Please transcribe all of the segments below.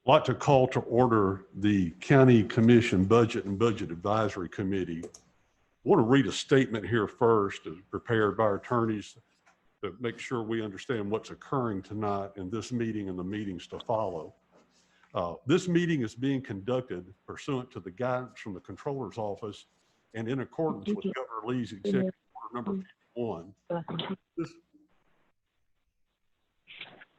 I'd like to call to order the County Commission Budget and Budget Advisory Committee. I want to read a statement here first, prepared by our attorneys, to make sure we understand what's occurring tonight in this meeting and the meetings to follow. This meeting is being conducted pursuant to the guidance from the Controller's Office and in accordance with Governor Lee's Executive Order number 51.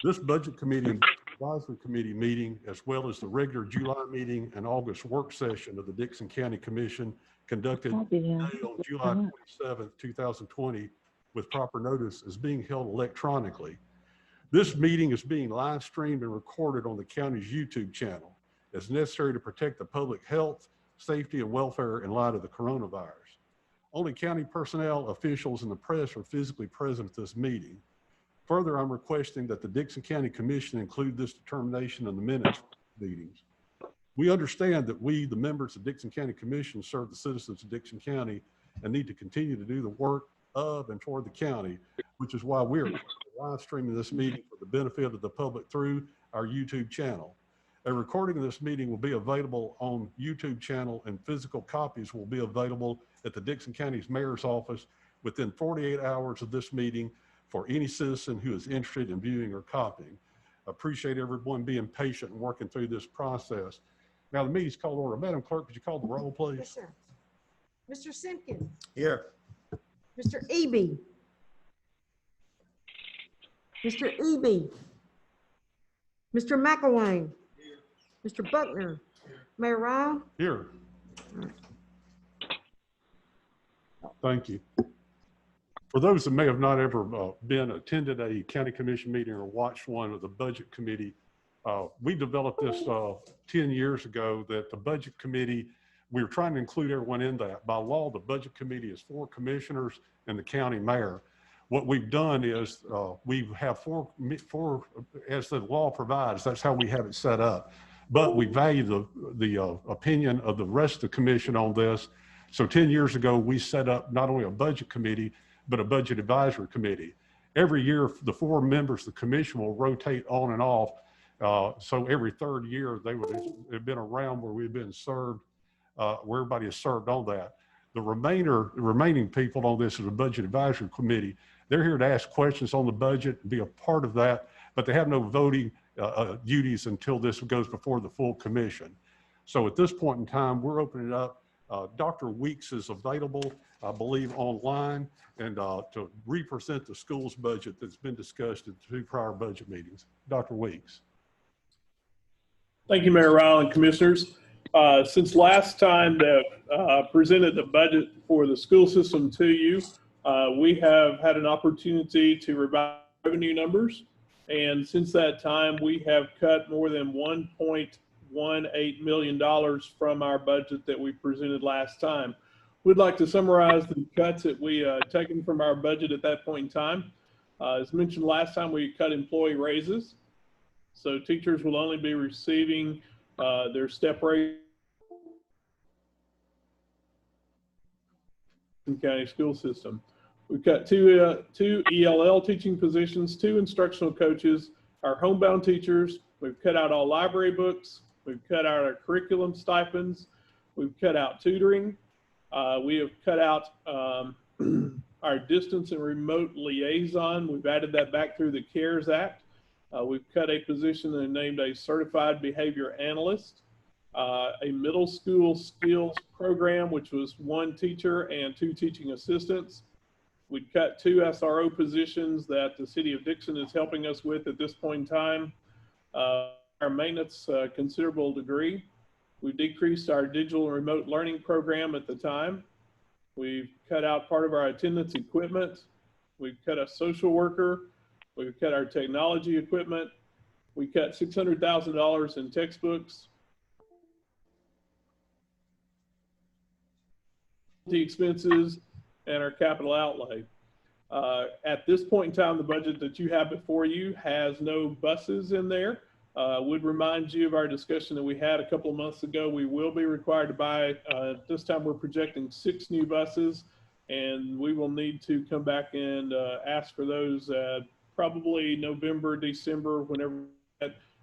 This Budget Committee and Advisory Committee meeting, as well as the regular July meeting and August work session of the Dickson County Commission conducted today on July 27th, 2020, with proper notice, is being held electronically. This meeting is being live streamed and recorded on the county's YouTube channel as necessary to protect the public health, safety, and welfare in light of the coronavirus. Only county personnel, officials, and the press are physically present at this meeting. Further, I'm requesting that the Dickson County Commission include this determination in the minutes of the meetings. We understand that we, the members of Dickson County Commission, serve the citizens of Dickson County and need to continue to do the work of and for the county, which is why we're live streaming this meeting for the benefit of the public through our YouTube channel. A recording of this meeting will be available on YouTube channel, and physical copies will be available at the Dickson County's Mayor's Office within 48 hours of this meeting for any citizen who is interested in viewing or copying. I appreciate everyone being patient and working through this process. Now the meeting's called order. Madam Clerk, could you call the roll, please? Yes, sir. Mr. Simpkins. Here. Mr. Eby. Mr. Eby. Mr. McElwain. Mr. Buckner. Mayor Ryle. Here. Thank you. For those that may have not ever attended a county commission meeting or watched one of the budget committee, we developed this 10 years ago, that the budget committee, we were trying to include everyone in that. By law, the budget committee is 4 commissioners and the county mayor. What we've done is we have four, as the law provides, that's how we have it set up. But we value the opinion of the rest of the commission on this. So 10 years ago, we set up not only a budget committee, but a budget advisory committee. Every year, the 4 members of the commission will rotate on and off. So every 3rd year, they would have been around where we've been served, where everybody is served on that. The remaining people on this is the budget advisory committee. They're here to ask questions on the budget and be a part of that, but they have no voting duties until this goes before the full commission. So at this point in time, we're opening it up. Dr. Weeks is available, I believe, online, and to represent the school's budget that's been discussed at 2 prior budget meetings. Dr. Weeks. Thank you, Mayor Ryle and Commissioners. Since last time that presented the budget for the school system to you, we have had an opportunity to revise revenue numbers. And since that time, we have cut more than $1.18 million from our budget that we presented last time. We'd like to summarize the cuts that we taken from our budget at that point in time. As mentioned last time, we cut employee raises. So teachers will only be receiving their step raise in the county school system. We cut two ELL teaching positions, 2 instructional coaches, our homebound teachers. We've cut out all library books. We've cut out our curriculum stipends. We've cut out tutoring. We have cut out our distance and remote liaison. We've added that back through the CARES Act. We've cut a position and named a certified behavior analyst, a middle school skills program, which was 1 teacher and 2 teaching assistants. We cut 2 SRO positions that the city of Dickson is helping us with at this point in time. Our maintenance, considerable degree. We decreased our digital and remote learning program at the time. We've cut out part of our attendance equipment. We've cut a social worker. We've cut our technology equipment. We cut $600,000 in textbooks. The expenses and our capital outlay. At this point in time, the budget that you have before you has no buses in there. Would remind you of our discussion that we had a couple of months ago. We will be required to buy, this time we're projecting 6 new buses, and we will need to come back and ask for those probably November, December, whenever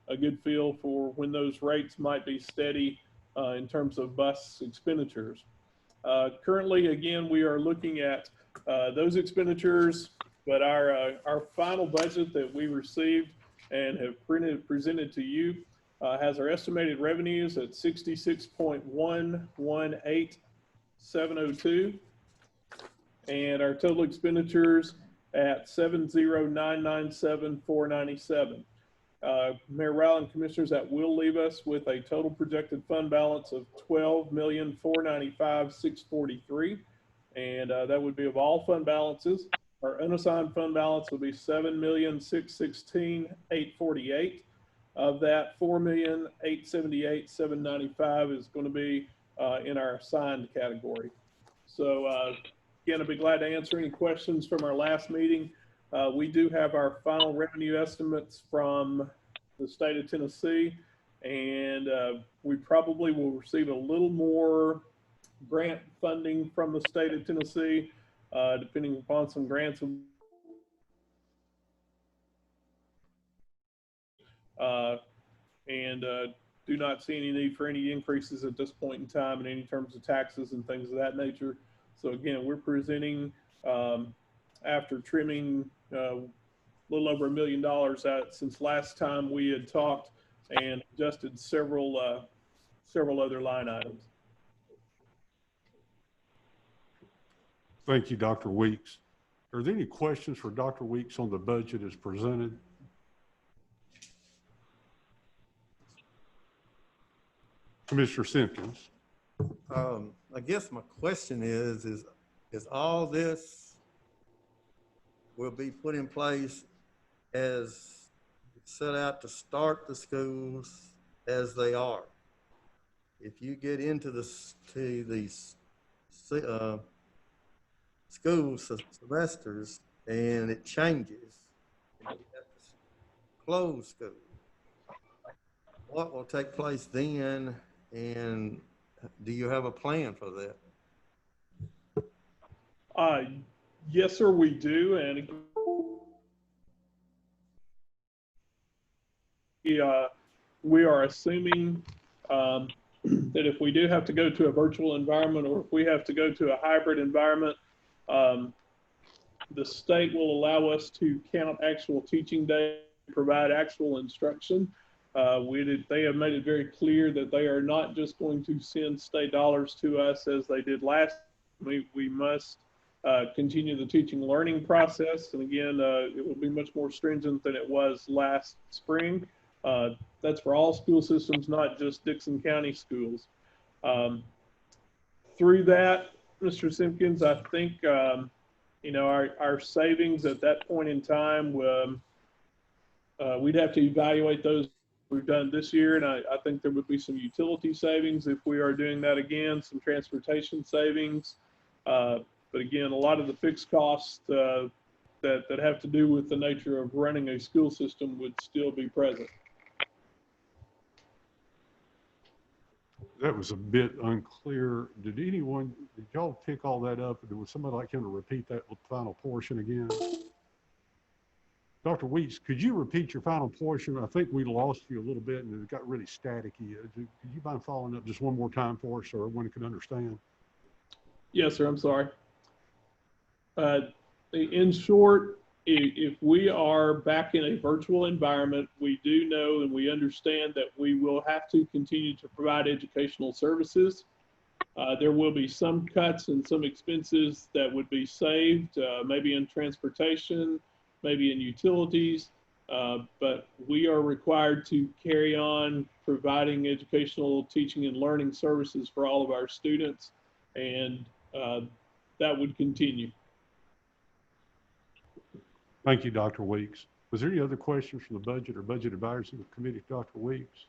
a good feel for when those rates might be steady in terms of bus expenditures. Currently, again, we are looking at those expenditures, but our final budget that we received and have presented to you has our estimated revenues at 66.118702 and our total expenditures at 70,997,497. Mayor Rowell and Commissioners, that will leave us with a total projected fund balance of 12,495,643, and that would be of all fund balances. Our unassigned fund balance would be 7,616,848. Of that, 4,878,795 is going to be in our assigned category. So again, I'd be glad to answer any questions from our last meeting. We do have our final revenue estimates from the state of Tennessee, and we probably will receive a little more grant funding from the state of Tennessee, depending upon some grants. And do not see any need for any increases at this point in time in any terms of taxes and things of that nature. So again, we're presenting after trimming a little over $1 million out since last time we had talked and adjusted several other line items. Thank you, Dr. Weeks. Are there any questions for Dr. Weeks on the budget as presented? Commissioner Simpkins. I guess my question is all this will be put in place as set out to start the schools as they are? If you get into these school semesters and it changes, and you have to close school, what will take place then? And do you have a plan for that? Yes, sir, we do. And we are assuming that if we do have to go to a virtual environment, or if we have to go to a hybrid environment, the state will allow us to count actual teaching days, provide actual instruction. They have made it very clear that they are not just going to send state dollars to us as they did last. We must continue the teaching learning process. And again, it will be much more stringent than it was last spring. That's for all school systems, not just Dickson County schools. Through that, Mr. Simpkins, I think, our savings at that point in time, we'd have to evaluate those we've done this year, and I think there would be some utility savings if we are doing that again, some transportation savings. But again, a lot of the fixed costs that have to do with the nature of running a school system would still be present. That was a bit unclear. Did y'all pick all that up? Would somebody like him to repeat that final portion again? Dr. Weeks, could you repeat your final portion? I think we lost you a little bit and it got really staticky. Could you mind following up just one more time for us so everyone can understand? Yes, sir, I'm sorry. In short, if we are back in a virtual environment, we do know and we understand that we will have to continue to provide educational services. There will be some cuts and some expenses that would be saved, maybe in transportation, maybe in utilities, but we are required to carry on providing educational teaching and learning services for all of our students, and that would continue. Thank you, Dr. Weeks. Was there any other questions from the budget or budget advisory committee, Dr. Weeks?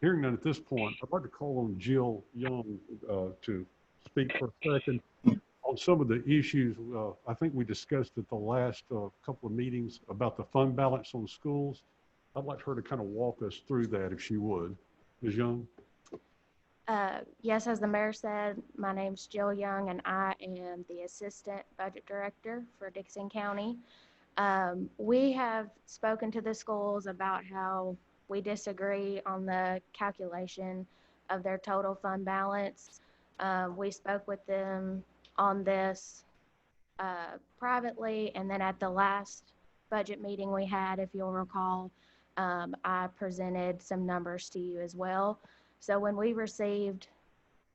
Hearing none at this point, I'd like to call on Jill Young to speak for a second on some of the issues I think we discussed at the last couple of meetings about the fund balance on schools. I'd like her to kind of walk us through that if she would. Ms. Young? Yes, as the mayor said, my name's Jill Young, and I am the Assistant Budget Director for Dickson County. We have spoken to the schools about how we disagree on the calculation of their total fund balance. We spoke with them on this privately, and then at the last budget meeting we had, if you'll recall, I presented some numbers to you as well. So when we received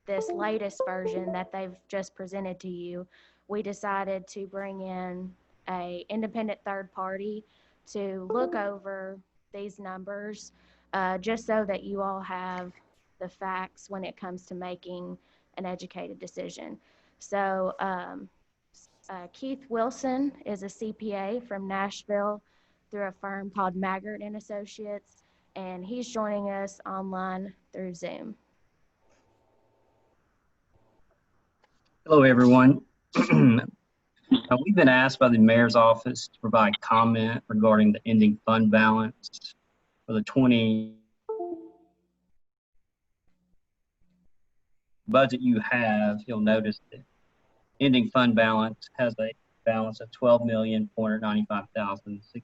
this latest version that they've just presented to you, we decided to bring in a independent third party to look over these numbers, just so that you all have the facts when it comes to making an educated decision. So Keith Wilson is a CPA from Nashville through a firm called Maggart and Associates, and he's joining us online through Zoom. Hello, everyone. We've been asked by the mayor's office to provide comment regarding the ending fund balance for the 20 budget you have. You'll notice that ending fund balance has a balance of $12,495,063.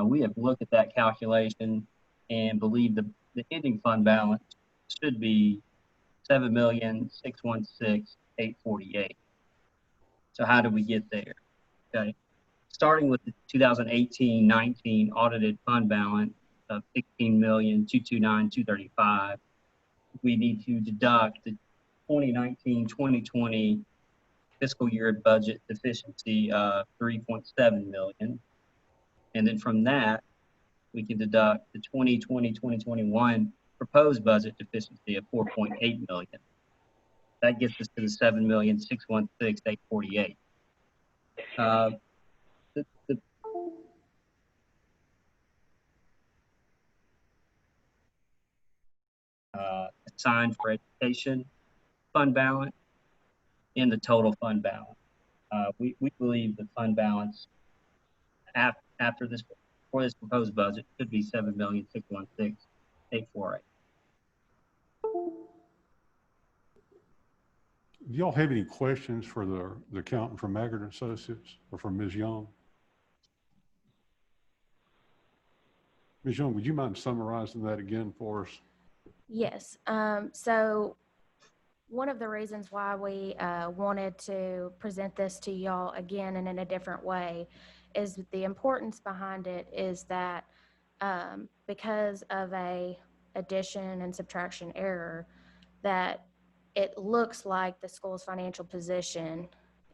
We have looked at that calculation and believe the ending fund balance should be $7,616,848. So how do we get there? Okay, starting with the 2018-19 audited fund balance of $16,229,235, we need to deduct the 2019-2020 fiscal year budget deficiency of $3.7 million, and then from that we can deduct the 2020-2021 proposed budget deficiency of $4.8 million. That gets us to the $7,616,848. The assigned for education fund balance in the total fund balance. We believe the fund balance after this, for this proposed budget, should be $7,616,848. Do y'all have any questions for the accountant from Maggart and Associates or for Ms. Young? Ms. Young, would you mind summarizing that again for us? Yes. So one of the reasons why we wanted to present this to y'all again and in a different way is the importance behind it is that because of a addition and subtraction error, that it looks like the school's financial position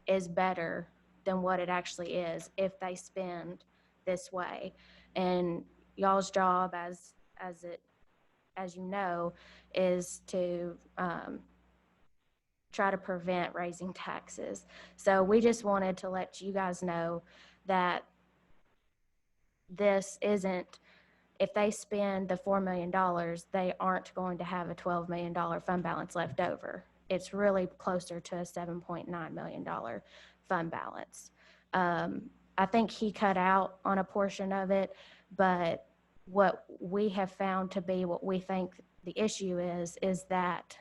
is better than what it actually is if they spend this way. And y'all's job, as you know, is to try to prevent raising taxes. So we just wanted to let you guys know that this isn't, if they spend the $4 million, they aren't going to have a $12 million fund balance left over. It's really closer to a $7.9 million fund balance. I think he cut out on a portion of it, but what we have found to be what we think the issue is that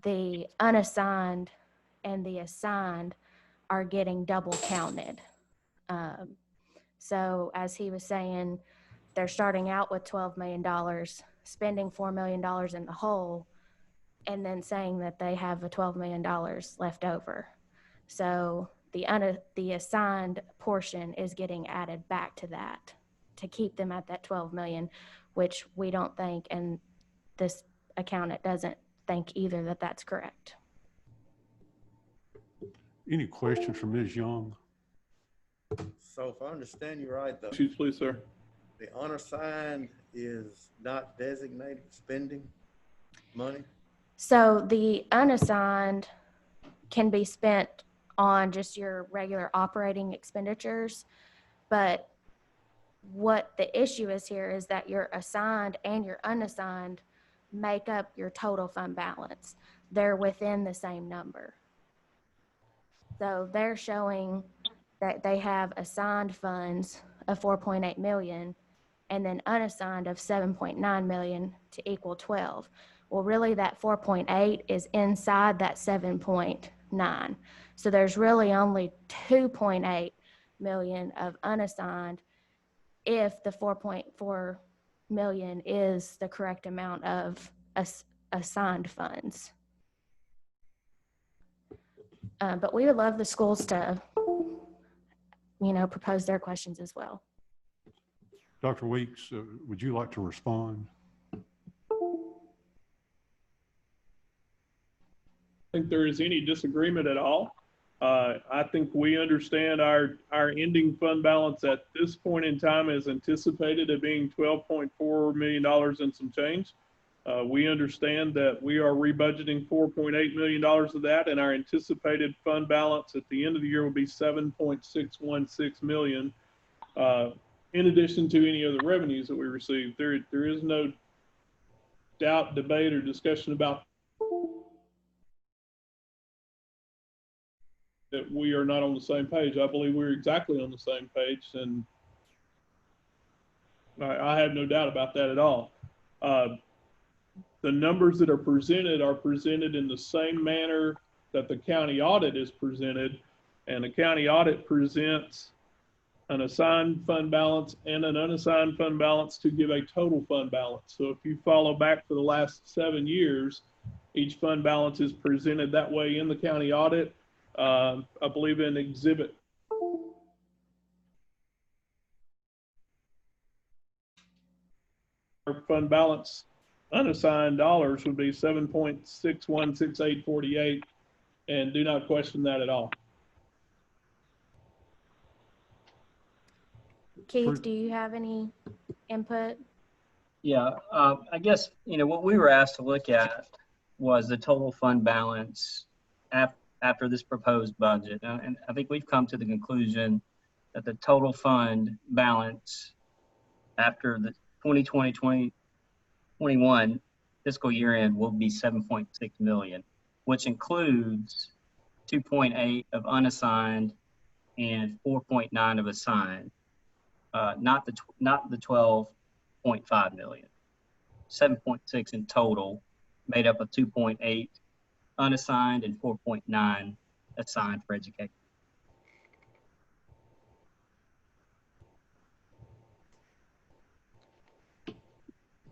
the unassigned and the assigned are getting double counted. So as he was saying, they're starting out with $12 million, spending $4 million in the hole, and then saying that they have a $12 million left over. So the assigned portion is getting added back to that to keep them at that 12 million, which we don't think, and this accountant doesn't think either, that that's correct. Any questions from Ms. Young? So if I understand you right, Issues, please, sir. the unassigned is not designated spending money? So the unassigned can be spent on just your regular operating expenditures, but what the issue is here is that your assigned and your unassigned make up your total fund balance. They're within the same number. So they're showing that they have assigned funds of 4.8 million and then unassigned of 7.9 million to equal 12. Well, really that 4.8 is inside that 7.9. So there's really only 2.8 million of unassigned if the 4.4 million is the correct amount of assigned funds. But we would love the schools to, propose their questions as well. Dr. Weeks, would you like to respond? Think there is any disagreement at all. I think we understand our ending fund balance at this point in time is anticipated at being $12.4 million and some change. We understand that we are rebudgeting $4.8 million of that, and our anticipated fund balance at the end of the year will be $7.616 million, in addition to any other revenues that we receive. There is no doubt, debate, or discussion about that we are not on the same page. I believe we're exactly on the same page, and I have no doubt about that at all. The numbers that are presented in the same manner that the county audit is presented, and the county audit presents an assigned fund balance and an unassigned fund balance to give a total fund balance. So if you follow back for the last 7 years, each fund balance is presented that way in the county audit. I believe in Exhibit our fund balance unassigned dollars would be 7.616848, and do not question that at all. Keith, do you have any input? Yeah, I guess, what we were asked to look at was the total fund balance after this proposed budget. And I think we've come to the conclusion that the total fund balance after the 2020-2021 fiscal year end will be 7.6 million, which includes 2.8 of unassigned and 4.9 of assigned, not the 12.5 million. 7.6 in total, made up of 2.8 unassigned and 4.9 assigned for education.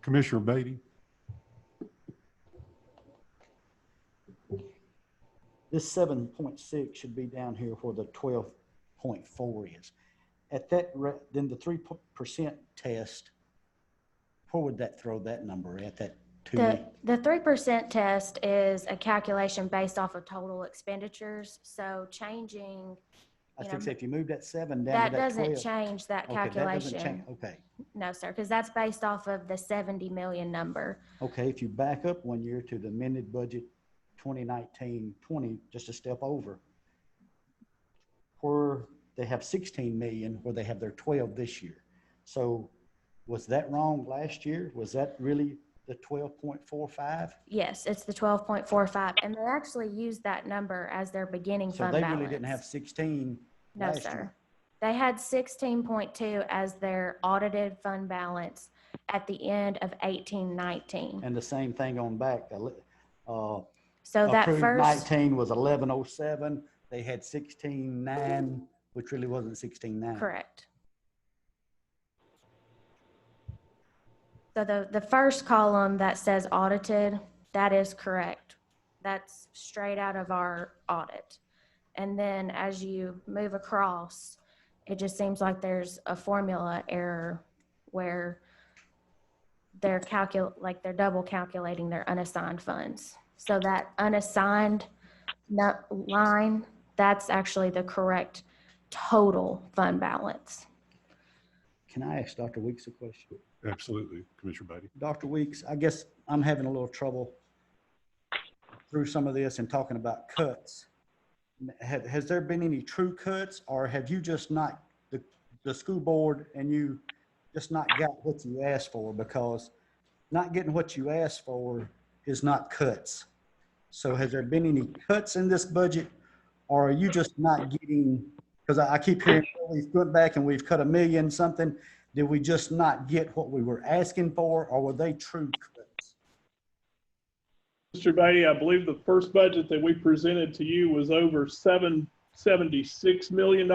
Commissioner Beatty? This 7.6 should be down here where the 12.4 is. At that, then the 3% test, where would that throw that number at, that 2? The 3% test is a calculation based off of total expenditures. So changing, I think so if you move that 7 down that to that 12. doesn't change that Okay, calculation. that doesn't change. Okay. No, sir, because that's based off of the 70 million number. Okay, if you back up 1 year to the amended budget 2019-20, just a step over, where they have 16 million, where they have their 12 this year. So was that wrong last year? Was that really the 12.45? Yes, it's the 12.45, and they actually used that number as their beginning So fund they balance. really didn't have 16 No, last sir. year. They had 16.2 as their audited fund balance at the end of 18-19. And the same thing on back. So that Approved first, 19 was 1107. They had 16.9, which really wasn't 16.9. correct. So the first column that says audited, that is correct. That's straight out of our audit. And then as you move across, it just seems like there's a formula error where they're double calculating their unassigned funds. So that unassigned line, that's actually the correct total fund balance. Can I ask Dr. Weeks a question? Absolutely, Commissioner Beatty. Dr. Weeks, I guess I'm having a little trouble through some of this and talking about cuts. Has there been any true cuts, or have you just not, the school board and you just not got what you asked for? Because not getting what you asked for is not cuts. So has there been any cuts in this budget, or are you just not getting, because I keep hearing, oh, we've went back and we've cut $1 million something. Did we just not get what we were asking for, or were they true cuts? Mr. Beatty, I believe the first budget that we presented to you was over $76 million.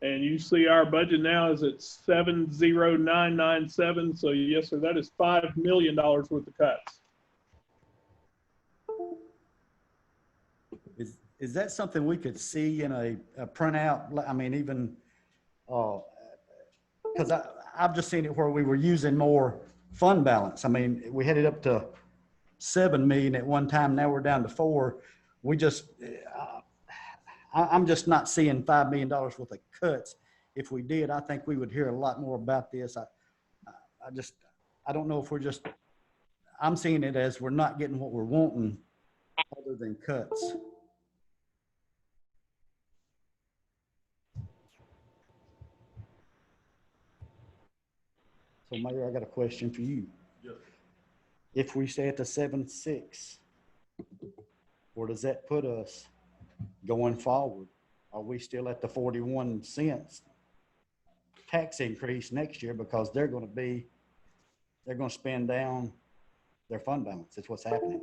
And you see our budget now is at 70997. So yes, sir, that is $5 million worth of cuts. Is that something we could see in a printout? I mean, even, because I've just seen it where we were using more fund balance. I mean, we had it up to 7 million at one time. Now we're down to 4. We just, I'm just not seeing $5 million worth of cuts. If we did, I think we would hear a lot more about this. I don't know if I'm seeing it as we're not getting what we're wanting other than cuts. So Mayor, I got a question for you. Yes. If we stay at the 7.6, where does that put us going forward? Are we still at the 41 cents tax increase next year because they're going to spend down their fund balance? That's what's happening.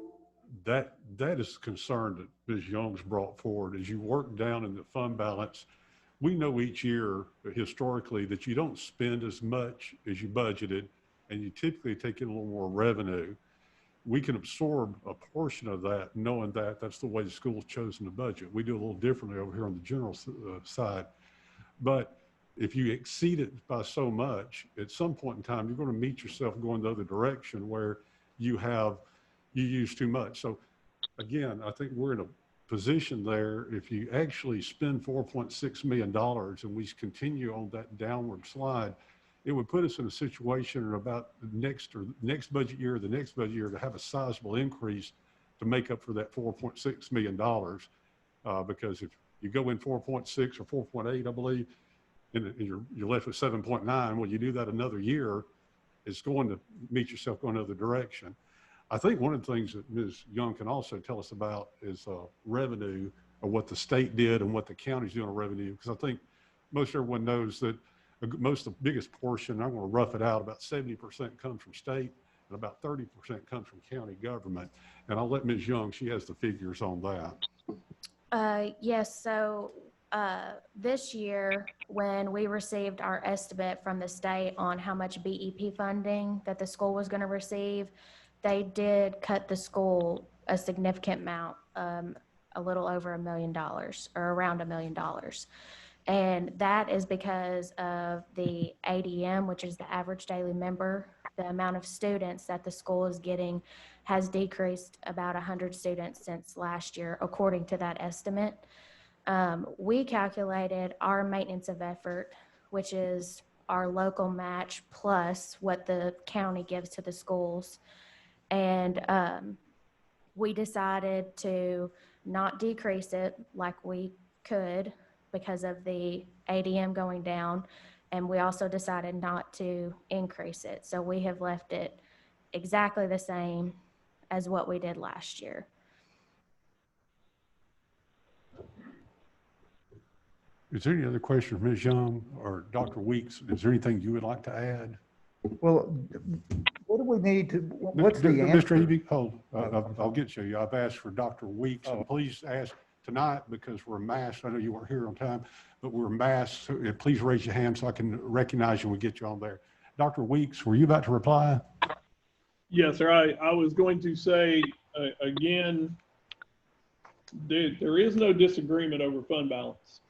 That is the concern that Ms. Young's brought forward. As you work down in the fund balance, we know each year historically that you don't spend as much as you budgeted, and you typically take in a little more revenue. We can absorb a portion of that, knowing that that's the way the school's chosen to budget. We do a little differently over here on the general side. But if you exceed it by so much, at some point in time, you're going to meet yourself going the other direction where you use too much. So again, I think we're in a position there. If you actually spend $4.6 million and we continue on that downward slide, it would put us in a situation in about the next budget year, to have a sizable increase to make up for that $4.6 million. Because if you go in 4.6 or 4.8, I believe, and you're left with 7.9, well, you do that another year, it's going to meet yourself going another direction. I think one of the things that Ms. Young can also tell us about is revenue, or what the state did and what the county's doing on revenue. Because I think most everyone knows that the biggest portion, I'm going to rough it out, about 70% comes from state and about 30% comes from county government. And I'll let Ms. Young, she has the figures on that. Yes, so this year, when we received our estimate from the state on how much BEP funding that the school was going to receive, they did cut the school a significant amount, a little over $1 million, or around $1 million. And that is because of the ADM, which is the average daily member. The amount of students that the school is getting has decreased about 100 students since last year, according to that estimate. We calculated our maintenance of effort, which is our local match plus what the county gives to the schools. And we decided to not decrease it like we could because of the ADM going down. And we also decided not to increase it. So we have left it exactly the same as what we did last year. Is there any other question for Ms. Young or Dr. Weeks? Is there anything you would like to add? Well, what do we need to, what's the answer? Mr. Eby, hold, I'll get you. I've asked for Dr. Weeks, and please ask tonight because we're masked. I know you weren't here on time, but we're masked. So please raise your hand so I can recognize you and we get you on there. Dr. Weeks, were you about to reply? Yes, sir. I was going to say, again, there is no disagreement over fund balance.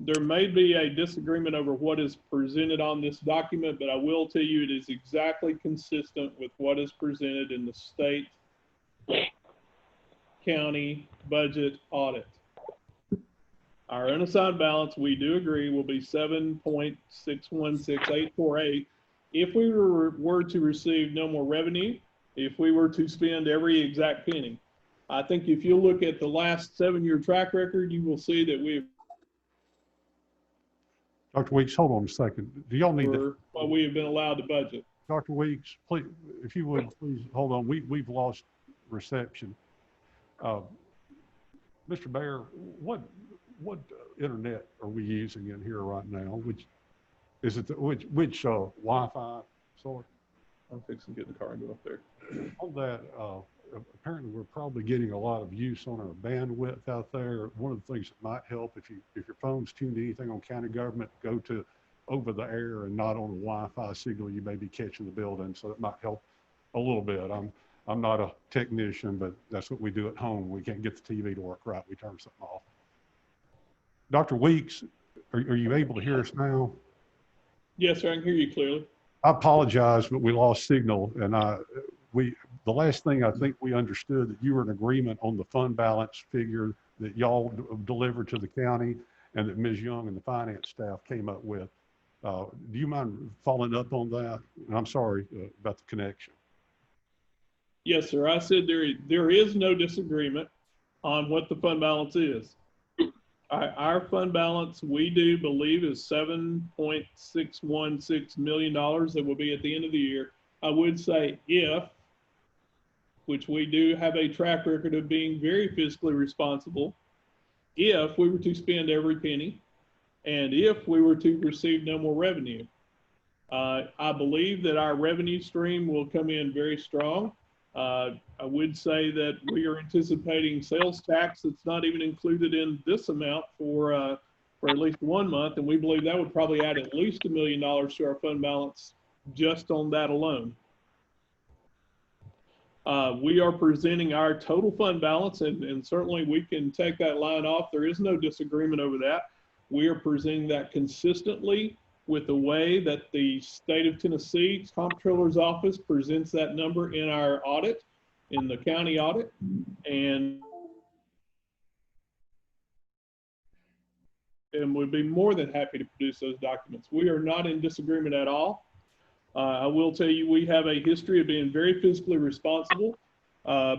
There may be a disagreement over what is presented on this document, but I will tell you it is exactly consistent with what is presented in the state county budget audit. Our unassigned balance, we do agree, will be 7.616848 if we were to receive no more revenue, if we were to spend every exact penny. I think if you look at the last 7-year track record, you will see that we've Dr. Weeks, hold on a second. Do y'all need to? what we have been allowed to budget. Dr. Weeks, please, if you would, please hold on. We've lost reception. Mr. Baer, what internet are we using in here right now? Is it, which Wi-Fi sort? I'm fixing to get the car and go up there. On that, apparently we're probably getting a lot of use on our bandwidth out there. One of the things that might help if your phone's tuned to anything on county government, go to over the air and not on a Wi-Fi signal you may be catching the building. So that might help a little bit. I'm not a technician, but that's what we do at home. We can't get the TV to work right. We turn something off. Dr. Weeks, are you able to hear us now? Yes, sir, I can hear you clearly. I apologize, but we lost signal, and the last thing I think we understood that you were in agreement on the fund balance figure that y'all delivered to the county and that Ms. Young and the finance staff came up with. Do you mind following up on that? And I'm sorry about the connection. Yes, sir. I said there is no disagreement on what the fund balance is. Our fund balance, we do believe, is $7.616 million that will be at the end of the year. I would say if, which we do have a track record of being very fiscally responsible, if we were to spend every penny and if we were to receive no more revenue. I believe that our revenue stream will come in very strong. I would say that we are anticipating sales tax that's not even included in this amount for at least 1 month, and we believe that would probably add at least $1 million to our fund balance just on that alone. We are presenting our total fund balance, and certainly we can take that line off. There is no disagreement over that. We are presenting that consistently with the way that the state of Tennessee Comptroller's Office presents that number in our audit, in the county audit, and we'd be more than happy to produce those documents. We are not in disagreement at all. I will tell you, we have a history of being very fiscally responsible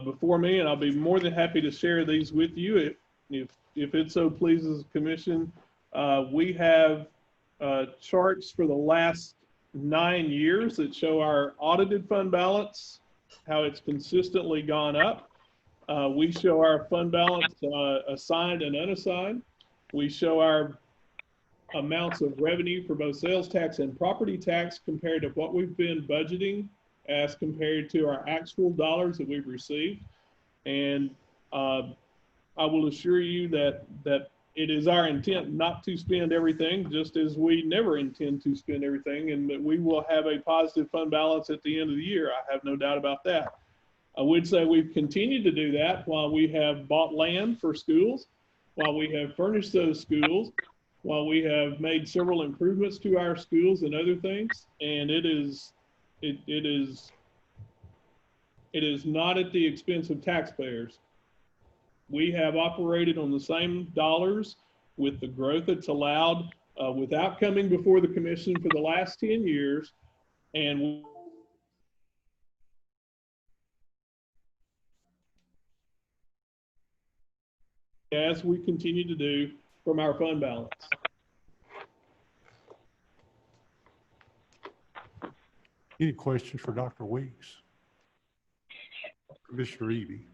before me, and I'll be more than happy to share these with you if it so pleases the commission. We have charts for the last 9 years that show our audited fund balance, how it's consistently gone up. We show our fund balance assigned and unassigned. We show our amounts of revenue for both sales tax and property tax compared to what we've been budgeting as compared to our actual dollars that we've received. And I will assure you that it is our intent not to spend everything, just as we never intend to spend everything, and that we will have a positive fund balance at the end of the year. I have no doubt about that. I would say we've continued to do that while we have bought land for schools, while we have furnished those schools, while we have made several improvements to our schools and other things. And it is not at the expense of taxpayers. We have operated on the same dollars with the growth that's allowed without coming before the commission for the last 10 years. And as we continue to do from our fund balance. Any questions for Dr. Weeks? Commissioner Eby?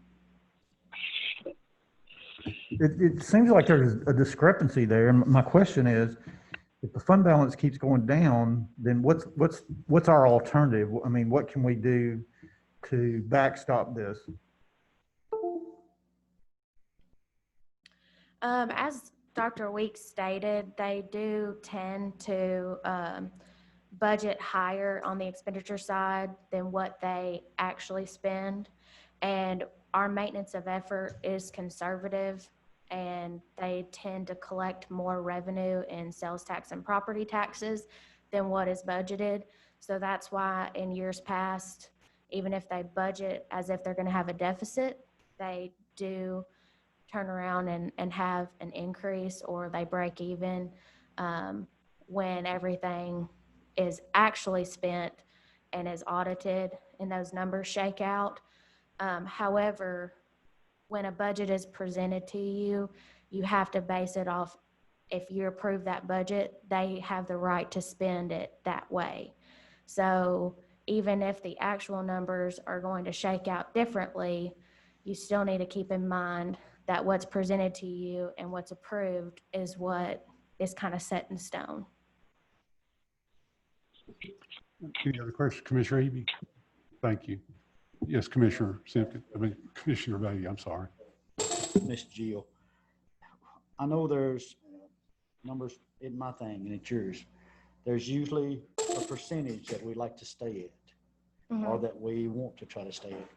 It seems like there's a discrepancy there. And my question is, if the fund balance keeps going down, then what's our alternative? I mean, what can we do to backstop this? As Dr. Weeks stated, they do tend to budget higher on the expenditure side than what they actually spend. And our maintenance of effort is conservative, and they tend to collect more revenue in sales tax and property taxes than what is budgeted. So that's why in years past, even if they budget as if they're going to have a deficit, they do turn around and have an increase, or they break even when everything is actually spent and is audited and those numbers shake out. However, when a budget is presented to you, you have to base it off, if you approve that budget, they have the right to spend it that way. So even if the actual numbers are going to shake out differently, you still need to keep in mind that what's presented to you and what's approved is what is kind of set in stone. Any other questions, Commissioner Eby? Thank you. Yes, Commissioner Simpkin, Commissioner Bailey, I'm sorry. Miss Jill, I know there's numbers in my thing and it's yours. There's usually a percentage that we like to stay at or that we want to try to stay at.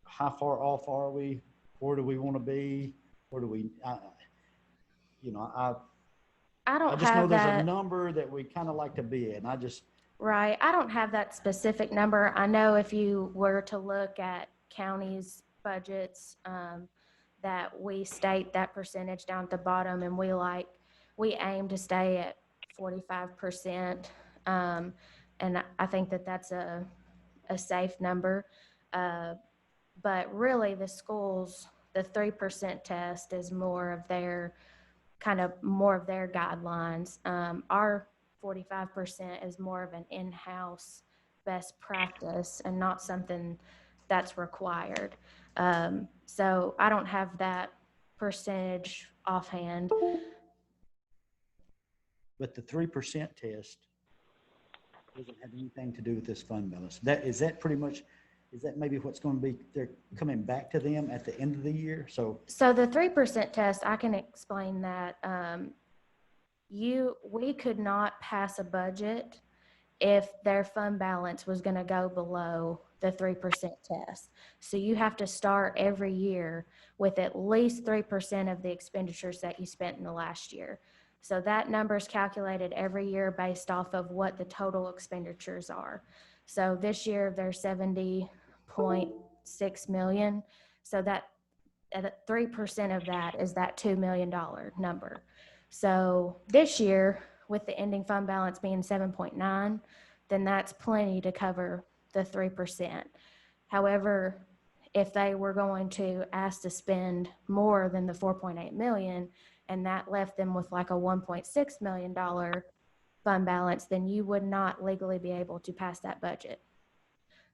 How far off are we? Where do we want to be? Where do we, I don't just know have there's a that. number that we kind of like to be at, and I just, Right. I don't have that specific number. I know if you were to look at counties' budgets, that we state that percentage down at the bottom, and we aim to stay at 45%. And I think that that's a safe number. But really the schools, the 3% test is more of their guidelines. Our 45% is more of an in-house best practice and not something that's required. So I don't have that percentage offhand. but the 3% test doesn't have anything to do with this fund balance. Is that maybe what's going to be, they're coming back to them at the end of the year? So the 3% test, I can explain that. We could not pass a budget if their fund balance was going to go below the 3% test. So you have to start every year with at least 3% of the expenditures that you spent in the last year. So that number is calculated every year based off of what the total expenditures are. So this year they're 70.6 million. So that at 3% of that is that $2 million number. So this year, with the ending fund balance being 7.9, then that's plenty to cover the 3%. However, if they were going to ask to spend more than the 4.8 million, and that left them with like a $1.6 million fund balance, then you would not legally be able to pass that budget.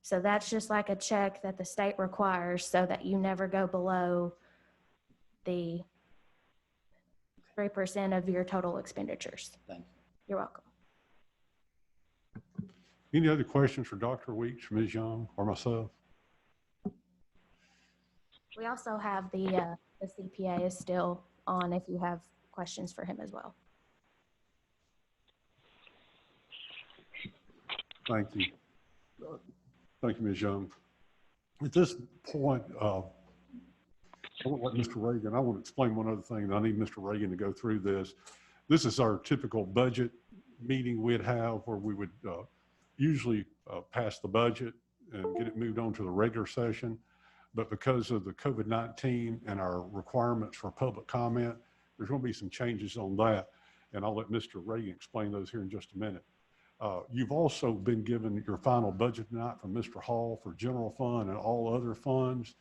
So that's just like a check that the state requires so that you never go below the 3% of your total expenditures. thank you. You're welcome. Any other questions for Dr. Weeks, Ms. Young, or myself? We also have the CPA is still on if you have questions for him as well. Thank you. Thank you, Ms. Young. At this point, I want to let Mr. Reagan, I want to explain one other thing. I need Mr. Reagan to go through this. This is our typical budget meeting we'd have where we would usually pass the budget and get it moved on to the regular session. But because of the COVID-19 and our requirements for public comment, there's going to be some changes on that. And I'll let Mr. Reagan explain those here in just a minute. You've also been given your final budget tonight from Mr. Hall for general fund and all other funds.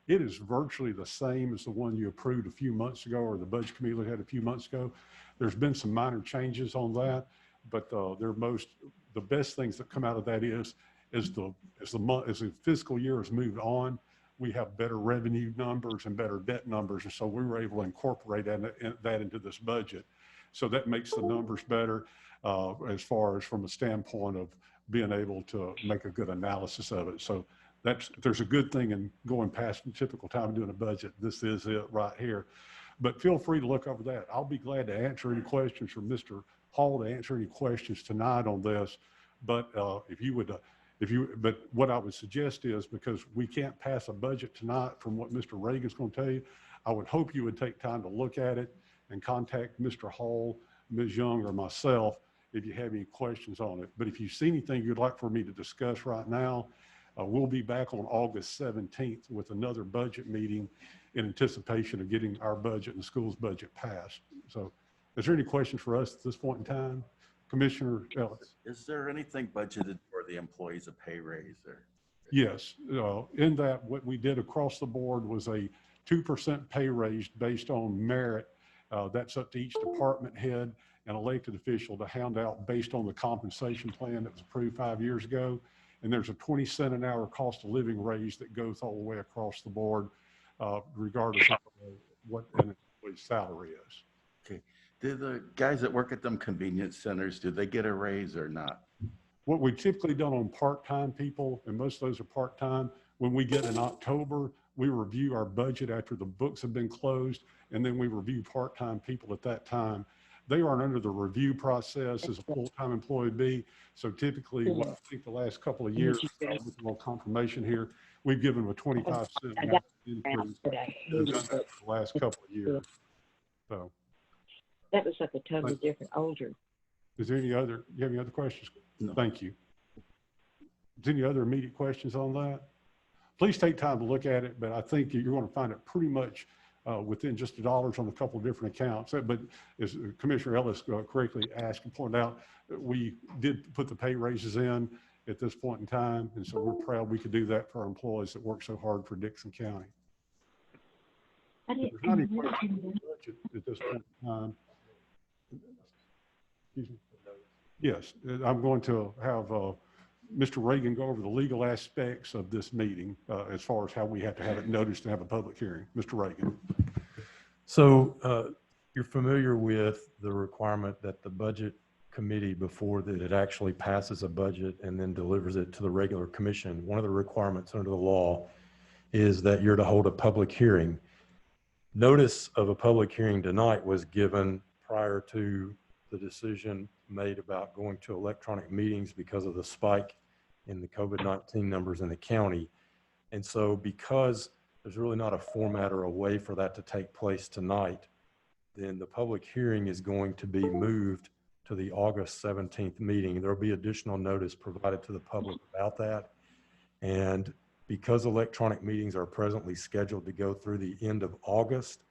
It is virtually the same as the one you approved a few months ago, or the budget committee had a few months ago. There's been some minor changes on that, but the best things that come out of that is as the fiscal year has moved on, we have better revenue numbers and better debt numbers, and so we were able to incorporate that into this budget. So that makes the numbers better as far as from a standpoint of being able to make a good analysis of it. So there's a good thing in going past the typical time of doing a budget. This is it right here. But feel free to look over that. I'll be glad to answer any questions from Mr. Hall, to answer any questions tonight on this. But but what I would suggest is, because we can't pass a budget tonight from what Mr. Reagan's going to tell you, I would hope you would take time to look at it and contact Mr. Hall, Ms. Young, or myself if you have any questions on it. But if you see anything you'd like for me to discuss right now, we'll be back on August 17th with another budget meeting in anticipation of getting our budget and the school's budget passed. So is there any questions for us at this point in time? Commissioner Ellis? Is there anything budgeted for the employees, a pay raise there? Yes. In that, what we did across the board was a 2% pay raise based on merit. That's up to each department head and elected official to hand out based on the compensation plan that was approved 5 years ago. And there's a 20-cent an hour cost of living raise that goes all the way across the board, regardless of what an employee's salary is. Okay. Do the guys that work at them convenience centers, do they get a raise or not? What we've typically done on part-time people, and most of those are part-time, when we get in October, we review our budget after the books have been closed, and then we review part-time people at that time. They aren't under the review process as a full-time employee. So typically, what I think the last couple of years, with a little confirmation here, we've given them a 25-cent increase. We've done that for the last couple of years. So. That was like a totally different older. Is there you have any other questions? No. Thank you. Is there any other immediate questions on that? Please take time to look at it, but I think you're going to find it pretty much within just the dollars on a couple of different accounts. But as Commissioner Ellis correctly asked and pointed out, we did put the pay raises in at this point in time. And so we're proud we could do that for our employees that work so hard for Dickson County. There's not any questions on the budget at this point in time. Excuse me. Yes, I'm going to have Mr. Reagan go over the legal aspects of this meeting as far as how we have to have it noticed and have a public hearing. Mr. Reagan. So you're familiar with the requirement that the budget committee, before that it actually passes a budget and then delivers it to the regular commission, one of the requirements under the law is that you're to hold a public hearing. Notice of a public hearing tonight was given prior to the decision made about going to electronic meetings because of the spike in the COVID-19 numbers in the county. And so because there's really not a format or a way for that to take place tonight, then the public hearing is going to be moved to the August 17th meeting. There'll be additional notice provided to the public about that. And because electronic meetings are presently scheduled to go through the end of August,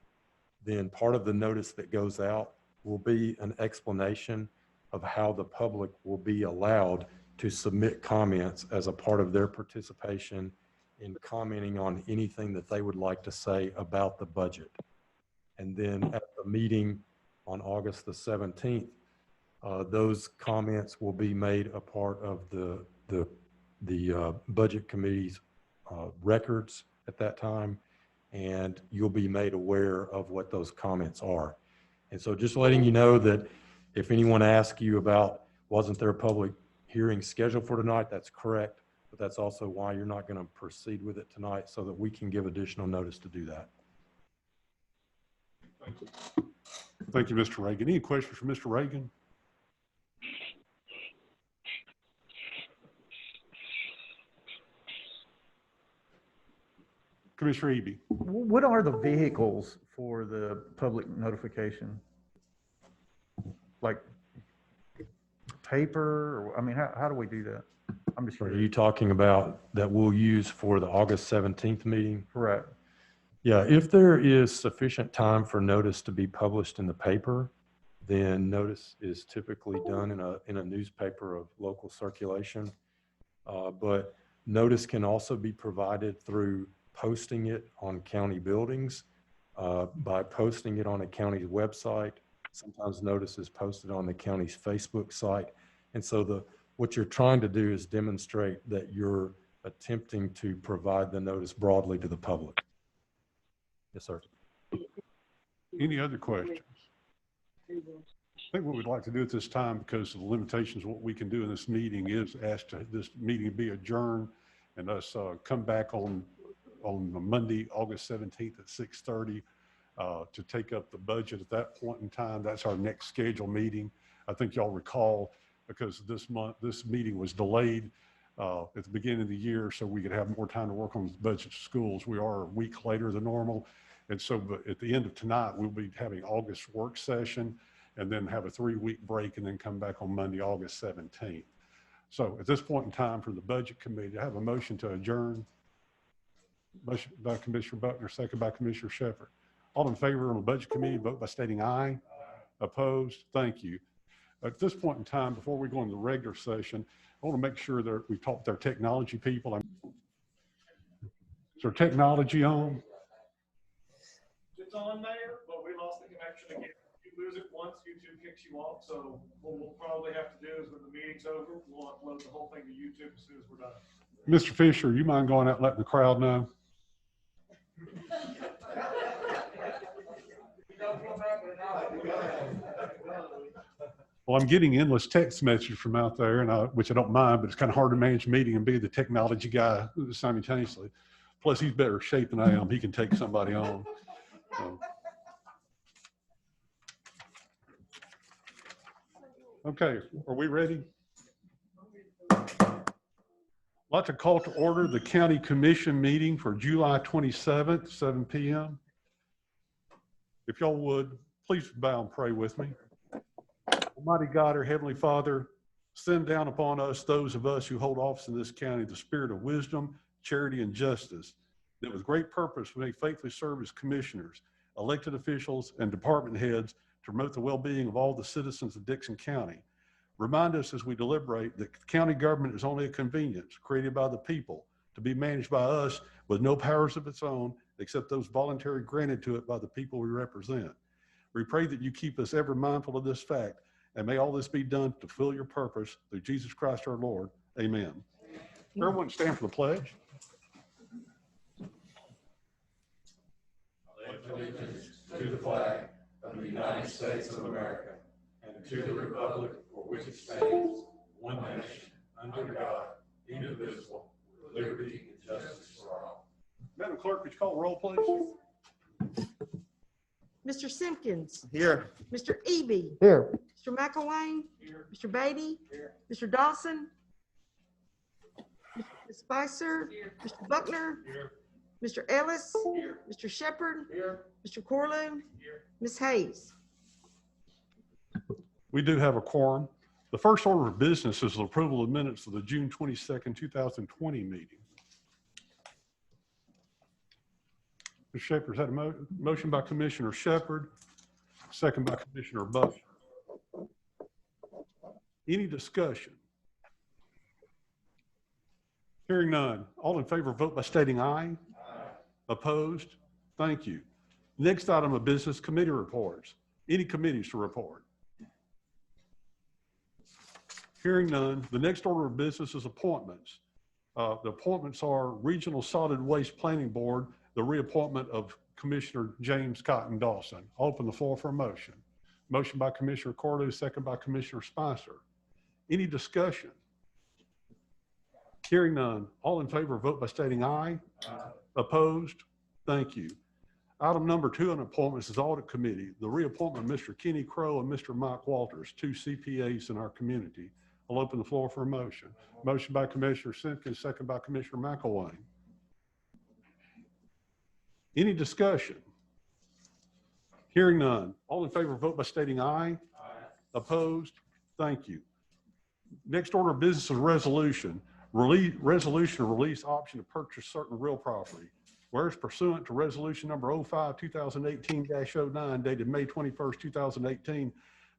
then part of the notice that goes out will be an explanation of how the public will be allowed to submit comments as a part of their participation in commenting on anything that they would like to say about the budget. And then at the meeting on August the 17th, those comments will be made a part of the budget committee's records at that time, and you'll be made aware of what those comments are. And so just letting you know that if anyone asks you about, wasn't there a public hearing scheduled for tonight, that's correct, but that's also why you're not going to proceed with it tonight, so that we can give additional notice to do that. Thank you. Thank you, Mr. Reagan. Any questions for Mr. Reagan? Commissioner Eby. What are the vehicles for the public notification? Like paper, or, I mean, how do we do that? I'm just Are curious. you talking about that we'll use for the August 17th meeting? Correct. Yeah, if there is sufficient time for notice to be published in the paper, then notice is typically done in a newspaper of local circulation. But notice can also be provided through posting it on county buildings, by posting it on a county's website. Sometimes notice is posted on the county's Facebook site. And so what you're trying to do is demonstrate that you're attempting to provide the notice broadly to the public. Yes, sir. Any other questions? I think what we'd like to do at this time, because of the limitations of what we can do in this meeting, is ask this meeting be adjourned and us come back on Monday, August 17th at 6:30 to take up the budget at that point in time. That's our next scheduled meeting. I think y'all recall, because this meeting was delayed at the beginning of the year so we could have more time to work on the budget of schools. We are a week later than normal. And so at the end of tonight, we'll be having August work session and then have a 3-week break and then come back on Monday, August 17th. So at this point in time for the budget committee, I have a motion to adjourn. Motion by Commissioner Buckner, second by Commissioner Shepherd. All in favor on the budget committee, vote by stating aye. Opposed? Thank you. At this point in time, before we go into the regular session, I want to make sure that we talk to our technology people. Is there technology on? It's on there, but we lost the connection again. If you lose it once, YouTube kicks you off. So what we'll probably have to do is when the meeting's over, we'll upload the whole thing to YouTube as soon as we're done. Mr. Fisher, you mind going out and letting the crowd know? Well, I'm getting endless text messages from out there, and which I don't mind, but it's kind of hard to manage a meeting and be the technology guy simultaneously. Plus, he's better shape than I am. He can take somebody on. So. Okay, are we ready? I'd like to call to order the County Commission meeting for July 27th, 7 p.m. If y'all would, please bow and pray with me. Almighty God, our Heavenly Father, send down upon us, those of us who hold office in this county, the spirit of wisdom, charity, and justice, that with great purpose we may faithfully serve as commissioners, elected officials, and department heads to promote the well-being of all the citizens of Dickson County. Remind us as we deliberate that county government is only a convenience created by the people to be managed by us with no powers of its own except those voluntarily granted to it by the people we represent. We pray that you keep us ever mindful of this fact, and may all this be done to fulfill your purpose through Jesus Christ our Lord. Amen. Everyone stand for the pledge. I pledge allegiance to the flag of the United States of America and to the republic for which it stands, one nation, under God, indivisible, with liberty and justice for all. Madam Clerk, could you call the roll, please? Mr. Simpkins. Here. Mr. Eby. Here. Mr. McElwain. Mr. Beatty. Mr. Dawson. Ms. Spicer. Mr. Buckner. Mr. Ellis. Mr. Shepherd. Mr. Corlew. Ms. Hayes. We do have a quorum. The first order of business is the approval of minutes of the June 22nd, 2020 meeting. Mr. Shepherd, had a motion by Commissioner Shepherd, second by Commissioner Buckner. Any discussion? Hearing none. All in favor, vote by stating aye. Aye. Opposed? Thank you. Next item of business, committee reports. Any committees to report? Hearing none. The next order of business is appointments. The appointments are Regional Solid Waste Planning Board, the reappointment of Commissioner James Cotton Dawson. I'll open the floor for a motion. Motion by Commissioner Corlew, second by Commissioner Spicer. Any discussion? Hearing none. All in favor, vote by stating aye. Aye. Opposed? Thank you. Item number 2 on appointments is Audit Committee. The reappointment of Mr. Kenny Crow and Mr. Mike Walters, 2 CPAs in our community. I'll open the floor for a motion. Motion by Commissioner Simpkins, second by Commissioner McElwain. Any discussion? Hearing none. All in favor, vote by stating aye. Aye. Opposed? Thank you. Next order of business is resolution. Resolution to release option to purchase certain real property. Whereas pursuant to resolution number 05-2018-09 dated May 21st, 2018,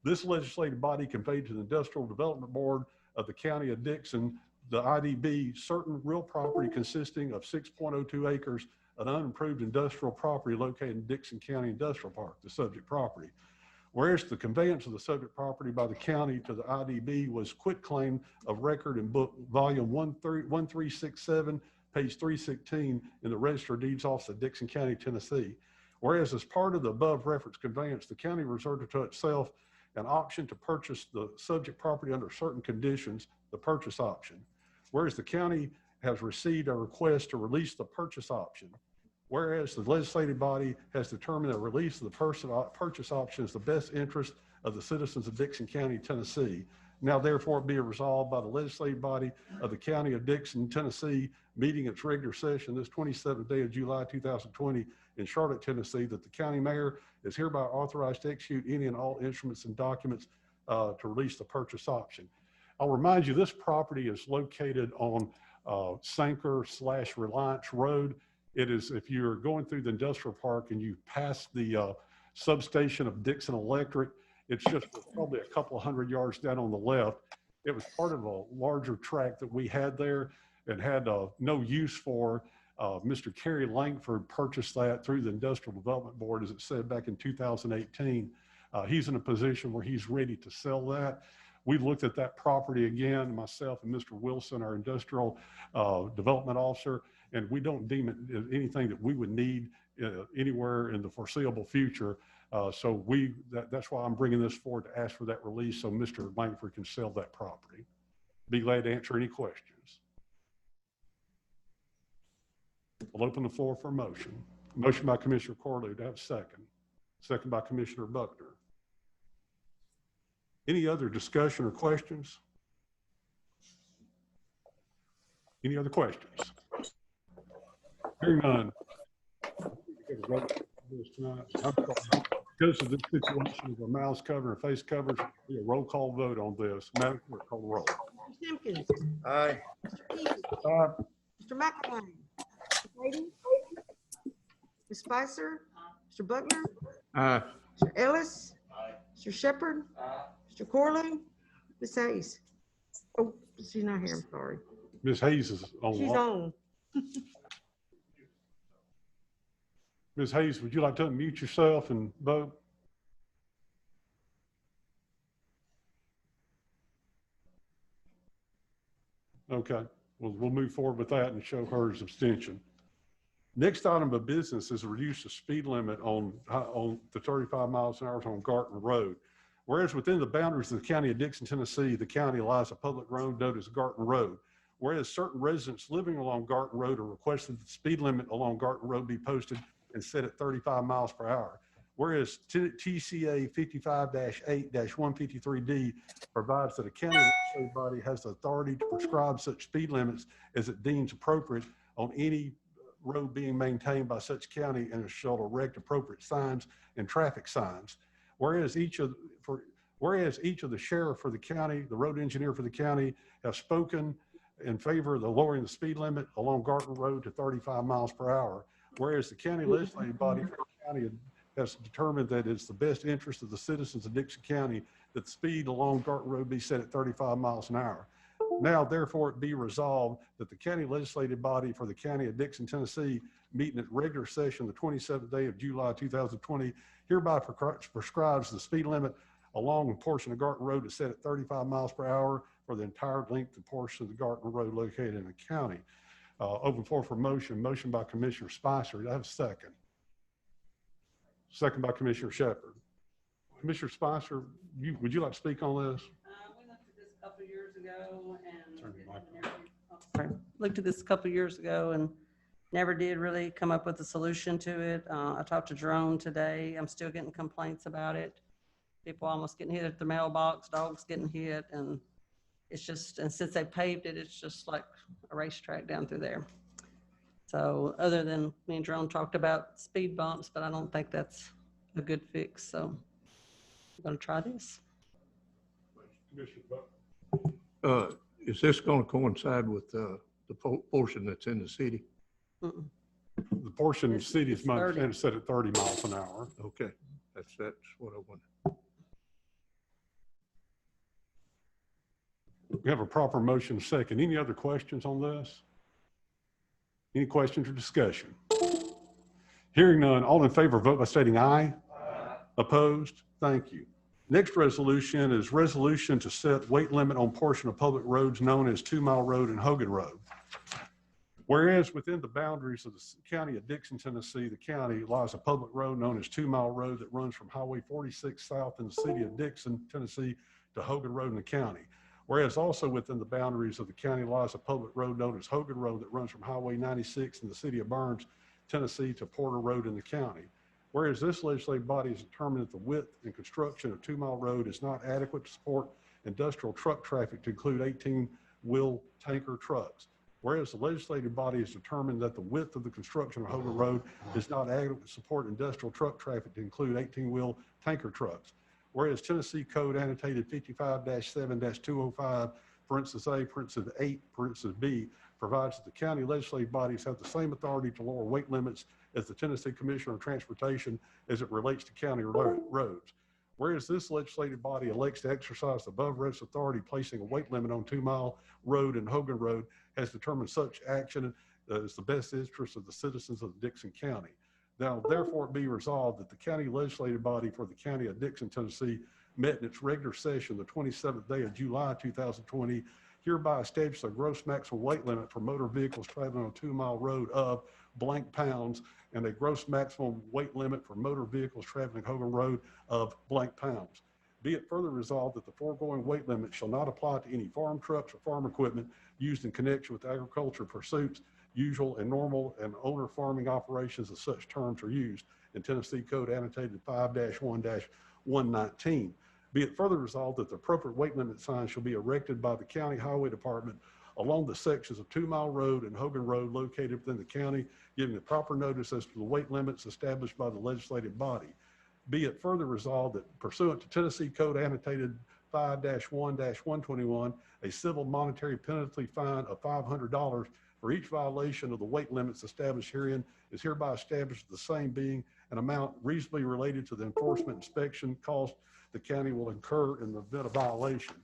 this legislative body conveyed to the Industrial Development Board of the County of Dickson, the IDB, certain real property consisting of 6.02 acres of unimproved industrial property located in Dickson County Industrial Park, the subject property. Whereas the conveyance of the subject property by the county to the IDB was quitclaim of record in book volume 1367, page 316 in the Register of Deeds Office of Dickson County, Tennessee. Whereas as part of the above referenced conveyance, the county reserved to itself an option to purchase the subject property under certain conditions, the purchase option. Whereas the county has received a request to release the purchase option. Whereas the legislative body has determined that release of the purchase option is the best interest of the citizens of Dickson County, Tennessee. Now therefore be resolved by the legislative body of the County of Dickson, Tennessee, meeting its regular session this 27th day of July 2020 in Charlotte, Tennessee, that the county mayor is hereby authorized to execute any and all instruments and documents to release the purchase option. I'll remind you, this property is located on Sanker/Reliance Road. It is, if you're going through the industrial park and you pass the substation of Dickson Electric, it's just probably a couple of 100 yards down on the left. It was part of a larger tract that we had there and had no use for. Mr. Kerry Langford purchased that through the Industrial Development Board, as it said back in 2018. He's in a position where he's ready to sell that. We looked at that property again, myself and Mr. Wilson, our Industrial Development Officer, and we don't deem it anything that we would need anywhere in the foreseeable future. So that's why I'm bringing this forward to ask for that release so Mr. Langford can sell that property. Be glad to answer any questions. We'll open the floor for a motion. Motion by Commissioner Corlew to have a second. Second by Commissioner Buckner. Any other discussion or questions? Any other questions? Hearing none. Because of this situation of a mouth cover and face covers, be a roll call vote on this. Madam Clerk, call the roll. Mr. Simpkins. Aye. Mr. Key. Mr. McElwain. Mr. Brady. Ms. Spicer. Mr. Buckner. Aye. Mr. Ellis. Mr. Shepherd. Mr. Corley. Ms. Hayes. Oh, she's not here, I'm sorry. Ms. Hayes is on. She's on. Ms. Hayes, would you like to unmute yourself and vote? Okay, we'll move forward with that and show her as abstention. Next item of business is reduce the speed limit on the 35 miles an hour on Garton Road. Whereas within the boundaries of the county of Dickson, Tennessee, the county lies a public road known as Garton Road. Whereas certain residents living along Garton Road are requested that the speed limit along Garton Road be posted and set at 35 miles per hour. Whereas TCA 55-8-153D provides that a county legislative body has the authority to prescribe such speed limits as it deems appropriate on any road being maintained by such county and shall erect appropriate signs and traffic signs. Whereas each of the sheriff for the county, the road engineer for the county have spoken in favor of the lowering the speed limit along Garton Road to 35 miles per hour. Whereas the county legislative body for the county has determined that it's the best interest of the citizens of Dickson County that the speed along Garton Road be set at 35 miles an hour. Now, therefore, it be resolved that the county legislative body for the county of Dickson, Tennessee, meeting at regular session the 27th day of July 2020, hereby prescribes the speed limit along a portion of Garton Road is set at 35 miles per hour for the entire length and portion of the Garton Road located in the county. Open floor for motion. Motion by Commissioner Spicer. Do I have a second? Second by Commissioner Shepherd. Commissioner Spicer, would you like to speak on this? We looked at this a couple of years ago and looked at this a couple of years ago and never did really come up with a solution to it. I talked to Jerome today. I'm still getting complaints about it. People almost getting hit at the mailbox, dogs getting hit, and it's just, and since they paved it, it's just like a racetrack down through there. So other than me and Jerome talked about speed bumps, but I don't think that's a good fix. So I'm going to try this. Is this going to coincide with the portion that's in the city? Mm-mm. The portion of the city is set at 30 miles an hour. Okay, that's what I wanted. We have a proper motion second. Any other questions on this? Any questions or discussion? Hearing none, all in favor vote by stating aye. Aye. Opposed? Thank you. Next resolution is resolution to set weight limit on portion of public roads known as 2 Mile Road and Hogan Road. Whereas within the boundaries of the county of Dickson, Tennessee, the county lies a public road known as 2 Mile Road that runs from Highway 46 south in the city of Dickson, Tennessee to Hogan Road in the county. Whereas also within the boundaries of the county lies a public road known as Hogan Road that runs from Highway 96 in the city of Burns, Tennessee to Porter Road in the county. Whereas this legislative body has determined that the width and construction of 2 Mile Road is not adequate to support industrial truck traffic to include 18-wheel tanker trucks. Whereas the legislative body has determined that the width of the construction of Hogan Road is not adequate to support industrial truck traffic to include 18-wheel tanker trucks. Whereas Tennessee Code annotated 55-7-205, parenthesis A, parenthesis 8, parenthesis B, provides that the county legislative bodies have the same authority to lower weight limits as the Tennessee Commissioner of Transportation as it relates to county roads. Whereas this legislative body elects to exercise the above referenced authority, placing a weight limit on 2 Mile Road and Hogan Road has determined such action is the best interest of the citizens of Dickson County. Now, therefore, it be resolved that the county legislative body for the county of Dickson, Tennessee, met in its regular session the 27th day of July 2020, hereby establish a gross maximum weight limit for motor vehicles traveling on a 2-mile road of blank pounds and a gross maximum weight limit for motor vehicles traveling Hogan Road of blank pounds. Be it further resolved that the foregoing weight limit shall not apply to any farm trucks or farm equipment used in connection with agriculture pursuits, usual and normal and owner farming operations as such terms are used in Tennessee Code annotated 5-1-119. Be it further resolved that the appropriate weight limit sign shall be erected by the County Highway Department along the sections of 2-Mile Road and Hogan Road located within the county, giving the proper notice as to the weight limits established by the legislative body. Be it further resolved that pursuant to Tennessee Code annotated 5-1-121, a civil monetary penalty fine of $500 for each violation of the weight limits established herein is hereby established, the same being an amount reasonably related to the enforcement inspection cost the county will incur in the event of violation.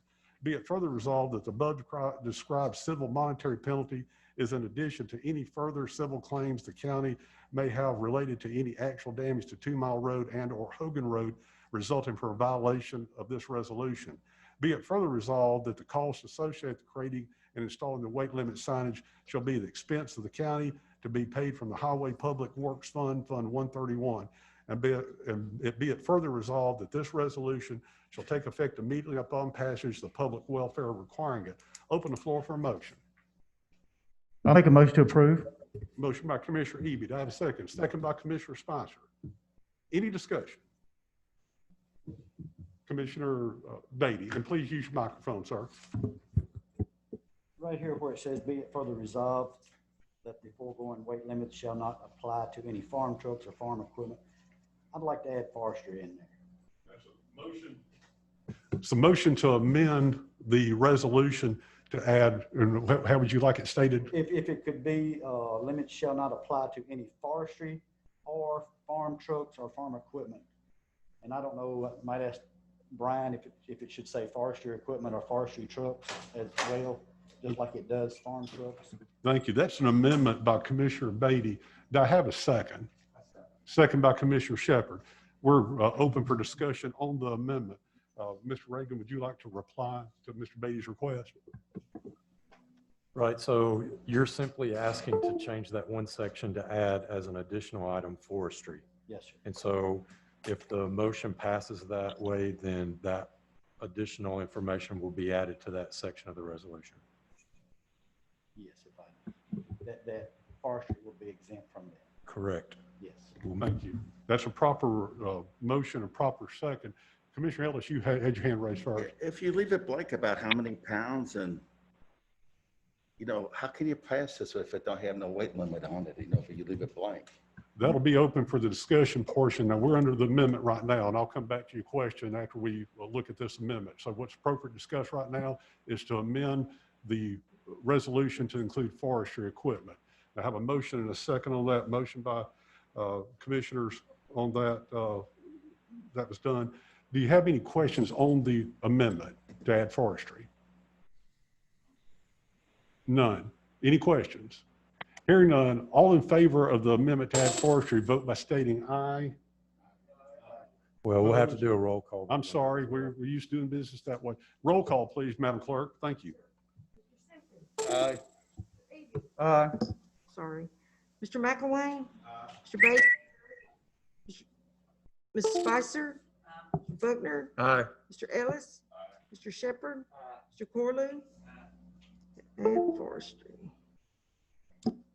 Be it further resolved that the above described civil monetary penalty is in addition to any further civil claims the county may have related to any actual damage to 2-Mile Road and or Hogan Road resulting from a violation of this resolution. Be it further resolved that the costs associated with creating and installing the weight limit signage shall be the expense of the county to be paid from the Highway Public Works Fund, Fund 131. And be it further resolved that this resolution shall take effect immediately upon passage, the public welfare requiring it. Open the floor for a motion. I'll make a motion to approve. Motion by Commissioner Eby. Do I have a second? Second by Commissioner Spicer. Any discussion? Commissioner Beatty, and please use your microphone, sir. Right here where it says, be it further resolved that the foregoing weight limits shall not apply to any farm trucks or farm equipment. I'd like to add forestry in there. That's a motion. It's a motion to amend the resolution to add, and how would you like it stated? If it could be, limits shall not apply to any forestry or farm trucks or farm equipment. And I don't know, I might ask Brian if it should say forestry equipment or forestry trucks as well, just like it does farm trucks. Thank you. That's an amendment by Commissioner Beatty. Do I have a second? Second by Commissioner Shepard. We're open for discussion on the amendment. Mr. Reagan, would you like to reply to Mr. Beatty's request? Right, so you're simply asking to change that one section to add as an additional item forestry. Yes, sir. And so if the motion passes that way, then that additional information will be added to that section of the resolution. Yes, that forestry will be exempt from that. Correct. Yes. Well, thank you. That's a proper motion, a proper second. Commissioner Ellis, you had your hand raised first. If you leave it blank about how many pounds and, you know, how can you pass this if it don't have no weight limit on it, you know, if you leave it blank? That'll be open for the discussion portion. Now, we're under the amendment right now, and I'll come back to your question after we look at this amendment. So what's appropriate to discuss right now is to amend the resolution to include forestry equipment. I have a motion and a second on that. Motion by commissioners on that. That was done. Do you have any questions on the amendment to add forestry? None. Any questions? Hearing none, all in favor of the amendment to add forestry, vote by stating aye. Well, we'll have to do a roll call. I'm sorry, we're used to doing business that way. Roll call, please, Madam Clerk. Thank you. Aye. Sorry. Mr. McElwain? Mr. Bates? Mrs. Spicer? Mr. Buckner? Aye. Mr. Ellis? Mr. Shepard? Mr. Corlew? And Forestry.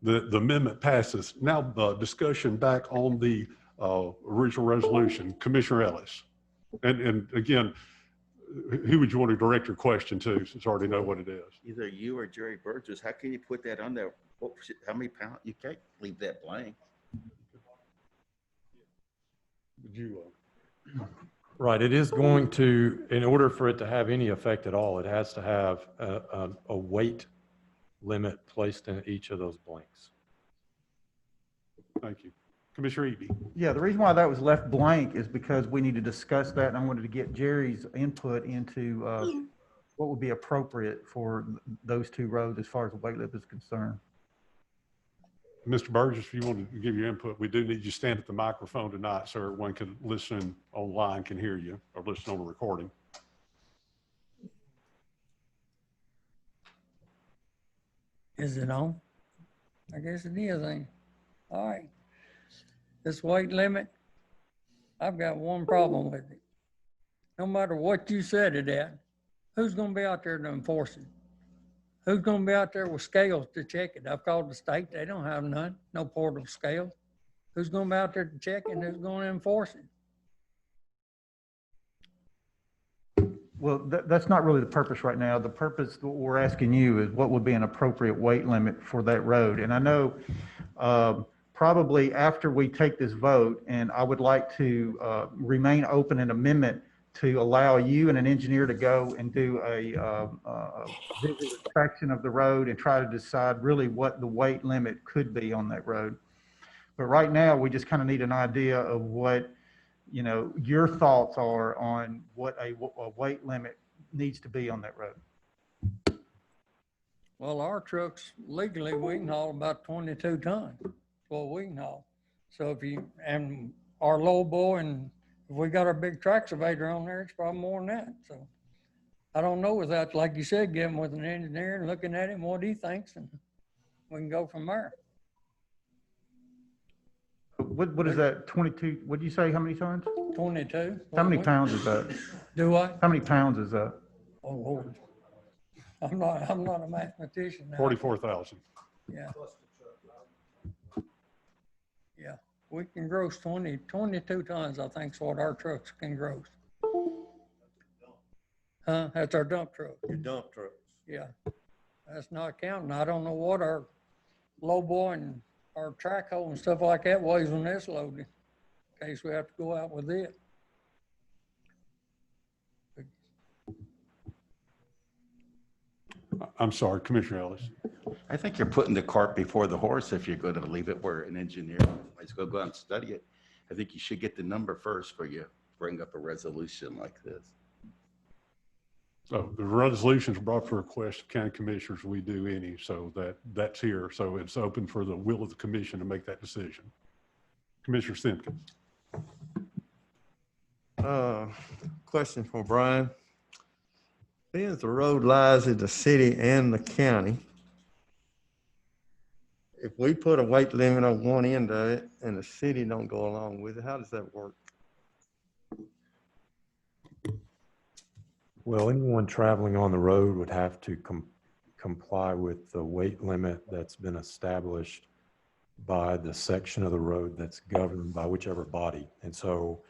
The amendment passes. Now, discussion back on the original resolution. Commissioner Ellis. And again, who would you want to direct your question to, since you already know what it is? Either you or Jerry Burgess, how can you put that on there? How many pounds? You can't leave that blank. Would you? Right, it is going to, in order for it to have any effect at all, it has to have a weight limit placed in each of those blanks. Thank you. Commissioner Eby. Yeah, the reason why that was left blank is because we need to discuss that, and I wanted to get Jerry's input into what would be appropriate for those two roads as far as the weight limit is concerned. Mr. Burgess, if you want to give your input, we do need you to stand at the microphone tonight so everyone can listen online, can hear you, or listen on the recording. Is it on? I guess it is, ain't it? All right. This weight limit, I've got one problem with it. No matter what you set it at, who's gonna be out there to enforce it? Who's gonna be out there with scales to check it? I've called the state, they don't have none, no portable scale. Who's gonna be out there to check it and who's gonna enforce it? Well, that's not really the purpose right now. The purpose that we're asking you is what would be an appropriate weight limit for that road? And I know probably after we take this vote, and I would like to remain open an amendment to allow you and an engineer to go and do a visual inspection of the road and try to decide really what the weight limit could be on that road. But right now, we just kind of need an idea of what, you know, your thoughts are on what a weight limit needs to be on that road. Well, our trucks legally, we can haul about 22 tons. That's what we can haul. So if you, and our low boy, and if we got our big track excavator on there, it's probably more than that. So I don't know without, like you said, getting with an engineer and looking at him, what he thinks, and we can go from there. What is that, 22, what did you say, how many tons? 22. How many pounds is that? Do I? How many pounds is that? Oh, Lord. I'm not a mathematician now. 44,000. Yeah. Yeah, we can gross 22 tons, I think is what our trucks can gross. Huh? That's our dump truck. Your dump trucks. Yeah. That's not counting. I don't know what our low boy and our track hole and stuff like that weighs when it's loaded, in case we have to go out with it. I'm sorry, Commissioner Ellis. I think you're putting the cart before the horse if you're going to leave it where an engineer is going to go out and study it. I think you should get the number first before you bring up a resolution like this. So the resolutions brought for request of county commissioners, we do any, so that's here. So it's open for the will of the commission to make that decision. Commissioner Simpkins. Question for Brian. Since the road lies in the city and the county, if we put a weight limit on one end of it and the city don't go along with it, how does that work? Well, anyone traveling on the road would have to comply with the weight limit that's been established by the section of the road that's governed by whichever body. And so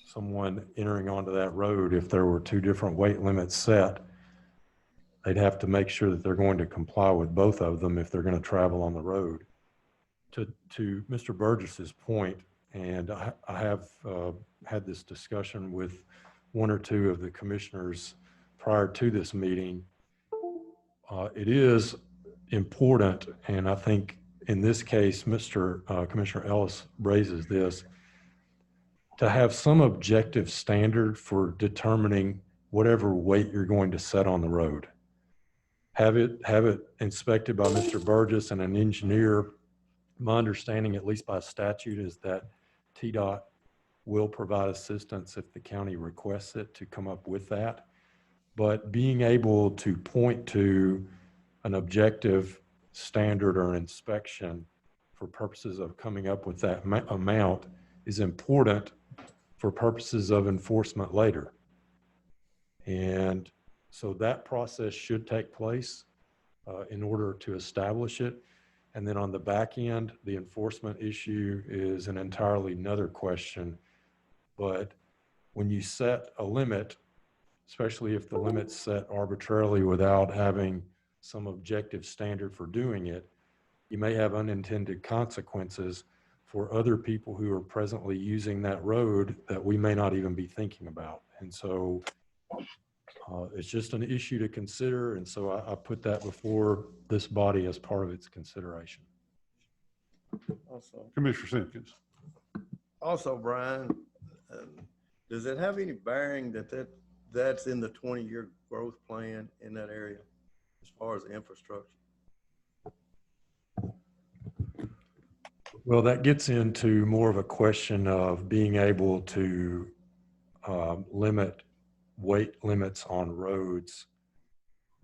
someone entering onto that road, if there were two different weight limits set, they'd have to make sure that they're going to comply with both of them if they're going to travel on the road. To Mr. Burgess's point, and I have had this discussion with one or two of the commissioners prior to this meeting. It is important, and I think in this case, Commissioner Ellis raises this, to have some objective standard for determining whatever weight you're going to set on the road. Have it inspected by Mr. Burgess and an engineer. My understanding, at least by statute, is that TDOT will provide assistance if the county requests it to come up with that. But being able to point to an objective standard or an inspection for purposes of coming up with that amount is important for purposes of enforcement later. And so that process should take place in order to establish it. And then on the back end, the enforcement issue is an entirely another question. But when you set a limit, especially if the limit's set arbitrarily without having some objective standard for doing it, you may have unintended consequences for other people who are presently using that road that we may not even be thinking about. And so it's just an issue to consider. And so I put that before this body as part of its consideration. Also, Commissioner Simpkins. Also, Brian, does it have any bearing that's in the 20-year growth plan in that area as far as infrastructure? Well, that gets into more of a question of being able to limit weight limits on roads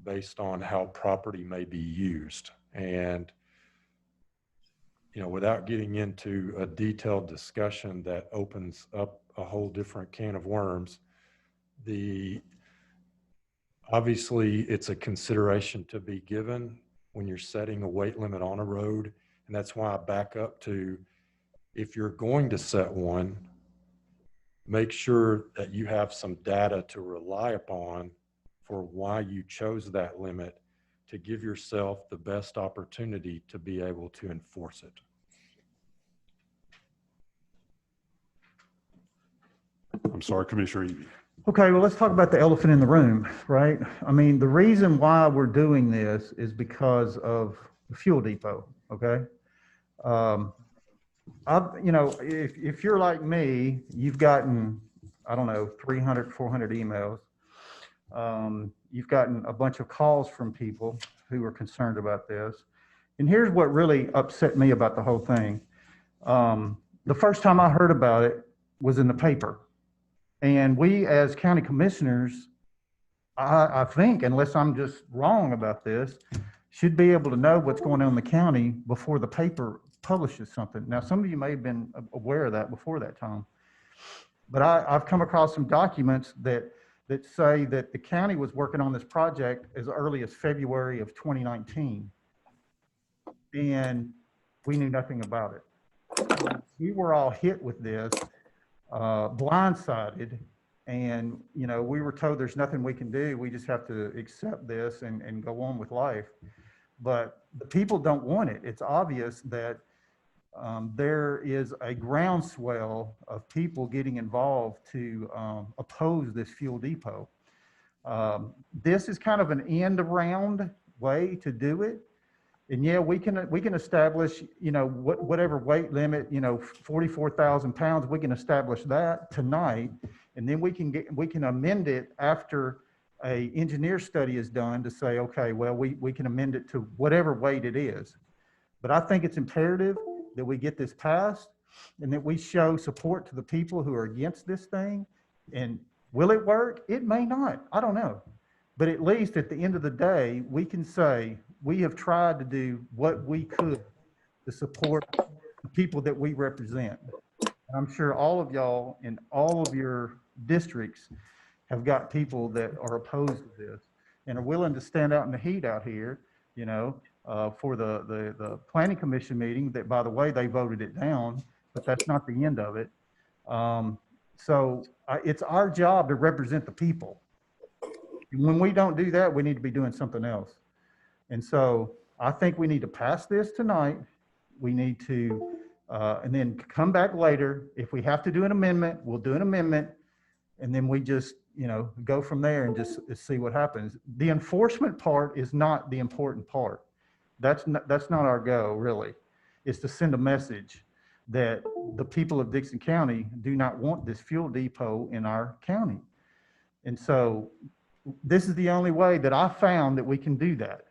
based on how property may be used. And, you know, without getting into a detailed discussion that opens up a whole different can of worms, obviously it's a consideration to be given when you're setting a weight limit on a road. And that's why I back up to, if you're going to set one, make sure that you have some data to rely upon for why you chose that limit, to give yourself the best opportunity to be able to enforce it. I'm sorry, Commissioner Eby. Okay, well, let's talk about the elephant in the room, right? I mean, the reason why we're doing this is because of the fuel depot, okay? You know, if you're like me, you've gotten, I don't know, 300, 400 emails. You've gotten a bunch of calls from people who are concerned about this. And here's what really upset me about the whole thing. The first time I heard about it was in the paper. And we, as county commissioners, I think, unless I'm just wrong about this, should be able to know what's going on in the county before the paper publishes something. Now, some of you may have been aware of that before that time, but I've come across some documents that say that the county was working on this project as early as February of 2019, and we knew nothing about it. We were all hit with this, blindsided, and you know, we were told there's nothing we can do. We just have to accept this and go on with life. But the people don't want it. It's obvious that there is a groundswell of people getting involved to oppose this fuel depot. This is kind of an end around way to do it. And yeah, we can establish, you know, whatever weight limit, you know, 44,000 pounds, we can establish that tonight. And then we can amend it after a engineer study is done to say, okay, well, we can amend it to whatever weight it is. But I think it's imperative that we get this passed and that we show support to the people who are against this thing. And will it work? It may not. I don't know. But at least at the end of the day, we can say we have tried to do what we could to support the people that we represent. And I'm sure all of y'all in all of your districts have got people that are opposed to this and are willing to stand out in the heat out here, you know, for the planning commission meeting that, by the way, they voted it down, but that's not the end of it. So it's our job to represent the people. And when we don't do that, we need to be doing something else. And so I think we need to pass this tonight. We need to, and then come back later. If we have to do an amendment, we'll do an amendment. And then we just, you know, go from there and just see what happens. The enforcement part is not the important part. That's not our goal, really. It's to send a message that the people of Dickson County do not want this fuel depot in our county. And so this is the only way that I found that we can do that.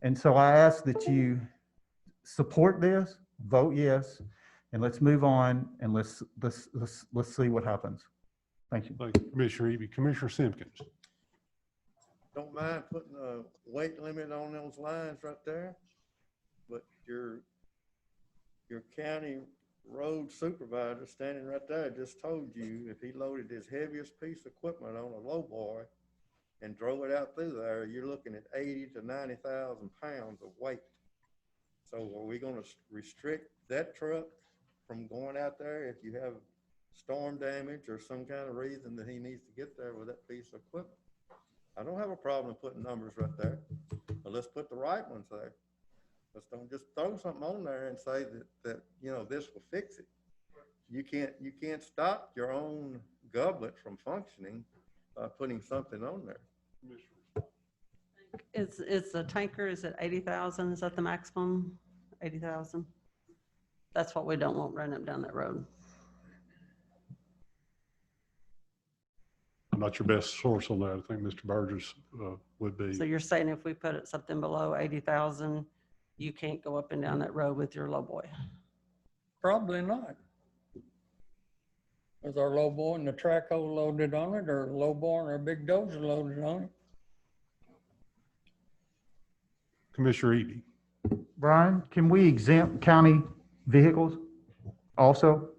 And so I ask that you support this, vote yes, and let's move on and let's see what happens. Thank you. Thank you, Commissioner Eby. Commissioner Simpkins. Don't mind putting a weight limit on those lines right there, but your county road supervisor standing right there just told you if he loaded his heaviest piece of equipment on a lowboy and drove it out through there, you're looking at 80 to 90,000 pounds of weight. So are we going to restrict that truck from going out there if you have storm damage or some kind of reason that he needs to get there with that piece of equipment? I don't have a problem putting numbers right there, but let's put the right ones there. Let's don't just throw something on there and say that you know, this will fix it. You can't stop your own goblet from functioning by putting something on there. It's a tanker, is it 80,000? Is that the maximum? 80,000? That's what we don't want running up down that road. I'm not your best source on that. I think Mr. Burgess would be. So you're saying if we put it something below 80,000, you can't go up and down that road with your lowboy? Probably not. With our lowboy and the track hole loaded on it, or lowboy and our big dozer loaded on it. Commissioner Eby. Brian, can we exempt county vehicles also?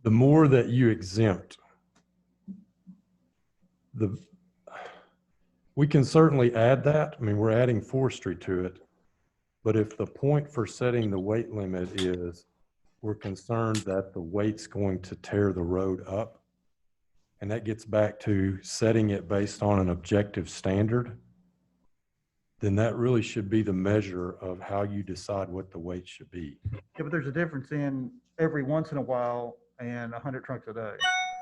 The more that you exempt, we can certainly add that. I mean, we're adding forestry to it. But if the point for setting the weight limit is we're concerned that the weight's going to tear the road up, and that gets back to setting it based on an objective standard, then that really should be the measure of how you decide what the weight should be. Yeah, but there's a difference in every once in a while and 100 trunks a day.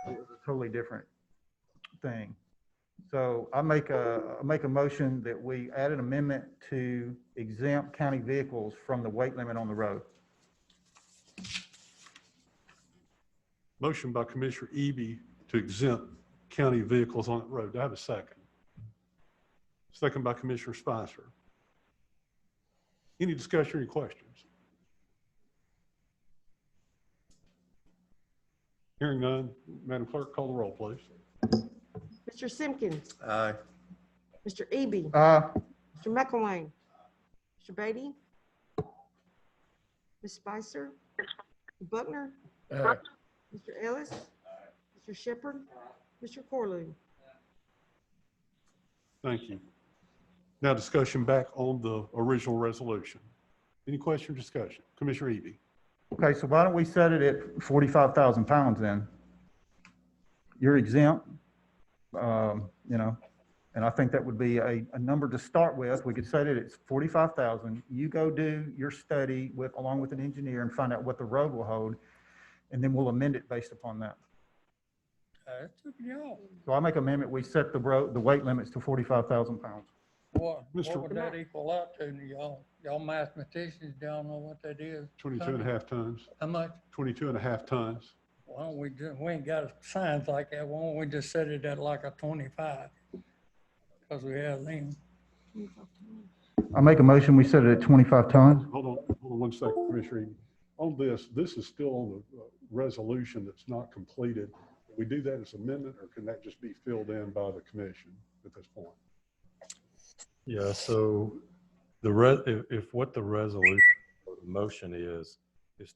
It's a totally different thing. So I make a motion that we add an amendment to exempt county vehicles from the weight limit on the road. Motion by Commissioner Eby to exempt county vehicles on the road. Do I have a second? Second by Commissioner Spicer. Any discussion or any questions? Hearing none, Madam Clerk, call the roll, please. Mr. Simpkins, Aye. Mr. Eby, Mr. McElwain, Mr. Beatty, Ms. Spicer, Mr. Buckner, Mr. Ellis, Mr. Shepherd, Mr. Corlew. Thank you. Now discussion back on the original resolution. Any question or discussion? Commissioner Eby. Okay, so why don't we set it at 45,000 pounds then? You're exempt, you know, and I think that would be a number to start with. We could set it at 45,000. You go do your study along with an engineer and find out what the road will hold, and then we'll amend it based upon that. So I make amendment, we set the weight limits to 45,000 pounds. What would that equal out to y'all? Y'all mathematicians don't know what that is. 22.5 tons. How much? 22.5 tons. Why don't we ain't got a science like that. Why don't we just set it at like a 25? Because we have them. I make a motion, we set it at 25 tons. Hold on 1 second, Commissioner Eby. On this is still on the resolution that's not completed. Can we do that as amendment, or can that just be filled in by the commission at this point? Yeah, so if what the resolution or the motion is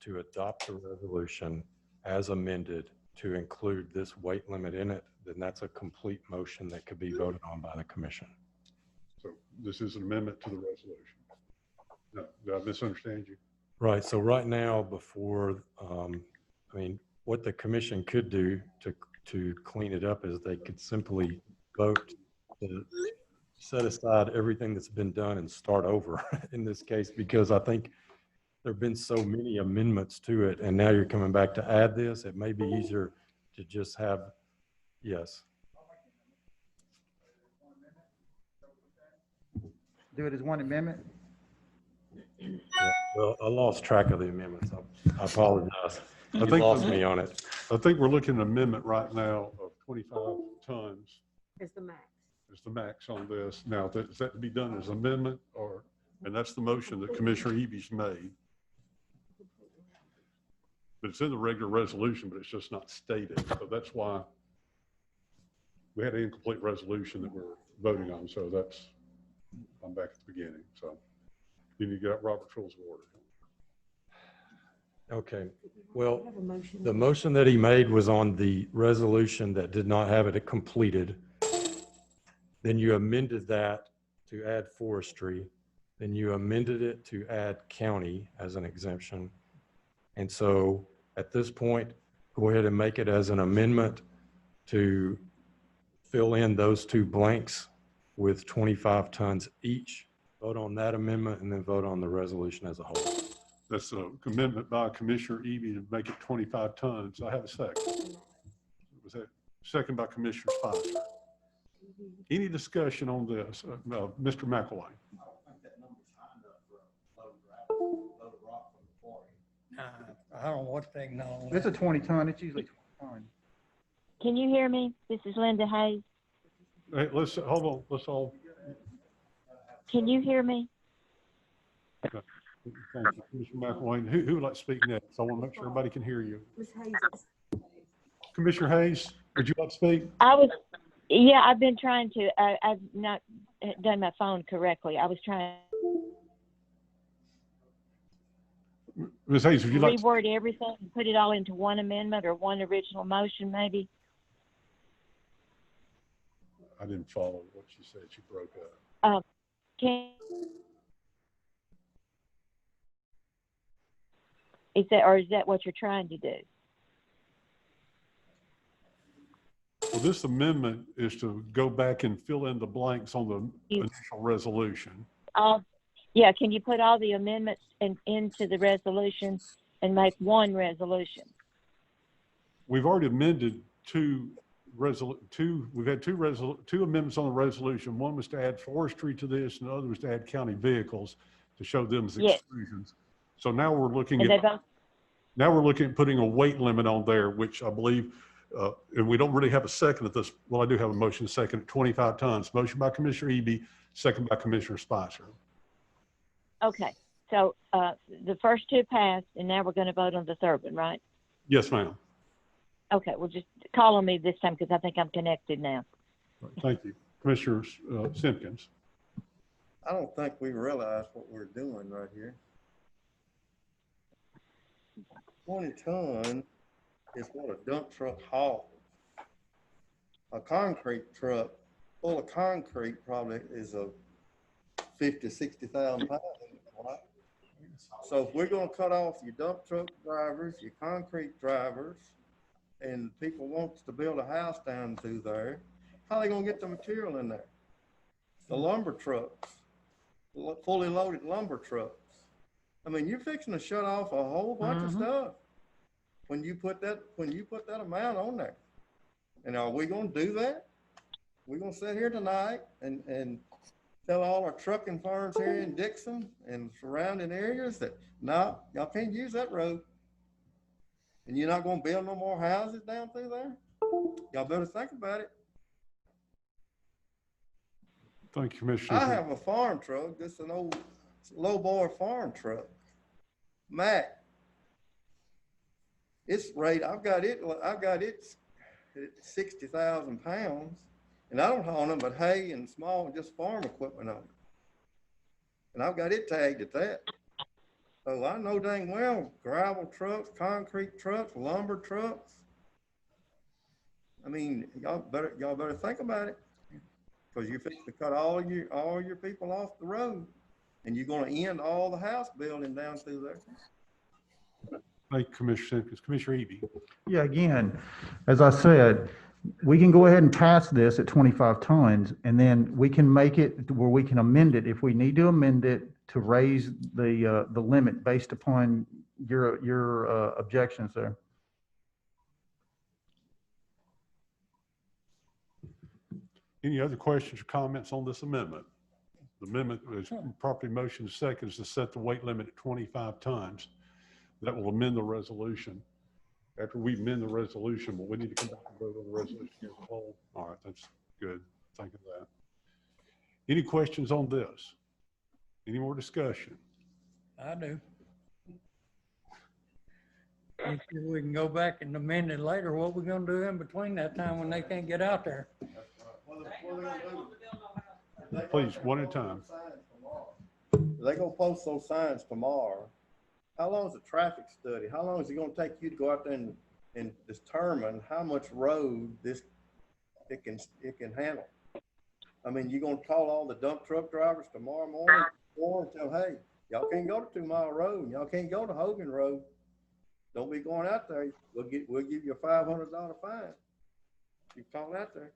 to adopt the resolution as amended to include this weight limit in it, then that's a complete motion that could be voted on by the commission. So this is an amendment to the resolution. No, did I misunderstand you? Right, so right now before, I mean, what the commission could do to clean it up is they could simply vote to set aside everything that's been done and start over in this case, because I think there have been so many amendments to it, and now you're coming back to add this. It may be easier to just have, yes. Do it as one amendment? Yeah, well, I lost track of the amendments. I apologize. You lost me on it. I think we're looking at an amendment right now of 25 tons. It's the max. Is the max on this. Now, is that to be done as amendment, and that's the motion that Commissioner Eby's made. But it's in the regular resolution, but it's just not stated. So that's why we had an incomplete resolution that we're voting on. So I'm back at the beginning. So then you got Robert's Rules of Order. Okay, well, the motion that he made was on the resolution that did not have it completed. Then you amended that to add forestry. Then you amended it to add county as an exemption. And so at this point, go ahead and make it as an amendment to fill in those two blanks with 25 tons each. Vote on that amendment and then vote on the resolution as a whole. That's an amendment by Commissioner Eby to make it 25 tons. I have a second. Was that second by Commissioner Spicer? Any discussion on this? Mr. McElwain. I don't know what they know. It's a 20 ton, it's usually 20 ton. Can you hear me? This is Linda Hayes. Hey, let's hold on. Let's all. Can you hear me? Okay. Thank you, Commissioner McElwain. Who would like to speak next? I want to make sure everybody can hear you. Ms. Hayes. Commissioner Hayes, Would you like to speak? Yeah, I've been trying to, I've not done my phone correctly. I was trying Ms. Hayes, would to you like to? reword everything and put it all into one amendment or one original motion, maybe. I didn't follow what she said. She broke up. Is that what you're trying to do? Well, this amendment is to go back and fill in the blanks on the initial resolution. Yeah, can you put all the amendments into the resolution and make one resolution? We've already amended we've had two amendments on the resolution. One was to add forestry to this, and the other was to add county vehicles to show them as exclusions. So now we're looking at putting a weight limit on there, which I believe, and we don't really have a second at this. Well, I do have a motion second at 25 tons. Motion by Commissioner Eby, second by Commissioner Spicer. Okay, so the first two passed, and now we're going to vote on the third one, right? Yes, ma'am. Okay, well, just call on me this time because I think I'm connected now. Thank you. Commissioner Simpkins. I don't think we realize what we're doing right here. 20 ton is what a dump truck hauls. A concrete truck full of concrete probably is a 50, 60,000 pounds. Right? So if we're going to cut off your dump truck drivers, your concrete drivers, and people wants to build a house down through there, how are they going to get the material in there? The lumber trucks, fully loaded lumber trucks. I mean, you're fixing to shut off a whole bunch of stuff when you put that amount on there. And are we going to do that? We're going to sit here tonight and tell all our trucking firms here in Dickson and surrounding areas that, no, y'all can't use that road. And you're not going to build no more houses down through there? Y'all better think about it. Thank you, Commissioner. I have a farm truck. This is an old low-bore farm truck. Mac. It's rate. I've got it at 60,000 pounds, and I don't haul them but hay and small, just farm equipment on it. And I've got it tagged at that. So I know dang well gravel trucks, concrete trucks, lumber trucks. I mean, y'all better think about it, because you're fixing to cut all your people off the road, and you're going to end all the house building down through there. Thank you, Commissioner Simpkins. Commissioner Eby. Yeah, again, as I said, we can go ahead and pass this at 25 tons, and then we can make it where we can amend it if we need to amend it to raise the limit based upon your objections there. Any other questions or comments on this amendment? The amendment is properly motion second is to set the weight limit at 25 tons. That will amend the resolution. After we amend the resolution, but we need to come back and vote on the resolution as a whole. All right, that's good. Thank you for that. Any questions on this? Any more discussion? I do. If we can go back and amend it later, what we gonna do in between that time when they can't get out there? Please, one at a time. They're going to post those signs tomorrow. How long is the traffic study? How long is it going to take you to go out there and determine how much road it can handle? I mean, you're going to call all the dump truck drivers tomorrow morning and tell, hey, y'all can't go to 2 Mile Road. Y'all can't go to Hogan Road. Don't be going out there. We'll give you a $500 fine. You call out there.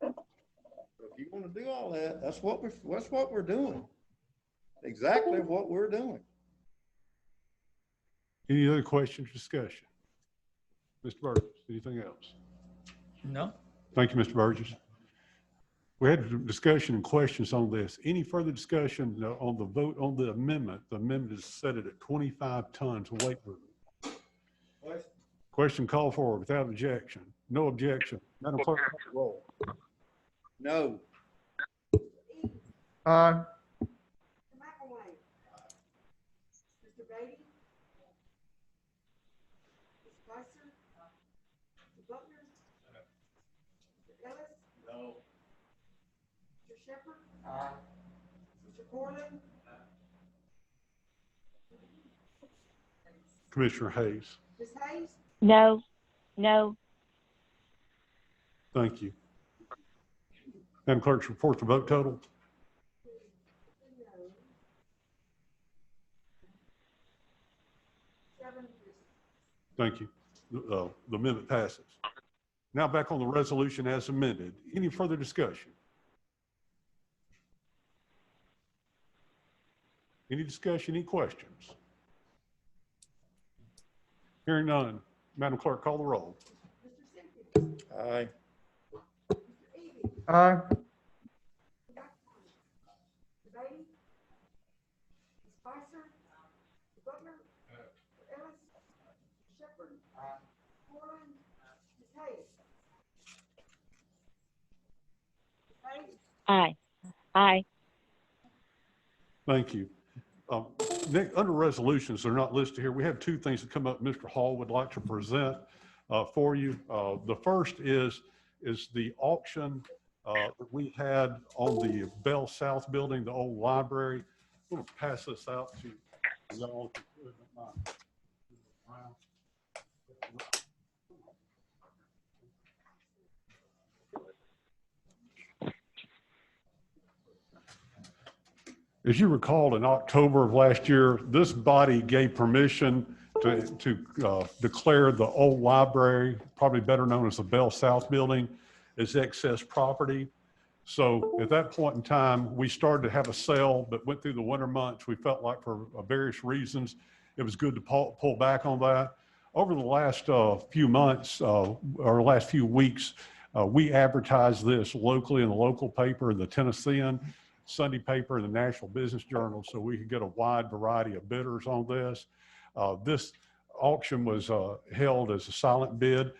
So if you want to do all that, that's what we're doing. Exactly what we're doing. Any other questions or discussion? Mr. Burgess, anything else? No. Thank you, Mr. Burgess. We had a discussion and questions on this. Any further discussion on the vote on the amendment? The amendment is set at 25 tons weight limit. Question called for without objection. No objection. Madam Clerk, roll. No. Mr. McElwain. Mr. Beatty. Mr. Spicer. Mr. Buckner. Shepherd? Aye. Mr. Corley? Commissioner Hayes. Ms. Hayes? No, no, Thank you. Madam Clerk's report the vote total. Thank you. The amendment passes. Now back on the resolution as amended. Any further discussion? Any discussion, any questions? Hearing none. Madam Clerk, call the roll. Aye. Aye. Spicer? Butler? Ellis? Shepherd? Corley? Ms. Hayes? aye, aye. Thank you. Under resolutions, they're not listed here. We have two things that come up Mr. Hall would like to present for you. The first is the auction that we had on the Bell South building, the old library. I'm going to pass this out to y'all. As you recall, in October of last year, this body gave permission to declare the old library, probably better known as the Bell South building, as excess property. So at that point in time, we started to have a sale, but went through the winter months. We felt like for various reasons, it was good to pull back on that. Over the last few months or last few weeks, we advertised this locally in the local paper, in the Tennessean, Sunday paper, and the National Business Journal, so we could get a wide variety of bidders on this. This auction was held as a silent bid.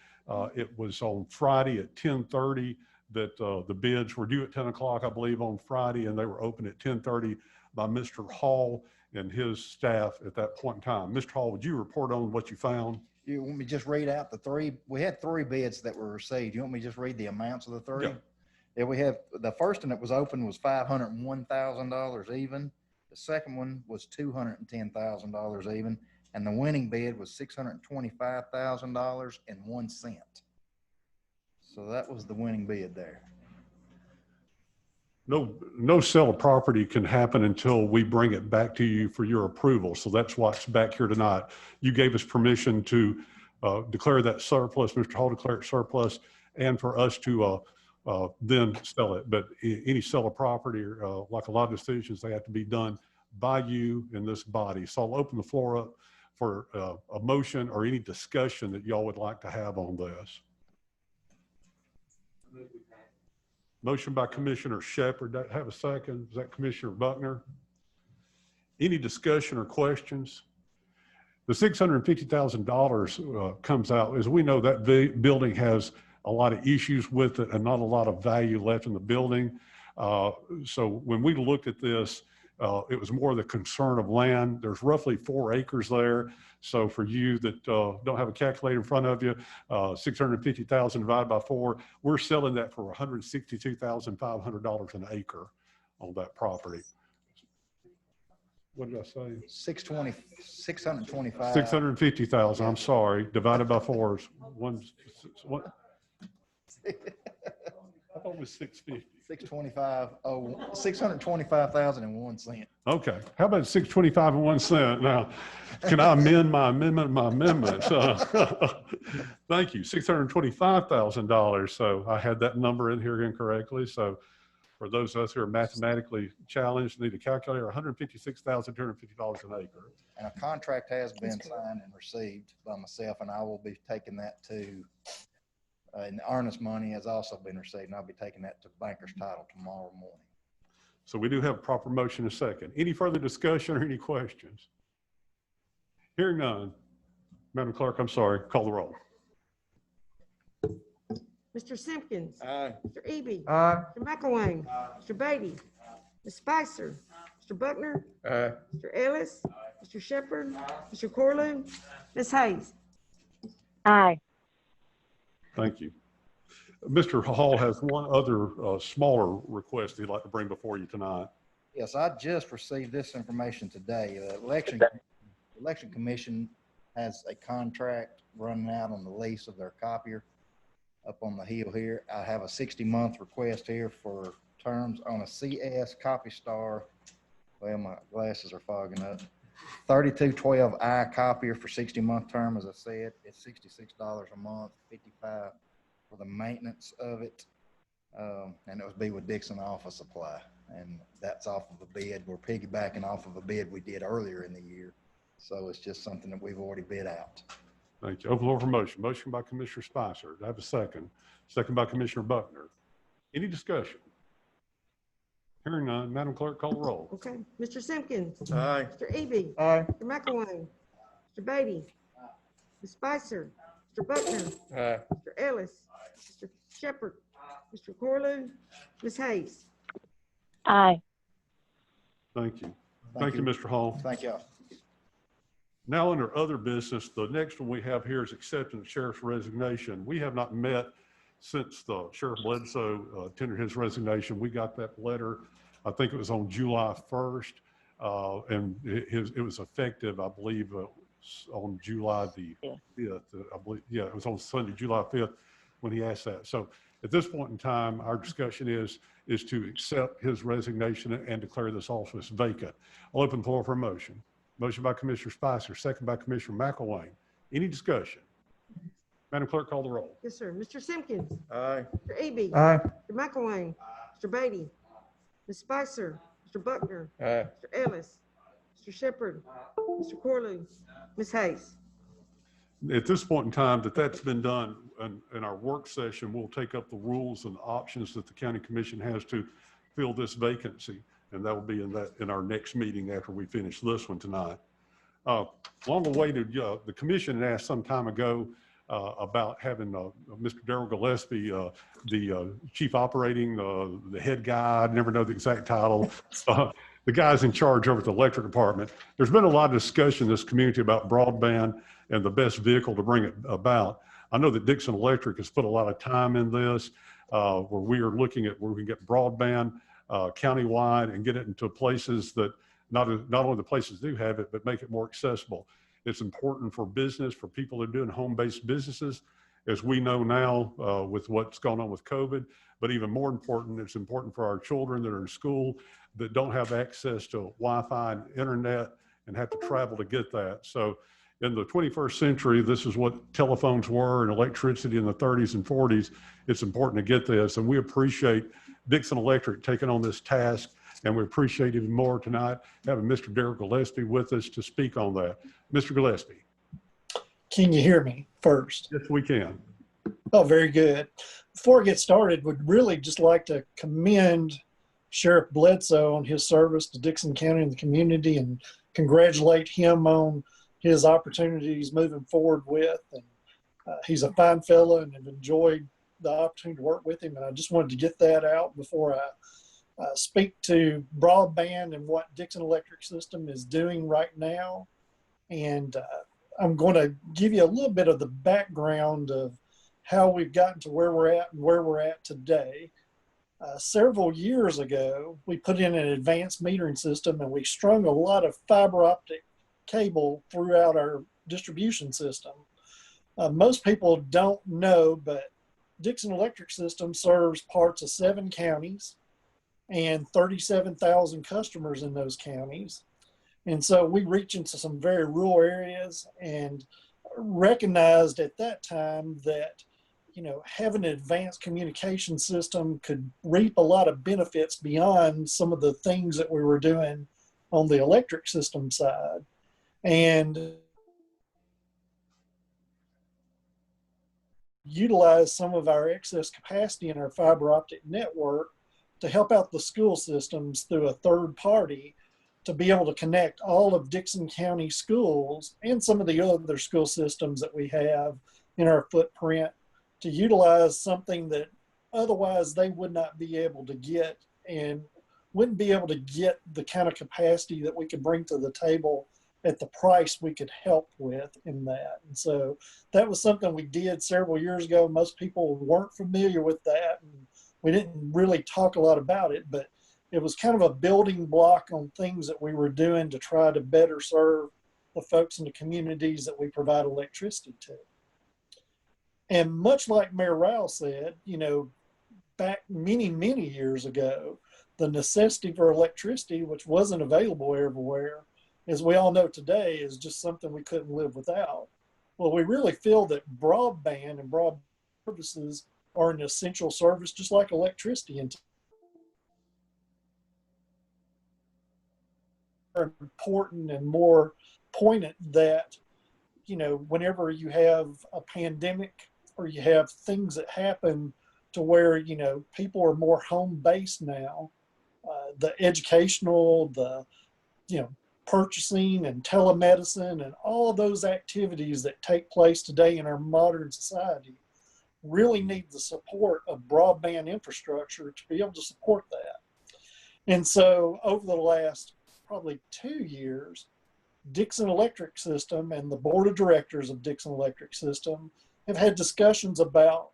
It was on Friday at 10:30 that the bids were due at 10 o'clock, I believe, on Friday, and they were opened at 10:30 by Mr. Hall and his staff at that point in time. Mr. Hall, would you report on what you found? You want me to just read out the three? We had three bids that were received. You want me to just read the amounts of the three? Yeah. Yeah, we have, the first one that was open was $501,000 even. The second one was $210,000 even. And the winning bid was $625,000.01. So that was the winning bid there. No sale of property can happen until we bring it back to you for your approval. So that's why it's back here tonight. You gave us permission to declare that surplus, Mr. Hall declared surplus, and for us to then sell it. But any sale of property, like a lot of decisions, they have to be done by you in this body. So I'll open the floor up for a motion or any discussion that y'all would like to have on this. Motion by Commissioner Shepherd. That have a second? Is that Commissioner Buckner? Any discussion or questions? The $650,000 comes out. As we know, that building has a lot of issues with it and not a lot of value left in the building. So when we looked at this, it was more the concern of land. There's roughly 4 acres there. So for you that don't have a calculator in front of you, 650,000 divided by 4, we're selling that for $162,500 an acre on that property. What did I say? 625. 650,000, I'm sorry, divided by 4 is one. I thought it was 650. 625,001 Okay, how about 625 and 1 cent? Now, can I amend my amendment? Thank you, $625,000. So I had that number in here incorrectly. So for those of us who are mathematically challenged, need a calculator, $156,250 an acre. And a contract has been signed and received by myself, and I will be taking that to, and the earnest money has also been received, and I'll be taking that to banker's title tomorrow morning. So we do have a proper motion in a second. Any further discussion or any questions? Hearing none. Madam Clerk, I'm sorry, call the roll. Mr. Simpkins. Aye. Mr. Eby. Aye. Mr. McElwain. Mr. Beatty. Ms. Spicer. Mr. Buckner. Aye. Mr. Ellis. Mr. Shepherd. Mr. Corley. Ms. Hayes. Aye. Thank you. Mr. Hall has one other smaller request he'd like to bring before you tonight. Yes, I just received this information today. Election Commission has a contract running out on the lease of their copier up on the hill here. I have a 60-month request here for terms on a CS Copy Star. Well, my glasses are fogging up. 3212i copier for 60-month term, as I said. It's $66 a month, $55 for the maintenance of it. And it would be with Dickson Office Supply. And that's off of a bid. We're piggybacking off of a bid we did earlier in the year. So it's just something that we've already bid out. Thank you. Open floor for motion. Motion by Commissioner Spicer. Do I have a second? Second by Commissioner Buckner. Any discussion? Hearing none, Madam Clerk, call the roll. Okay, Mr. Simpkins. Aye. Mr. Eby. Aye. Mr. McElwain. Mr. Beatty. Ms. Spicer. Mr. Buckner. Mr. Ellis. Mr. Shepherd. Mr. Corlew. Ms. Hayes. Aye. Thank you. Thank you, Mr. Hall. Thank you. Now, under other business, the next one we have here is accepting the sheriff's resignation. We have not met since the Sheriff Bledsoe tendered his resignation. We got that letter, I think it was on July 1st, and it was effective, I believe, on July the 5th. I believe, yeah, it was on Sunday, July 5th, when he asked that. So at this point in time, our discussion is to accept his resignation and declare this office vacant. I'll open the floor for a motion. Motion by Commissioner Spicer, second by Commissioner McElwain. Any discussion? Madam Clerk, call the roll. Yes, sir. Mr. Simpkins. Aye. Mr. Eby. Aye. Mr. McElwain. Mr. Beatty. Ms. Spicer. Mr. Buckner. Mr. Ellis. Mr. Shepherd. Mr. Corlew. Ms. Hayes. At this point in time that's been done in our work session, we'll take up the rules and options that the county commission has to fill this vacancy. And that will be in our next meeting after we finish this one tonight. Along the way, the commission had asked some time ago about having Mr. Darrell Gillespie, the chief operating, the head guy, I never know the exact title, the guy's in charge over at the electric department. There's been a lot of discussion in this community about broadband and the best vehicle to bring it about. I know that Dickson Electric has put a lot of time in this, where we are looking at where we can get broadband countywide and get it into places that not only the places do have it, but make it more accessible. It's important for business, for people that are doing home-based businesses, as we know now with what's going on with COVID, but even more important, it's important for our children that are in school that don't have access to Wi-Fi and internet and have to travel to get that. So in the 21st century, this is what telephones were and electricity in the 30s and 40s. It's important to get this, and we appreciate Dickson Electric taking on this task, and we appreciate even more tonight having Mr. Darrell Gillespie with us to speak on that. Mr. Gillespie. Can you hear me first? Yes, we can. Oh, very good. Before I get started, would really just like to commend Sheriff Bledsoe on his service to Dickson County and the community and congratulate him on his opportunities moving forward with. And he's a fine fellow and have enjoyed the opportunity to work with him. And I just wanted to get that out before I speak to broadband and what Dickson Electric System is doing right now. And I'm going to give you a little bit of the background of how we've gotten to where we're at and where we're at today. Several years ago, we put in an advanced metering system and we strung a lot of fiber optic cable throughout our distribution system. Most people don't know, but Dickson Electric System serves parts of 7 counties and 37,000 customers in those counties. And so we reach into some very rural areas and recognized at that time that, you know, having an advanced communication system could reap a lot of benefits beyond some of the things that we were doing on the electric system side. And utilize some of our excess capacity in our fiber optic network to help out the school systems through a third party to be able to connect all of Dickson County schools and some of the other school systems that we have in our footprint to utilize something that otherwise they would not be able to get and wouldn't be able to get the kind of capacity that we could bring to the table at the price we could help with in that. And so that was something we did several years ago. Most people weren't familiar with that, and we didn't really talk a lot about it, but it was kind of a building block on things that we were doing to try to better serve the folks in the communities that we provide electricity to. And much like Mayor Rowell said, you know, back many, many years ago, the necessity for electricity, which wasn't available everywhere, as we all know today, is just something we couldn't live without. Well, we really feel that broadband and broadband services are an essential service, just like electricity. And are important and more poignant that, you know, whenever you have a pandemic or you have things that happen to where, you know, people are more home-based now, the educational, the, you know, purchasing and telemedicine and all those activities that take place today in our modern society really need the support of broadband infrastructure to be able to support that. And so over the last probably 2 years, Dickson Electric System and the board of directors of Dickson Electric System have had discussions about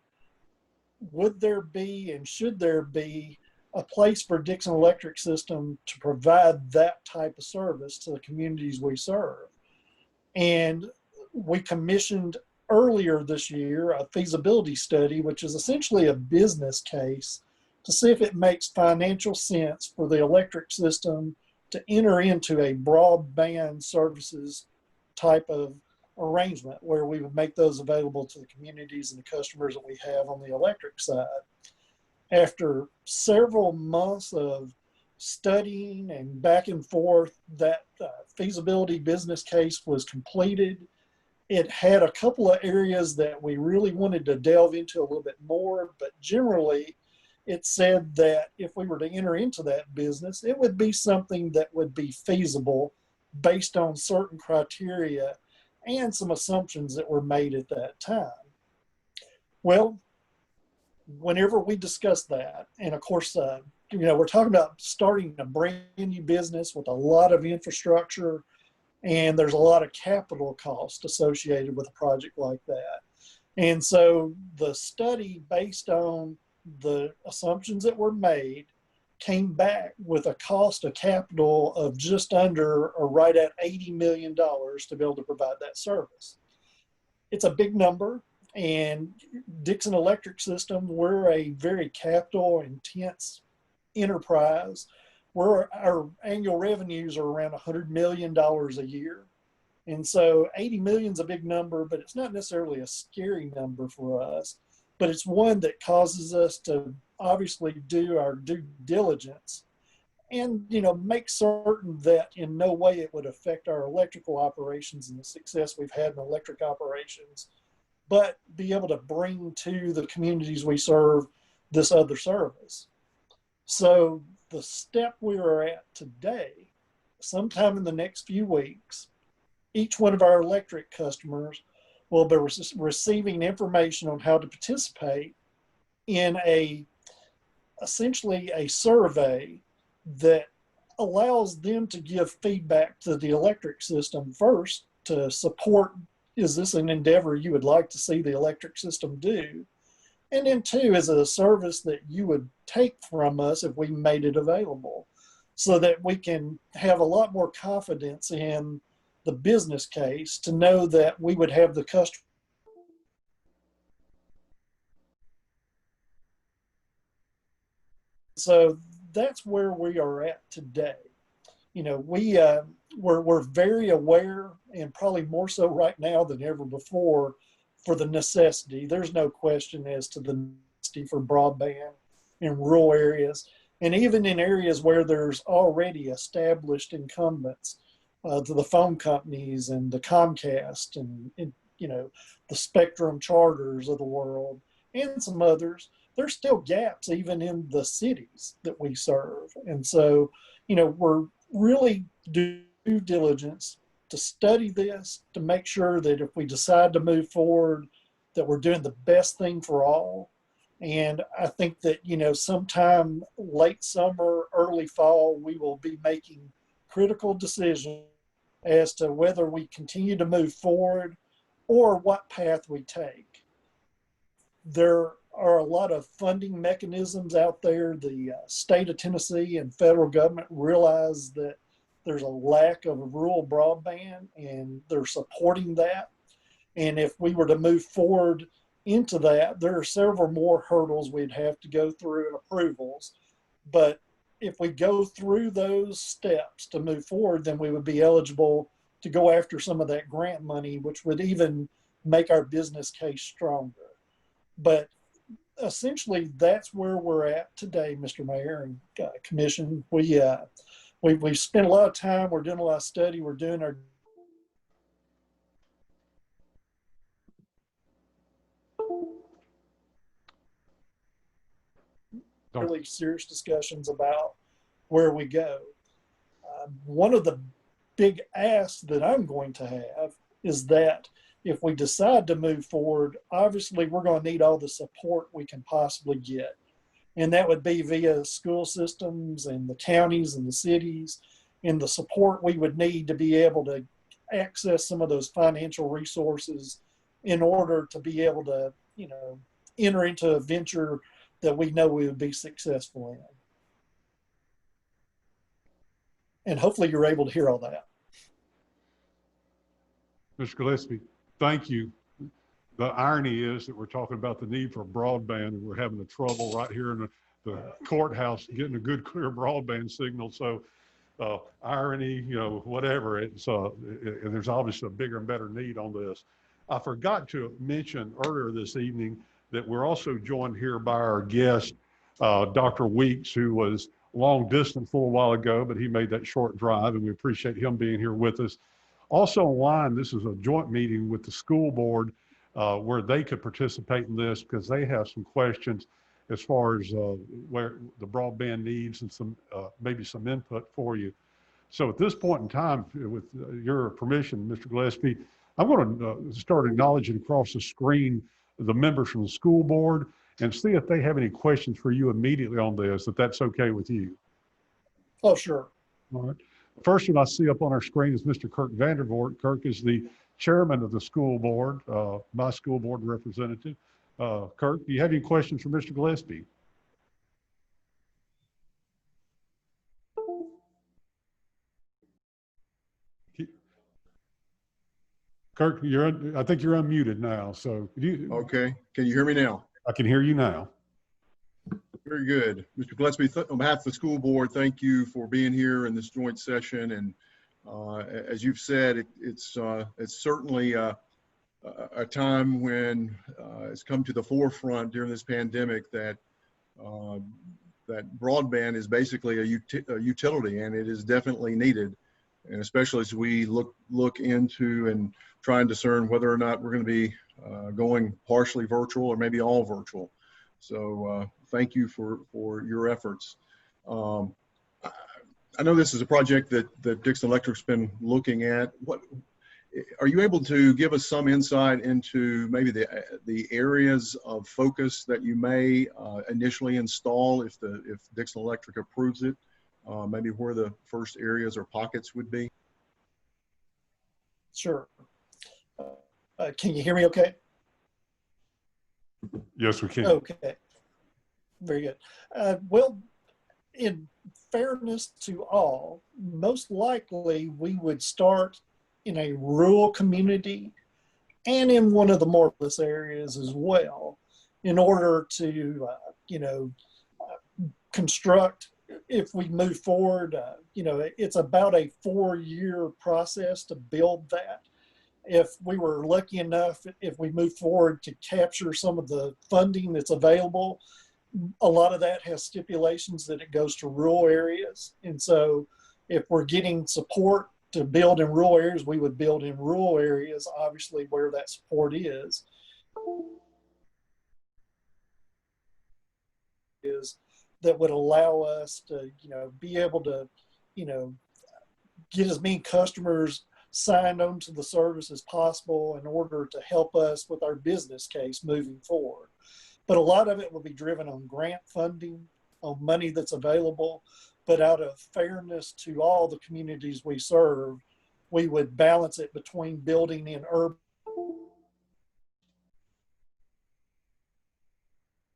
would there be and should there be a place for Dickson Electric System to provide that type of service to the communities we serve. And we commissioned earlier this year a feasibility study, which is essentially a business case to see if it makes financial sense for the electric system to enter into a broadband services type of arrangement where we would make those available to the communities and the customers that we have on the electric side. After several months of studying and back and forth, that feasibility business case was completed. It had a couple of areas that we really wanted to delve into a little bit more, but generally it said that if we were to enter into that business, it would be something that would be feasible based on certain criteria and some assumptions that were made at that time. Well, whenever we discuss that, and of course, you know, we're talking about starting a brand new business with a lot of infrastructure, and there's a lot of capital cost associated with a project like that. And so the study, based on the assumptions that were made, came back with a cost of capital of just under or right at $80 million to be able to provide that service. It's a big number, and Dickson Electric System, we're a very capital intense enterprise. Our annual revenues are around $100 million a year. And so 80 million is a big number, but it's not necessarily a scary number for us, but it's one that causes us to obviously do our due diligence and, you know, make certain that in no way it would affect our electrical operations and the success we've had in electric operations, but be able to bring to the communities we serve this other service. So the step we are at today, sometime in the next few weeks, each one of our electric customers will be receiving information on how to participate in essentially a survey that allows them to give feedback to the electric system first to support, is this an endeavor you would like to see the electric system do? And then two, is it a service that you would take from us if we made it available, so that we can have a lot more confidence in the business case to know that we would have the customer. So that's where we are at today. You know, we're very aware, and probably more so right now than ever before, for the necessity. There's no question as to the necessity for broadband in rural areas, and even in areas where there's already established incumbents, to the phone companies and the Comcast and you know, the Spectrum Charters of the world and some others. There's still gaps even in the cities that we serve. And so, you know, we're really due diligence to study this, to make sure that if we decide to move forward, that we're doing the best thing for all. And I think that, you know, sometime late summer, early fall, we will be making critical decisions as to whether we continue to move forward or what path we take. There are a lot of funding mechanisms out there. The state of Tennessee and federal government realize that there's a lack of rural broadband, and they're supporting that. And if we were to move forward into that, there are several more hurdles we'd have to go through and approvals. But if we go through those steps to move forward, then we would be eligible to go after some of that grant money, which would even make our business case stronger. But essentially, that's where we're at today, Mr. Mayor and Commission. We've spent a lot of time. We're doing a lot of study. We're doing our really serious discussions about where we go. One of the big asks that I'm going to have is that if we decide to move forward, obviously we're going to need all the support we can possibly get. And that would be via school systems and the counties and the cities, and the support we would need to be able to access some of those financial resources in order to be able to, enter into a venture that we know we would be successful in. And hopefully you're able to hear all that. Mr. Gillespie, thank you. The irony is that we're talking about the need for broadband, and we're having the trouble right here in the courthouse getting a good, clear broadband signal. So irony, whatever. And there's obviously a bigger and better need on this. I forgot to mention earlier this evening that we're also joined here by our guest, Dr. Weeks, who was long distance for a while ago, but he made that short drive, and we appreciate him being here with us. Also online, this is a joint meeting with the school board where they could participate in this because they have some questions as far as where the broadband needs and some maybe some input for you. So at this point in time, with your permission, Mr. Gillespie, I'm going to start acknowledging across the screen the members from the school board and see if they have any questions for you immediately on this, if that's okay with you. Oh, sure. All right. First one I see up on our screen is Mr. Kirk Vandervoort. Kirk is the chairman of the school board, my school board representative. Kirk, do you have any questions for Mr. Gillespie? Kirk, I think you're unmuted now. So okay, can you hear me now? I can hear you now. Very good. Mr. Gillespie, on behalf of the school board, thank you for being here in this joint session. And as you've said, it's certainly a time when it's come to the forefront during this pandemic that that broadband is basically a utility, and it is definitely needed. And especially as we look into and try and discern whether or not we're going to be going partially virtual or maybe all virtual. So thank you for your efforts. I know this is a project that Dickson Electric's been looking at. What are you able to give us some insight into maybe the areas of focus that you may initially install if Dickson Electric approves it? Maybe where the first areas or pockets would be? Sure. Can you hear me okay? Yes, we can. Okay. Very good. Well, in fairness to all, most likely we would start in a rural community and in one of the more populous areas as well in order to, construct. If we move forward, it's about a 4-year process to build that. If we were lucky enough, if we move forward to capture some of the funding that's available, a lot of that has stipulations that it goes to rural areas. And so if we're getting support to build in rural areas, we would build in rural areas, obviously where that support is that would allow us to, be able to, get as many customers signed on to the service as possible in order to help us with our business case moving forward. But a lot of it will be driven on grant funding, on money that's available. But out of fairness to all the communities we serve, we would balance it between building and urban.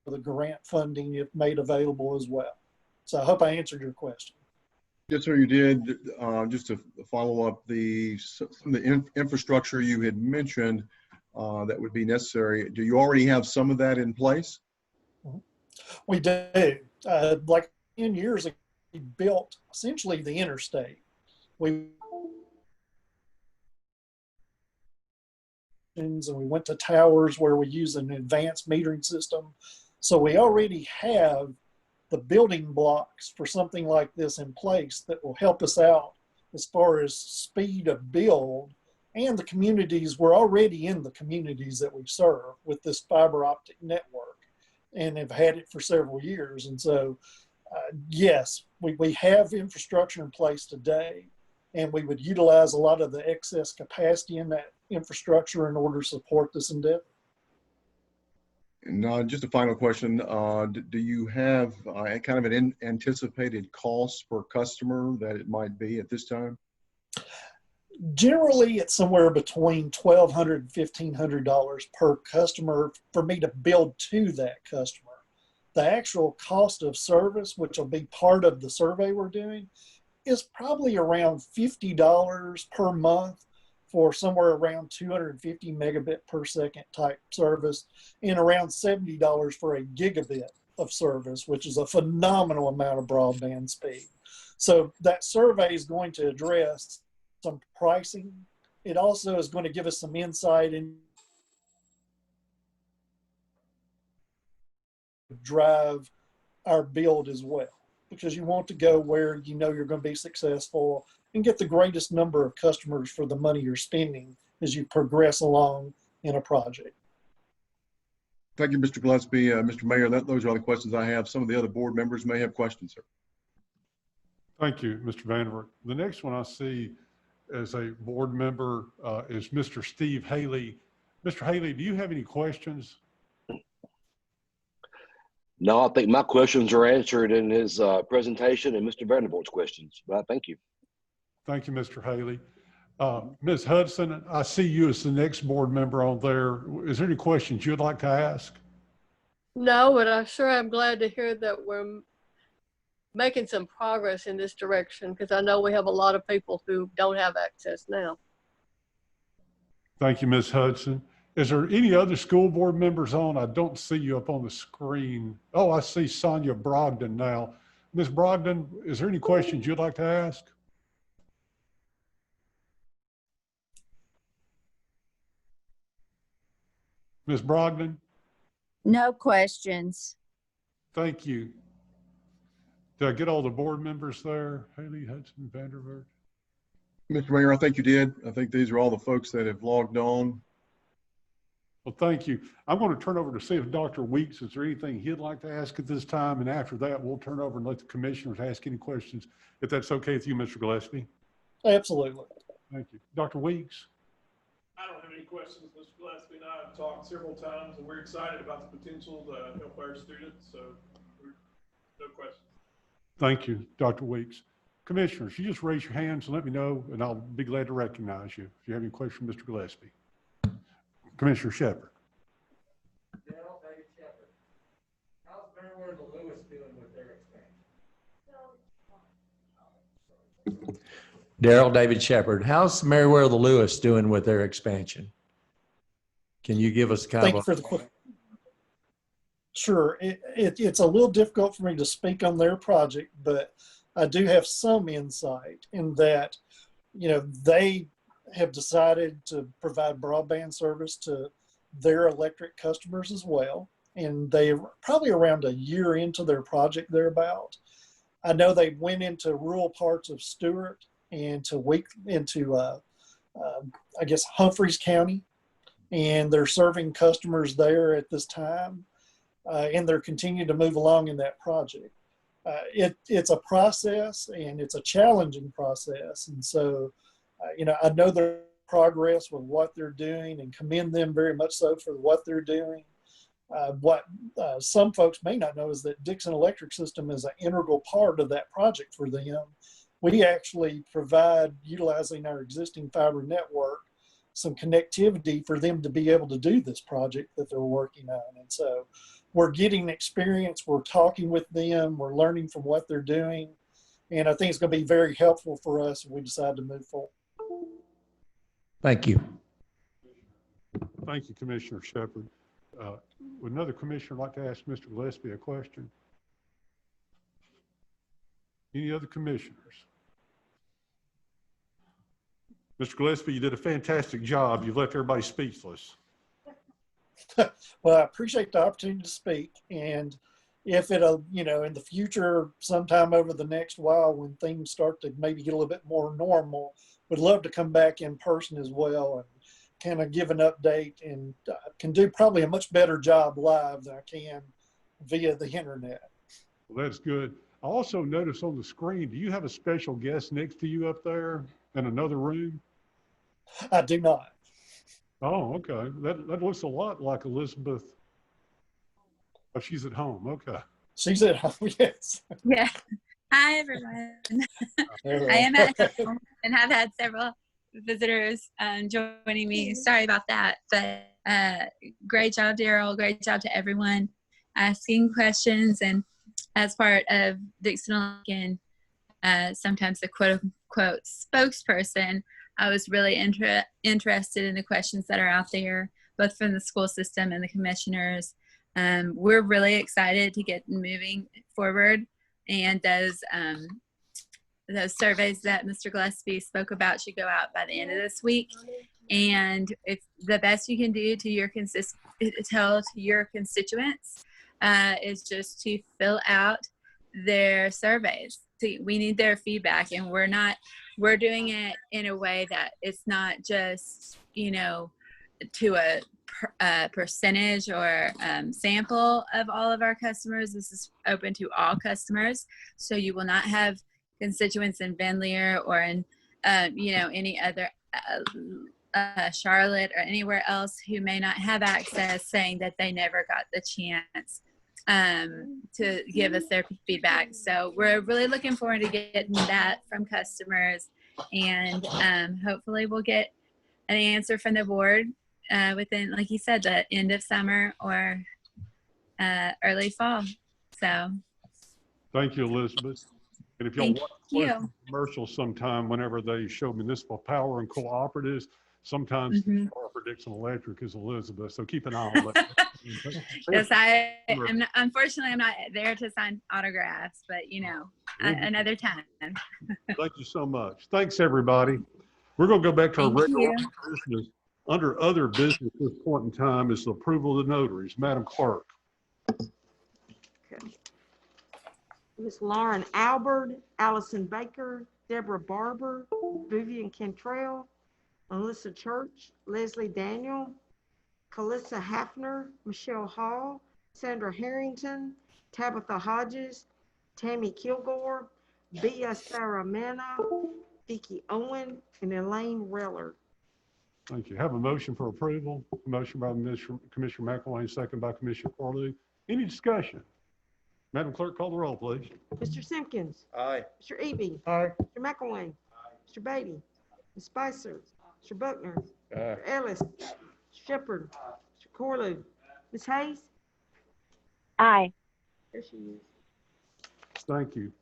The grant funding if made available as well. So I hope I answered your question. Yes, sir, you did. Just to follow up, some of the infrastructure you had mentioned that would be necessary, do you already have some of that in place? We do. Like 10 years ago, we built essentially the interstate. And we went to towers where we use an advanced metering system. So we already have the building blocks for something like this in place that will help us out as far as speed of build, and the communities. We're already in the communities that we serve with this fiber optic network and have had it for several years. And so, yes, we have infrastructure in place today, and we would utilize a lot of the excess capacity in that infrastructure in order to support this endeavor. And just a final question, do you have kind of an anticipated cost per customer that it might be at this time? Generally, it's somewhere between $1,200 and $1,500 per customer for me to build to that customer. The actual cost of service, which will be part of the survey we're doing, is probably around $50 per month for somewhere around 250 megabit per second type service, and around $70 for a gigabit of service, which is a phenomenal amount of broadband speed. So that survey is going to address some pricing. It also is going to give us some insight and drive our build as well, because you want to go where you know you're going to be successful and get the greatest number of customers for the money you're spending as you progress along in a project. Thank you, Mr. Gillespie. Mr. Mayor, those are all the questions I have. Some of the other board members may have questions, sir. Thank you, Mr. Vanderwerk. The next one I see as a board member is Mr. Steve Haley. Mr. Haley, do you have any questions? No, I think my questions are answered in his presentation and Mr. Vanderwerk's questions. But thank you. Thank you, Mr. Haley. Ms. Hudson, I see you as the next board member on there. Is there any questions you'd like to ask? No, but I sure am glad to hear that we're making some progress in this direction, because I know we have a lot of people who don't have access now. Thank you, Ms. Hudson. Is there any other school board members on? I don't see you up on the screen. Oh, I see Sonia Brogdon now. Ms. Brogdon, is there any questions you'd like to ask? Ms. Brogdon? No questions. Thank you. Did I get all the board members there? Haley, Hudson, Vanderwerk? Mr. Mayor, I think you did. I think these are all the folks that have logged on. Well, thank you. I'm going to turn over to see if Dr. Weeks, is there anything he'd like to ask at this time? And after that, we'll turn over and let the commissioners ask any questions, if that's okay with you, Mr. Gillespie. Absolutely. Thank you. Dr. Weeks? I don't have any questions. Mr. Gillespie and I have talked several times, and we're excited about the potential to help our students. So, no questions. Thank you, Dr. Weeks. Commissioners, you just raise your hands and let me know, and I'll be glad to recognize you if you have any questions, Mr. Gillespie. Commissioner Shepard. David Shepard. How's Meriwether Lewis doing with their expansion? Daryl David Shepard. How's Meriwether Lewis doing with their expansion? Can you give us kind Thank of you for the question. Sure. It's a little difficult for me to speak on their project, but I do have some insight in that, you know, they have decided to provide broadband service to their electric customers as well. And they're probably around a year into their project thereabout. I know they went into rural parts of Stewart and I guess Humphreys County, and they're serving customers there at this time. And they're continuing to move along in that project. It's a process, and it's a challenging process. And so, you know, I know their progress with what they're doing and commend them very much so for what they're doing. What some folks may not know is that Dickson Electric System is an integral part of that project for them. we actually provide, utilizing our existing fiber network, some connectivity for them to be able to do this project that they're working on. And so we're getting experience, we're talking with them, we're learning from what they're doing. And I think it's going to be very helpful for us if we decide to move forward. Thank you. Thank you, Commissioner Shepard. Would another commissioner like to ask Mr. Gillespie a question? Any other commissioners? Mr. Gillespie, you did a fantastic job. You left everybody speechless. Well, I appreciate the opportunity to speak. And if it'll, you know, in the future, sometime over the next while, when things start to maybe get a little bit more normal, would love to come back in person as well and kind of give an update, and can do probably a much better job live than I can via the internet. Well, that's good. I also noticed on the screen, do you have a special guest next to you up there in another room? I do not. Oh, okay. That looks a lot like Elizabeth. Oh, she's at home. Okay. She's at home, yes. Yeah. Hi, everyone. I am at home and have had several visitors joining me. Sorry about that, but great job, Daryl. Great job to everyone asking questions. And as part of Dickson and sometimes the quote-unquote spokesperson, I was really interested in the questions that are out there, both from the school system and the commissioners. We're really excited to get moving forward, and those surveys that Mr. Gillespie spoke about should go out by the end of this week. And if the best you can do to tell your constituents is just to fill out their surveys. We need their feedback, and we're doing it in a way that it's not just, you know, to a percentage or sample of all of our customers. This is open to all customers. So you will not have constituents in Van Leer or in, you know, any other Charlotte or anywhere else who may not have access, saying that they never got the chance to give us their feedback. So we're really looking forward to getting that from customers, and hopefully we'll get an answer from the board within, like you said, the end of summer or early fall. So thank you, Elizabeth. And if y'all watch commercials sometime, whenever they show municipal power and cooperatives, sometimes the power for Dickson Electric is Elizabeth. So keep an eye on that. Yes, unfortunately, I'm not there to sign autographs, but you know, another time. Thank you so much. Thanks, everybody. We're going to go back to our regular business. Under other business at this point in time is the approval of the notaries. Madam Clerk. Okay. Ms. Lauren Albert, Allison Baker, Deborah Barber, Vivian Cantrell, Melissa Church, Leslie Daniel, Calissa Hafner, Michelle Hall, Sandra Harrington, Tabitha Hodges, Tammy Kilgore, Bia Saramana, Vicki Owen, and Elaine Reller. Thank you. Have a motion for approval. Motion by Commissioner McElwain, second by Commissioner Corlew. Any discussion? Madam Clerk, call the roll, please. Mr. Simpkins. Aye. Mr. Eby. Aye. Mr. McElwain. Mr. Beatty. Ms. Spicer. Mr. Buckner. Mr. Ellis. Mr. Shepard. Mr. Corlew. Ms. Hayes. Aye. There she is. Thank you.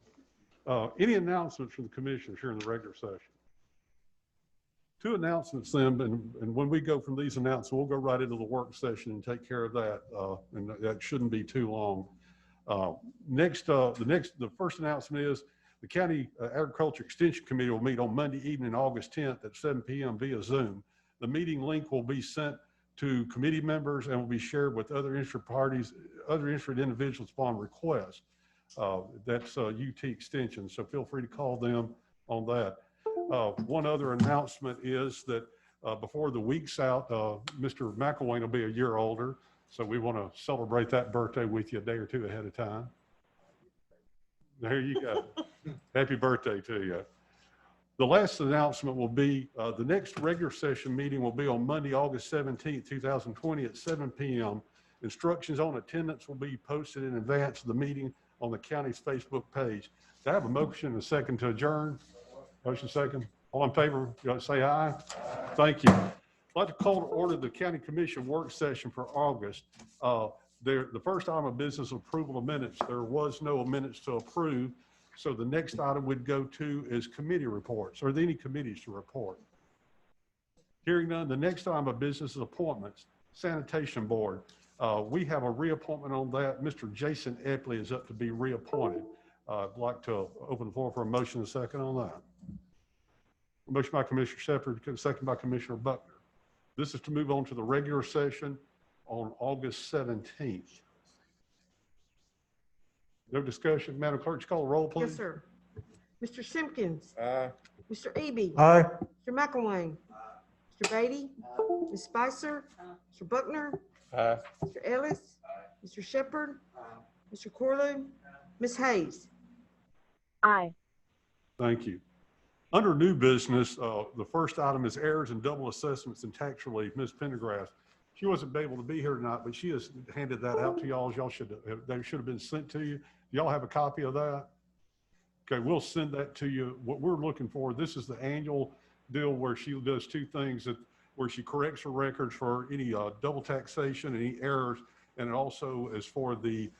Any announcements from the commissioners here in the regular session? Two announcements then, and when we go from these announcements, we'll go right into the work session and take care of that, and that shouldn't be too long. The first announcement is the County Agriculture Extension Committee will meet on Monday evening, August 10th at 7 p.m. via Zoom. The meeting link will be sent to committee members and will be shared with other interested parties, other interested individuals upon request. That's UT Extension, so feel free to call them on that. One other announcement is that before the week's out, Mr. McElwain will be a year older, so we want to celebrate that birthday with you a day or two ahead of time. There you go. Happy birthday to you. The last announcement will be the next regular session meeting will be on Monday, August 17th, 2020 at 7 p.m. Instructions on attendance will be posted in advance of the meeting on the county's Facebook page. Do I have a motion and a second to adjourn? Motion second. All in favor, say aye. Thank you. I'd like to call to order the County Commission work session for August. The first item of business is approval of minutes. There was no minutes to approve. So the next item we'd go to is committee reports. Are there any committees to report? Hearing none, the next item of business is appointments. Sanitation Board. We have a reappointment on that. Mr. Jason Epley is up to be reappointed. I'd like to open the floor for a motion and a second on that. Motion by Commissioner Shepherd, second by Commissioner Buckner. This is to move on to the regular session on August 17th. No discussion. Madam Clerk, would you call the roll, please? Yes, sir. Mr. Simpkins. Aye. Mr. Eby. Aye. Mr. McElwain. Mr. Beatty. Ms. Spicer. Mr. Buckner. Aye. Mr. Ellis. Mr. Shepherd. Mr. Corlew. Ms. Hayes. Aye. Thank you. Under new business, the first item is errors and double assessments and tax relief. Ms. Pendergrass, she wasn't able to be here tonight, but she has handed that out to y'all. Y'all they should have been sent to you. Y'all have a copy of that? Okay, we'll send that to you. What we're looking for, this is the annual deal where she does two things, where she corrects her records for any double taxation, any errors, and it also is for the,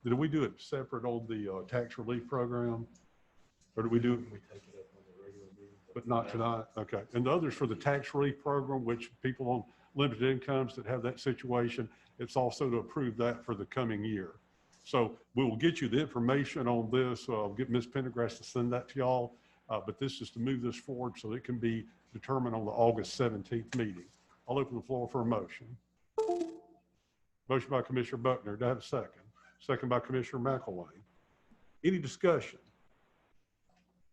did we do it separate on the tax relief program? Or do we do it? But not tonight, okay. And the others for the tax relief program, which people on limited incomes that have that situation, it's also to approve that for the coming year. So we will get you the information on this. I'll get Ms. Pendergrass to send that to y'all. But this is to move this forward so it can be determined on the August 17th meeting. I'll open the floor for a motion. Motion by Commissioner Buckner. Do I have a second? Second by Commissioner McElwain. Any discussion?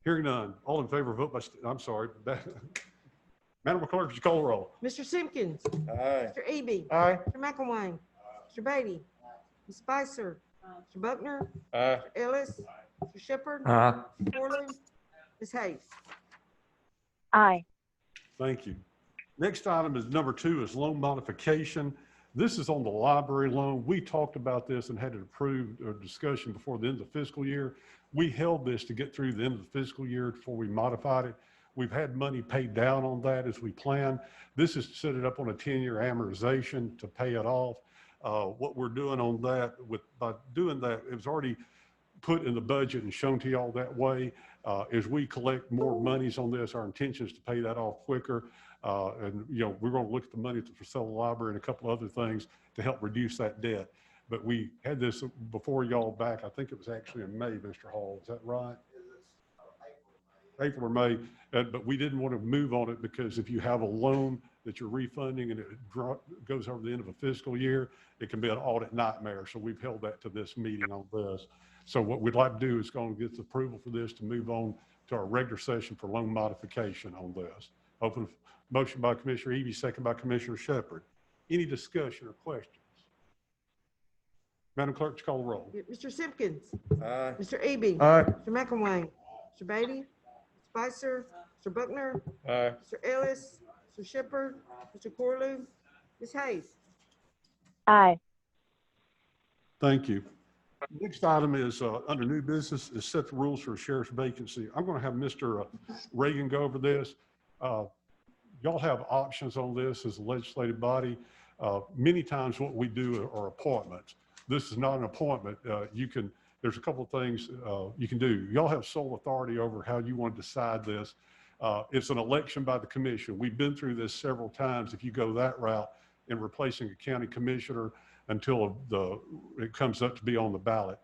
Hearing none. All in favor, vote by, I'm sorry. Madam Clerk, would you call the roll? Mr. Simpkins. Aye. Mr. Eby. Aye. Mr. McElwain. Mr. Beatty. Ms. Spicer. Mr. Buckner. Aye. Mr. Ellis. Mr. Shepherd. Aye. Mr. Corlew. Ms. Hayes. Aye. Thank you. Next item is number 2 is loan modification. This is on the library loan. We talked about this and had it approved or discussion before the end of the fiscal year. We held this to get through the end of the fiscal year before we modified it. We've had money paid down on that as we planned. This is to set it up on a 10-year amortization to pay it off. What we're doing on that, by doing that, it was already put in the budget and shown to y'all that way. As we collect more monies on this, our intention is to pay that off quicker. And we're going to look at the money for Selling Library and a couple other things to help reduce that debt. But we had this before y'all back. I think it was actually in May, Mr. Hall. Is that right? April or May. But we didn't want to move on it because if you have a loan that you're refunding and it goes over the end of a fiscal year, it can be an audit nightmare. So we've held that to this meeting on this. So what we'd like to do is go and get the approval for this to move on to our regular session for loan modification on this. Open motion by Commissioner Eby, second by Commissioner Shepherd. Any discussion or questions? Madam Clerk, would you call the roll? Mr. Simpkins. Aye. Mr. Eby. Aye. Mr. McElwain. Mr. Beatty. Spicer. Mr. Buckner. Aye. Mr. Ellis. Mr. Shepherd. Mr. Corlew. Ms. Hayes. Aye. Thank you. Next item is under new business is set the rules for a sheriff's vacancy. I'm going to have Mr. Reagan go over this. Y'all have options on this as a legislative body. Many times what we do are appointments. This is not an appointment. There's a couple of things you can do. Y'all have sole authority over how you want to decide this. It's an election by the commission. We've been through this several times. If you go that route in replacing a county commissioner until it comes up to be on the ballot.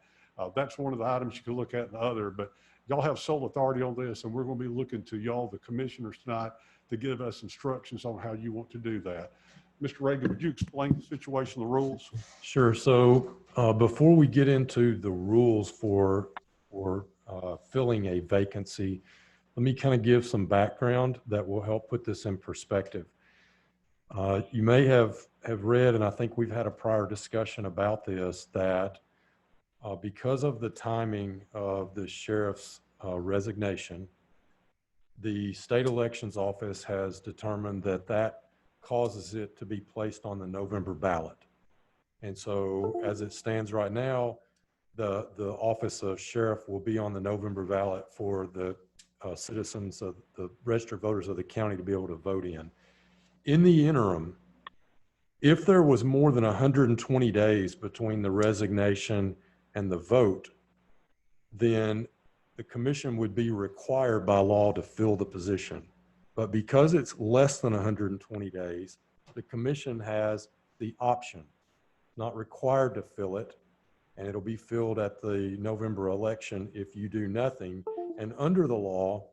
That's one of the items you can look at in the other, but y'all have sole authority on this, and we're going to be looking to y'all, the commissioners tonight, to give us instructions on how you want to do that. Mr. Reagan, would you explain the situation, the rules? Sure. So before we get into the rules for filling a vacancy, let me kind of give some background that will help put this in perspective. You may have read, and I think we've had a prior discussion about this, that because of the timing of the sheriff's resignation, the state elections office has determined that causes it to be placed on the November ballot. And so as it stands right now, the office of sheriff will be on the November ballot for the citizens of the registered voters of the county to be able to vote in. In the interim, if there was more than 120 days between the resignation and the vote, then the commission would be required by law to fill the position. But because it's less than 120 days, the commission has the option, not required to fill it, and it'll be filled at the November election if you do nothing. And under the law,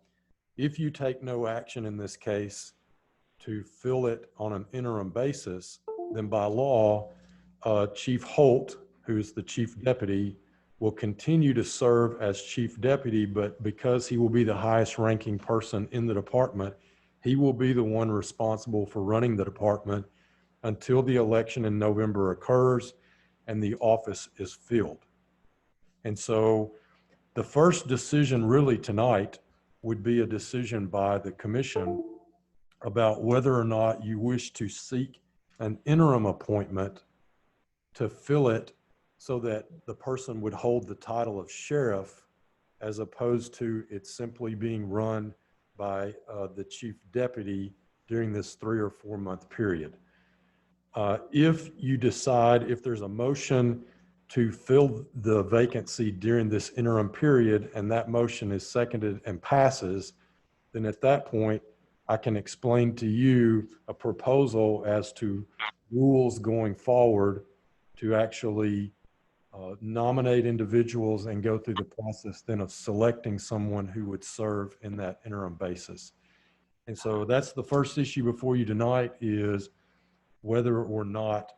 if you take no action in this case to fill it on an interim basis, then by law, Chief Holt, who's the chief deputy, will continue to serve as chief deputy, but because he will be the highest ranking person in the department, he will be the one responsible for running the department until the election in November occurs and the office is filled. And so the first decision really tonight would be a decision by the commission about whether or not you wish to seek an interim appointment to fill it so that the person would hold the title of sheriff, as opposed to it simply being run by the chief deputy during this 3 or 4 month period. If you decide, if there's a motion to fill the vacancy during this interim period and that motion is seconded and passes, then at that point, I can explain to you a proposal as to rules going forward to actually nominate individuals and go through the process then of selecting someone who would serve in that interim basis. And so that's the first issue before you tonight, is whether or not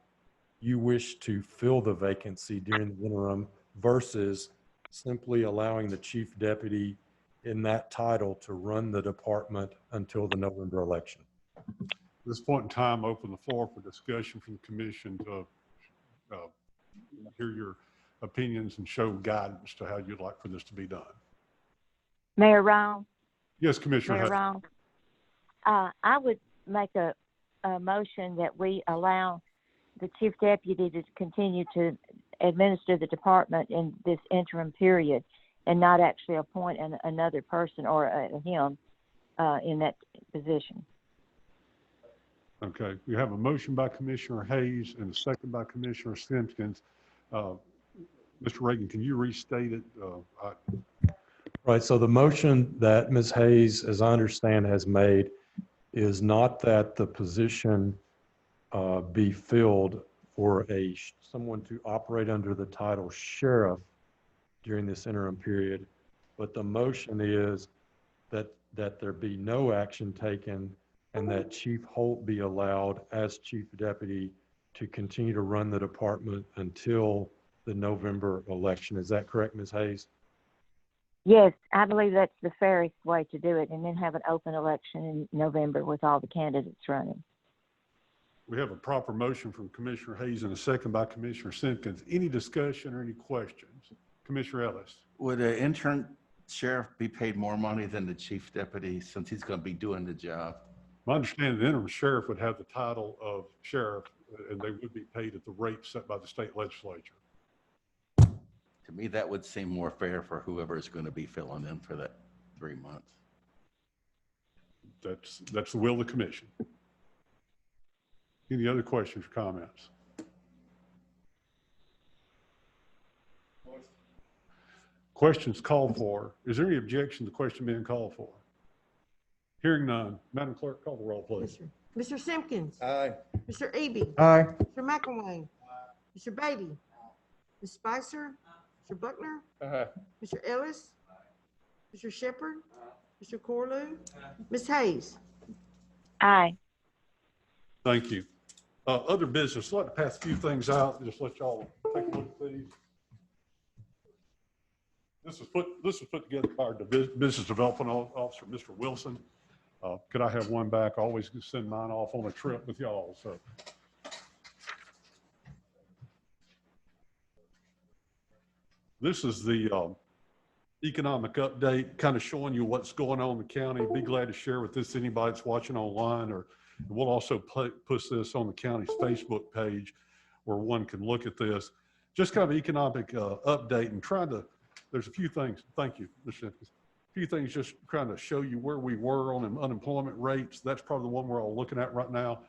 you wish to fill the vacancy during the interim versus simply allowing the chief deputy in that title to run the department until the November election. At this point in time, open the floor for discussion from the commission to hear your opinions and show guidance to how you'd like for this to be done. Mayor Round? Yes, Commissioner. Mayor Round? I would make a motion that we allow the chief deputy to continue to administer the department in this interim period and not actually appoint another person or him in that position. Okay, we have a motion by Commissioner Hayes and a second by Commissioner Simpkins. Mr. Reagan, can you restate it? Right, so the motion that Ms. Hayes, as I understand, has made is not that the position be filled for someone to operate under the title sheriff during this interim period, but the motion is that there be no action taken and that Chief Holt be allowed as chief deputy to continue to run the department until the November election. Is that correct, Ms. Hayes? Yes, I believe that's the fairest way to do it, and then have an open election in November with all the candidates running. We have a proper motion from Commissioner Hayes and a second by Commissioner Simpkins. Any discussion or any questions? Commissioner Ellis. Would an intern sheriff be paid more money than the chief deputy since he's going to be doing the job? My understanding, the interim sheriff would have the title of sheriff and they would be paid at the rate set by the state legislature. To me, that would seem more fair for whoever is going to be filling in for that 3 months. That's the will of the commission. Any other questions or comments? Questions called for. Is there any objection to the question being called for? Hearing none. Madam Clerk, call the roll, please. Mr. Simpkins. Aye. Mr. Eby. Aye. Mr. McElwain. Mr. Beatty. Ms. Spicer. Mr. Buckner. Mr. Ellis. Mr. Shepherd. Mr. Corlew. Ms. Hayes. Aye. Thank you. Other business, I'd like to pass a few things out, just let y'all take a look at these. This was put together by our business development officer, Mr. Wilson. Could I have one back? I always send mine off on a trip with y'all. So this is the economic update, kind of showing you what's going on in the county. Be glad to share with this anybody that's watching online, or we'll also push this on the county's Facebook page where one can look at this. just kind of economic update and trying to, there's a few things, thank you, Mr. Simpkins. A few things just trying to show you where we were on unemployment rates. That's probably the one we're all looking at right now.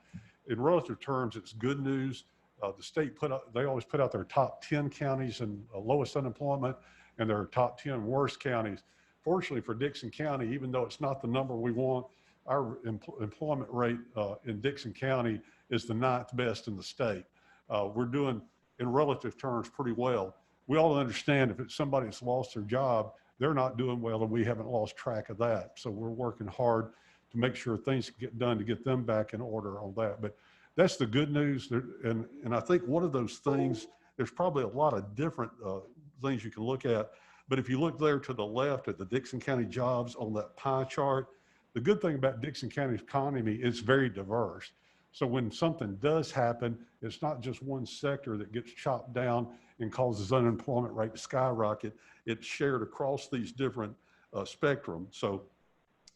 In relative terms, it's good news. The state they always put out their top 10 counties and lowest unemployment and their top 10 worst counties. Fortunately for Dickson County, even though it's not the number we want, our employment rate in Dickson County is the 9th best in the state. We're doing, in relative terms, pretty well. We all understand if it's somebody that's lost their job, they're not doing well, and we haven't lost track of that. So we're working hard to make sure things get done to get them back in order on that. But that's the good news. And I think one of those things, there's probably a lot of different things you can look at. But if you look there to the left at the Dickson County jobs on that pie chart, the good thing about Dickson County's economy is very diverse. So when something does happen, it's not just one sector that gets chopped down and causes unemployment rate to skyrocket. It's shared across these different spectrum. So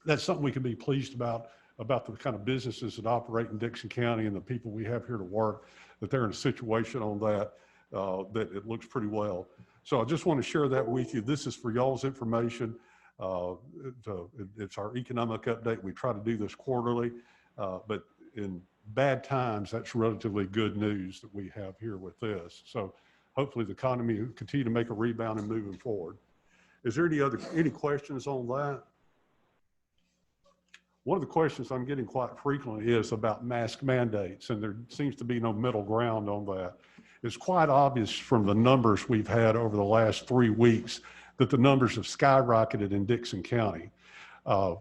that's something we can be pleased about the kind of businesses that operate in Dickson County and the people we have here to work, that they're in a situation on that, that it looks pretty well. So I just want to share that with you. This is for y'all's information. It's our economic update. We try to do this quarterly, but in bad times, that's relatively good news that we have here with this. So hopefully the economy will continue to make a rebound and moving forward. Is there any questions on that? One of the questions I'm getting quite frequently is about mask mandates, and there seems to be no middle ground on that. It's quite obvious from the numbers we've had over the last 3 weeks that the numbers have skyrocketed in Dickson County. Again,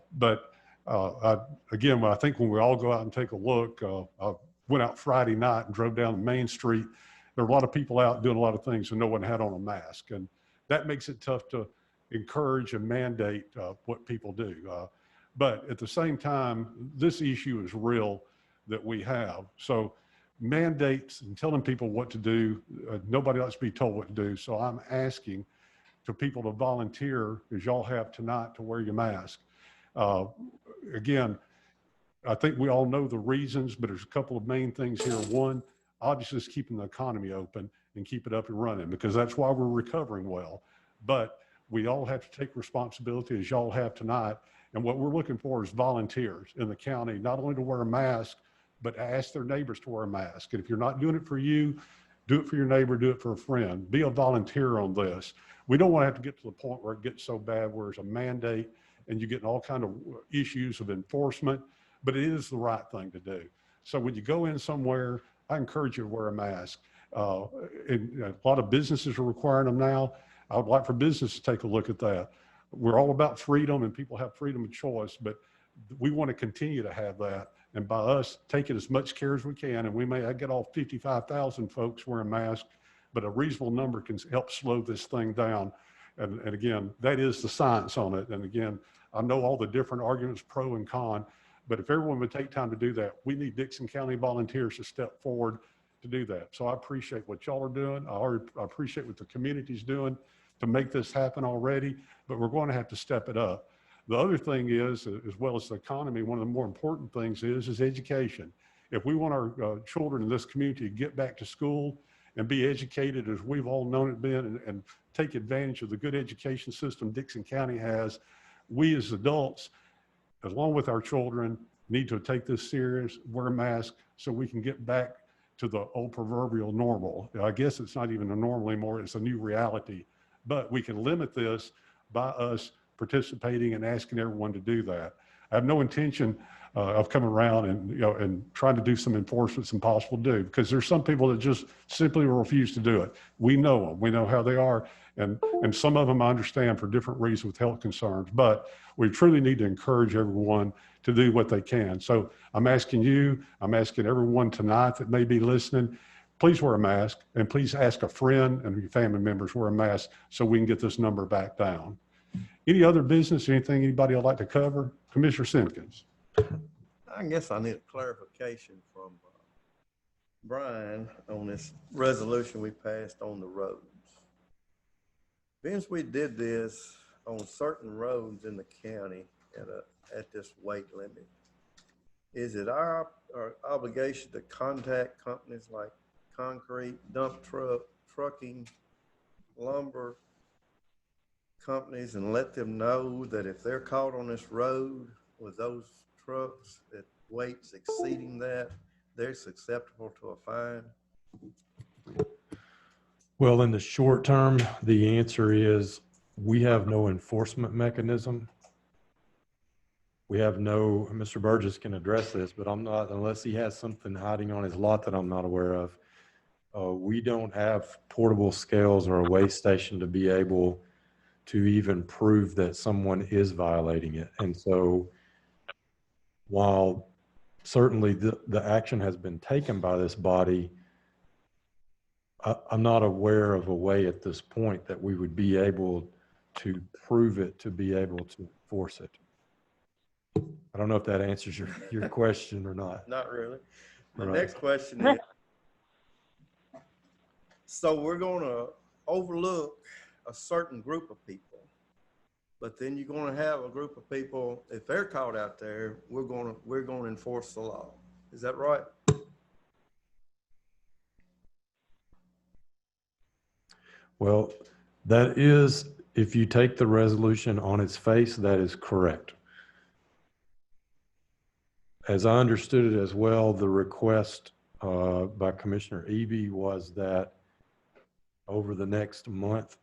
I think when we all go out and take a look, I went out Friday night and drove down Main Street. There were a lot of people out doing a lot of things and no one had on a mask. And that makes it tough to encourage and mandate what people do. But at the same time, this issue is real that we have. So mandates and telling people what to do, nobody likes to be told what to do. So I'm asking for people to volunteer, as y'all have tonight, to wear your mask. Again, I think we all know the reasons, but there's a couple of main things here. One, obviously is keeping the economy open and keep it up and running, because that's why we're recovering well. But we all have to take responsibility, as y'all have tonight. And what we're looking for is volunteers in the county, not only to wear a mask, but ask their neighbors to wear a mask. And if you're not doing it for you, do it for your neighbor, do it for a friend. Be a volunteer on this. We don't want to have to get to the point where it gets so bad where it's a mandate and you get in all kind of issues of enforcement, but it is the right thing to do. So when you go in somewhere, I encourage you to wear a mask. And a lot of businesses are requiring them now. I would like for business to take a look at that. We're all about freedom and people have freedom of choice, but we want to continue to have that. And by us taking as much care as we can, and we may get all 55,000 folks wearing masks, but a reasonable number can help slow this thing down. And again, that is the science on it. And again, I know all the different arguments, pro and con, but if everyone would take time to do that, we need Dickson County volunteers to step forward to do that. So I appreciate what y'all are doing. I appreciate what the community's doing to make this happen already, but we're going to have to step it up. The other thing is, as well as the economy, one of the more important things is education. If we want our children in this community to get back to school and be educated as we've all known it been, and take advantage of the good education system Dickson County has, we as adults, along with our children, need to take this serious, wear a mask so we can get back to the old proverbial normal. I guess it's not even a normal anymore, it's a new reality. But we can limit this by us participating and asking everyone to do that. I have no intention of coming around and trying to do some enforcement that's impossible to do, because there's some people that just simply refuse to do it. We know them, we know how they are, and some of them I understand for different reasons with health concerns, but we truly need to encourage everyone to do what they can. So I'm asking you, I'm asking everyone tonight that may be listening, please wear a mask, and please ask a friend and your family members wear a mask so we can get this number back down. Any other business, anything anybody would like to cover? Commissioner Simpkins. I guess I need a clarification from Brian on this resolution we passed on the roads. Since we did this on certain roads in the county at this weight limit, is it our obligation to contact companies like concrete, dump truck, trucking, lumber companies and let them know that if they're caught on this road with those trucks at weights exceeding that, they're susceptible to a fine? Well, in the short term, the answer is we have no enforcement mechanism. We have no, Mr. Burgess can address this, but I'm not, unless he has something hiding on his lot that I'm not aware of. We don't have portable scales or a weigh station to be able to even prove that someone is violating it. And so while certainly the action has been taken by this body, I'm not aware of a way at this point that we would be able to prove it to be able to enforce it. I don't know if that answers your question or not. Not really. The Right. next question is, so we're going to overlook a certain group of people, but then you're going to have a group of people, if they're caught out there, we're going to enforce the law. Is that right? Well, that is, if you take the resolution on its face, that is correct. As I understood it as well, the request by Commissioner Eby was that over the next month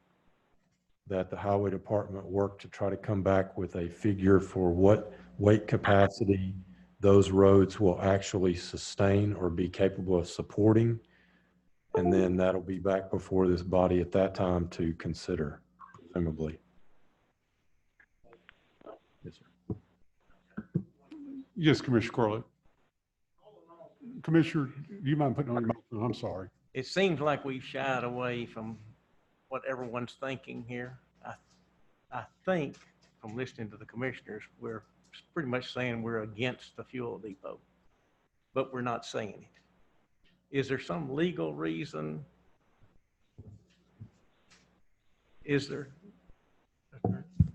that the Highway Department work to try to come back with a figure for what weight capacity those roads will actually sustain or be capable of supporting. And then that'll be back before this body at that time to consider, presumably. Yes, sir. Yes, Commissioner Corley. Commissioner, do you mind putting on your microphone? I'm sorry. It seems like we've shied away from what everyone's thinking here. I think from listening to the commissioners, we're pretty much saying we're against the fuel depot, but we're not saying it. Is there some legal reason? Is there?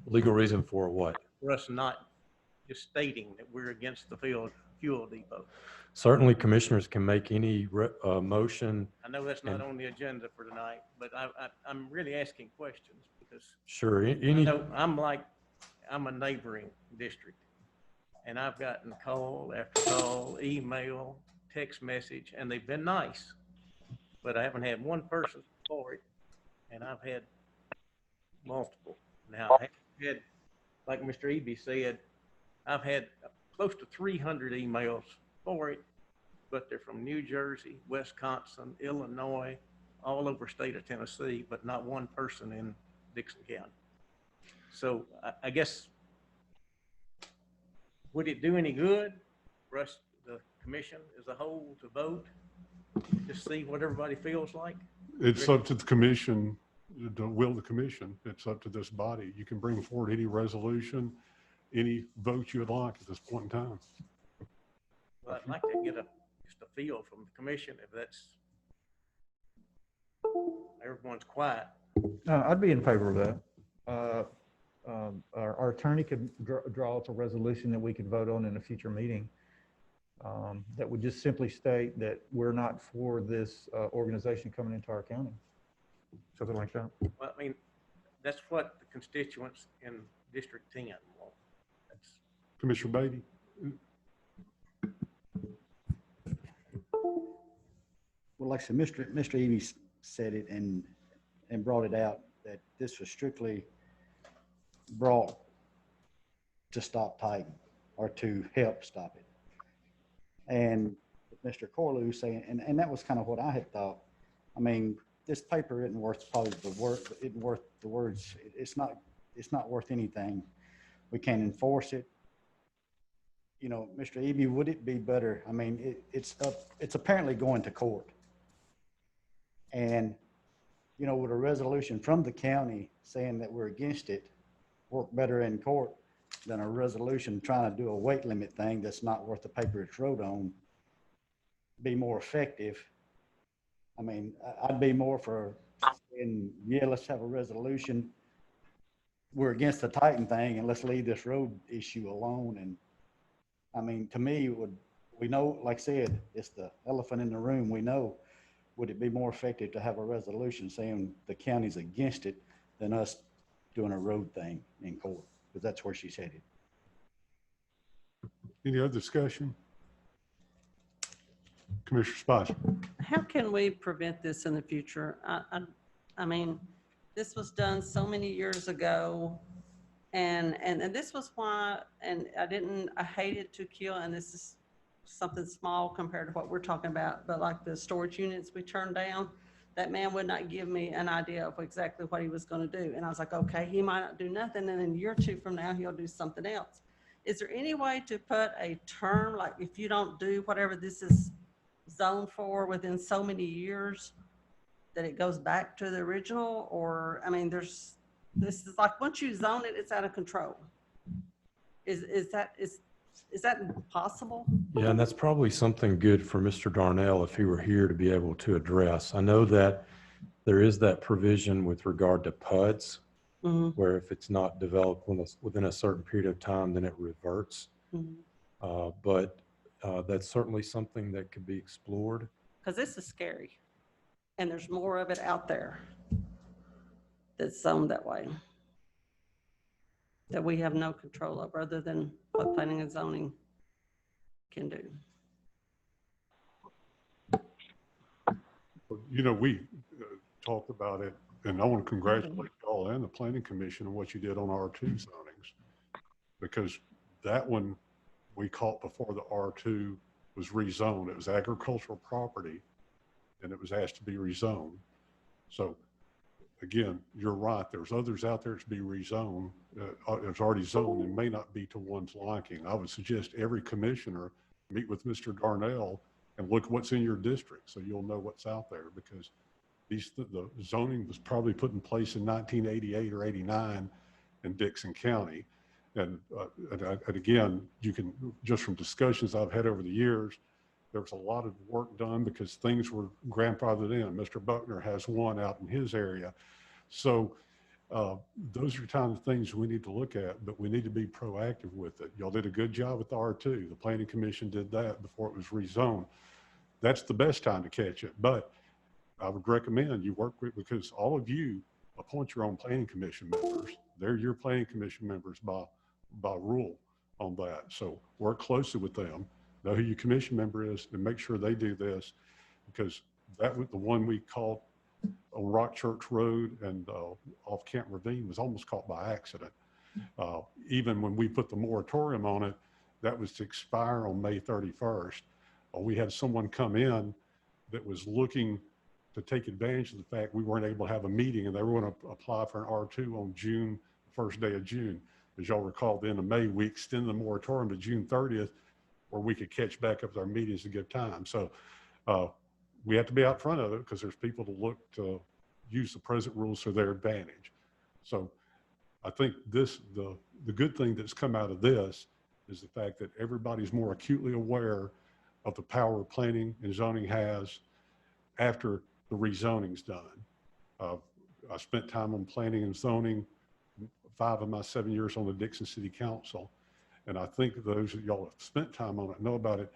Legal reason for what? For us not just stating that we're against the fuel depot. Certainly commissioners can make any motion. I know that's not on the agenda for tonight, but I'm really asking questions because Sure. I know I'm a neighboring district, and I've gotten call after call, email, text message, and they've been nice, but I haven't had one person for it, and I've had multiple. Now, I have had, like Mr. Eby said, I've had close to 300 emails for it, but they're from New Jersey, Wisconsin, Illinois, all over state of Tennessee, but not one person in Dickson County. So I guess, would it do any good for us, the commission as a whole, to vote, just see what everybody feels like? It's up to the commission, the will of the commission. It's up to this body. You can bring forward any resolution, any vote you would like at this point in time. Well, I'd like to get just a feel from the commission if that's, everyone's quiet. I'd be in favor of that. Our attorney could draw up a resolution that we could vote on in a future meeting that would just simply state that we're not for this organization coming into our county. Something like that. Well, I mean, that's what the constituents in District 10 want. That's Commissioner Beatty. Well, like I said, Mr. Eby said it and brought it out that this was strictly brought to stop Titan or to help stop it. And Mr. Corlew saying, and that was kind of what I had thought. I mean, this paper isn't worth probably isn't worth the words. It's not worth anything. We can't enforce it. You know, Mr. Eby, would it be better? I mean, it's apparently going to court. And, you know, with a resolution from the county saying that we're against it, work better in court than a resolution trying to do a weight limit thing that's not worth the paper it's wrote on, be more effective. I mean, I'd be more for, and yeah, let's have a resolution. We're against the Titan thing and let's leave this road issue alone. And I mean, to me, we know, like I said, it's the elephant in the room. We know would it be more effective to have a resolution saying the county's against it than us doing a road thing in court? Because that's where she's headed. Any other discussion? Commissioner Spicer. How can we prevent this in the future? I mean, this was done so many years ago, and this was why, and I hated to kill, and this is something small compared to what we're talking about, but like the storage units we turned down, that man would not give me an idea of exactly what he was going to do. And I was like, okay, he might not do nothing, and then a year or two from now, he'll do something else. Is there any way to put a term, like if you don't do whatever this is zoned for within so many years, that it goes back to the original? Or, I mean, this is like, once you zone it, it's out of control. Is that possible? Yeah, and that's probably something good for Mr. Darnell if he were here to be able to address. I know that there is that provision with regard to PUDs, where if it's not developed within a certain period of time, then it reverts. But that's certainly something that could be explored. Because this is scary, and there's more of it out there that's zoned that way, that we have no control over other than what planning and zoning can do. You know, we talked about it, and I want to congratulate y'all and the Planning Commission on what you did on R2 zonings, because that one we caught before the R2 was rezoned. It was agricultural property, and it was asked to be rezoned. So again, you're right. There's others out there to be rezoned. It's already zoned and may not be to one's liking. I would suggest every commissioner meet with Mr. Darnell and look what's in your district, so you'll know what's out there, because the zoning was probably put in place in 1988 or 89 in Dickson County. And again, you can, just from discussions I've had over the years, there was a lot of work done because things were grandfathered in. Mr. Buckner has one out in his area. So those are the kind of things we need to look at, but we need to be proactive with it. Y'all did a good job with the R2. The Planning Commission did that before it was rezoned. That's the best time to catch it. But I would recommend you work with, because all of you appoint your own Planning Commission members. They're your Planning Commission members by rule on that. So work closely with them, know who your commission member is, and make sure they do this, because that was the one we caught on Rock Church Road and off Camp Ravine was almost caught by accident. Even when we put the moratorium on it, that was to expire on May 31st. We had someone come in that was looking to take advantage of the fact we weren't able to have a meeting, and they were going to apply for an R2 on June, first day of June. As y'all recall, at the end of May, we extended the moratorium to June 30th, where we could catch back up with our meetings at a good time. So we have to be out front of it, because there's people to look to use the present rules to their advantage. So I think the good thing that's come out of this is the fact that everybody's more acutely aware of the power planning and zoning has after the rezoning's done. I spent time on planning and zoning 5 of my 7 years on the Dickson City Council. And I think those of y'all have spent time on it know about it.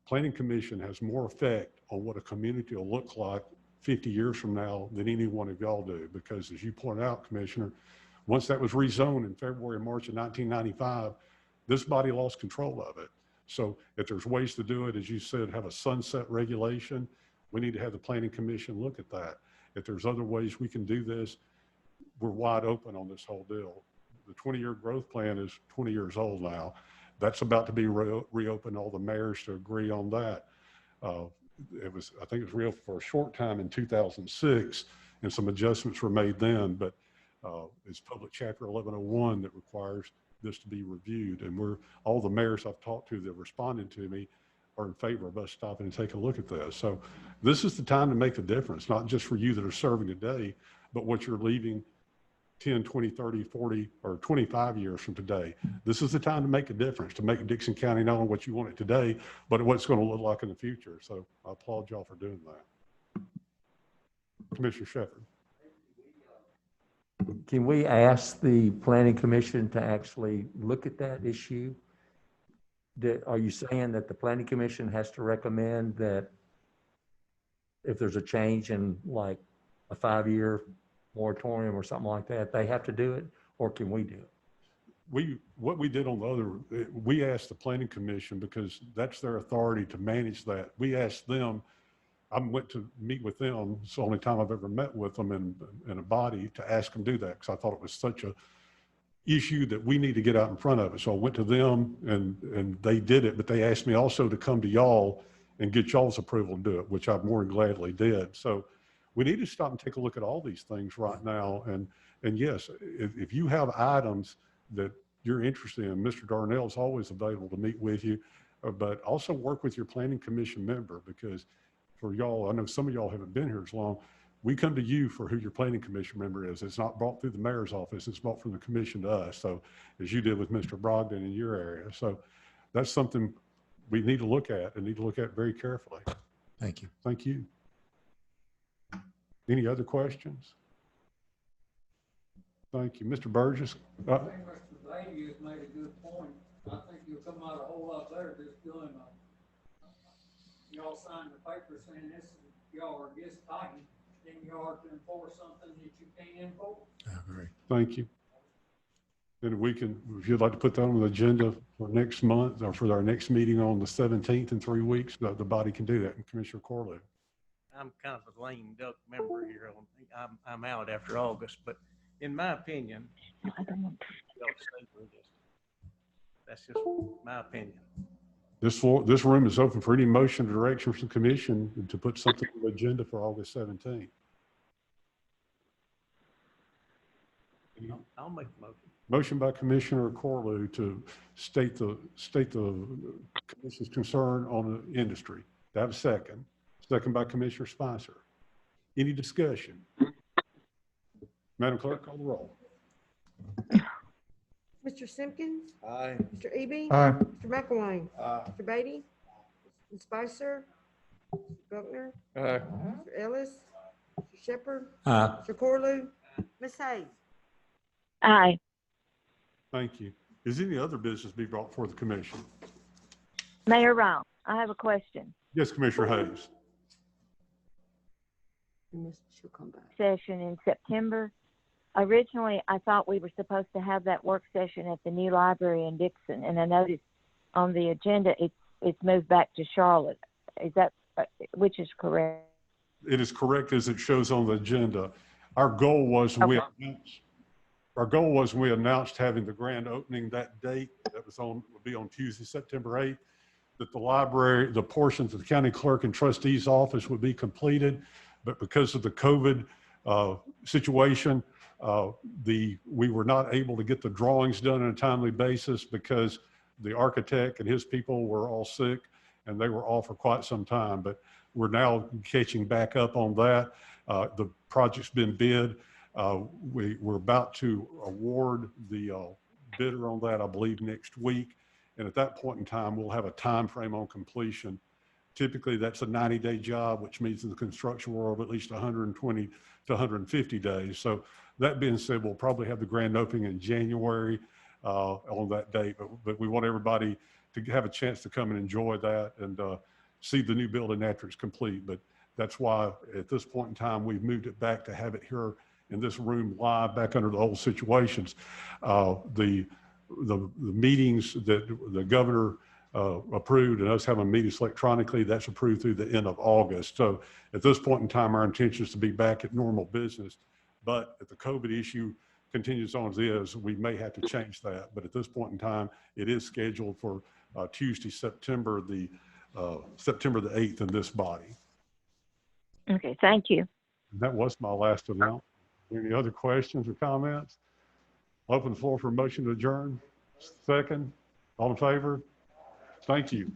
Planning Commission has more effect on what a community will look like 50 years from now than any one of y'all do. Because as you pointed out, Commissioner, once that was rezoned in February and March of 1995, this body lost control of it. So if there's ways to do it, as you said, have a sunset regulation, we need to have the Planning Commission look at that. If there's other ways we can do this, we're wide open on this whole deal. The 20-year growth plan is 20 years old now. That's about to be reopened, all the mayors to agree on that. I think it was real for a short time in 2006, and some adjustments were made then, but it's Public Chapter 1101 that requires this to be reviewed. And all the mayors I've talked to that responded to me are in favor of us stopping and taking a look at this. So this is the time to make the difference, not just for you that are serving today, but what you're leaving 10, 20, 30, 40, or 25 years from today. This is the time to make a difference, to make Dickson County not only what you want it today, but what it's going to look like in the future. So I applaud y'all for doing that. Commissioner Shepherd. Can we ask the Planning Commission to actually look at that issue? Are you saying that the Planning Commission has to recommend that if there's a change in like a 5-year moratorium or something like that, they have to do it, or can we do it? What we did on the other, we asked the planning commission because that's their authority to manage that. We asked them, I went to meet with them. It's the only time I've ever met with them in a body to ask them to do that, because I thought it was such a issue that we need to get out in front of it. So I went to them and they did it, but they asked me also to come to y'all and get y'all's approval and do it, which I more than gladly did. So we need to stop and take a look at all these things right now. And yes, if you have items that you're interested in, Mr. Darnell is always available to meet with you, but also work with your planning commission member, because for y'all, I know some of y'all haven't been here as long. We come to you for who your planning commission member is. It's not brought through the mayor's office. It's brought from the commission to us. So as you did with Mr. Brogdon in your area. So that's something we need to look at and need to look at very carefully. Thank you. Thank you. Any other questions? Thank you. Mr. Burgess? I think Mr. Beatty has made a good point. I think you'll come out a whole lot better just doing y'all sign the paper saying this, y'all are against Titan, then you are to enforce something that you can't enforce. I agree. Thank you. And we can, if you'd like to put that on the agenda for next month or for our next meeting on the 17th in 3 weeks, the body can do that. And Commissioner Corlew. I'm kind of a lame duck member here. I'm out after August, but in my opinion, that's just my opinion. This room is open for any motion or direction from the commission to put something on the agenda for August 17th. I'll make the motion. Motion by Commissioner Corlew to state the commission's concern on the industry. Do I have a second? Second by Commissioner Spicer. Any discussion? Madam Clerk, call the roll. Mr. Simpkins? Aye. Mr. Eby? Aye. Mr. McElwain? Aye. Mr. Beatty? Ms. Spicer? Mr. Buckner? Aye. Mr. Ellis? Mr. Shepherd? Aye. Mr. Corlew? Ms. Hayes? Aye. Thank you. Is any other business be brought before the commission? Mayor Rao, I have a question. Yes, Commissioner Hayes. She'll come back. Session in September. Originally, I thought we were supposed to have that work session at the new library in Dickson, and I noticed on the agenda it's moved back to Charlotte. Is that which is correct? It is correct as it shows on the agenda. Our goal was when we announced having the grand opening that date, that would be on Tuesday, September 8th, that the library, the portions of the county clerk and trustee's office would be completed. But because of the COVID situation, we were not able to get the drawings done on a timely basis because the architect and his people were all sick and they were off for quite some time. But we're now catching back up on that. The project's been bid. We're about to award the bidder on that, I believe, next week. And at that point in time, we'll have a time frame on completion. Typically, that's a 90-day job, which means in the construction world, at least 120 to 150 days. So that being said, we'll probably have the grand opening in January on that date. But we want everybody to have a chance to come and enjoy that and see the new building after it's complete. But that's why at this point in time, we've moved it back to have it here in this room live back under the old situations. The meetings that the governor approved and us having meetings electronically, that's approved through the end of August. So at this point in time, our intention is to be back at normal business. But if the COVID issue continues on as is, we may have to change that. But at this point in time, it is scheduled for Tuesday, September the 8th in this body. Okay, thank you. And that was my last announcement. Any other questions or comments? Open the floor for a motion to adjourn. Second, all in favor? Thank you.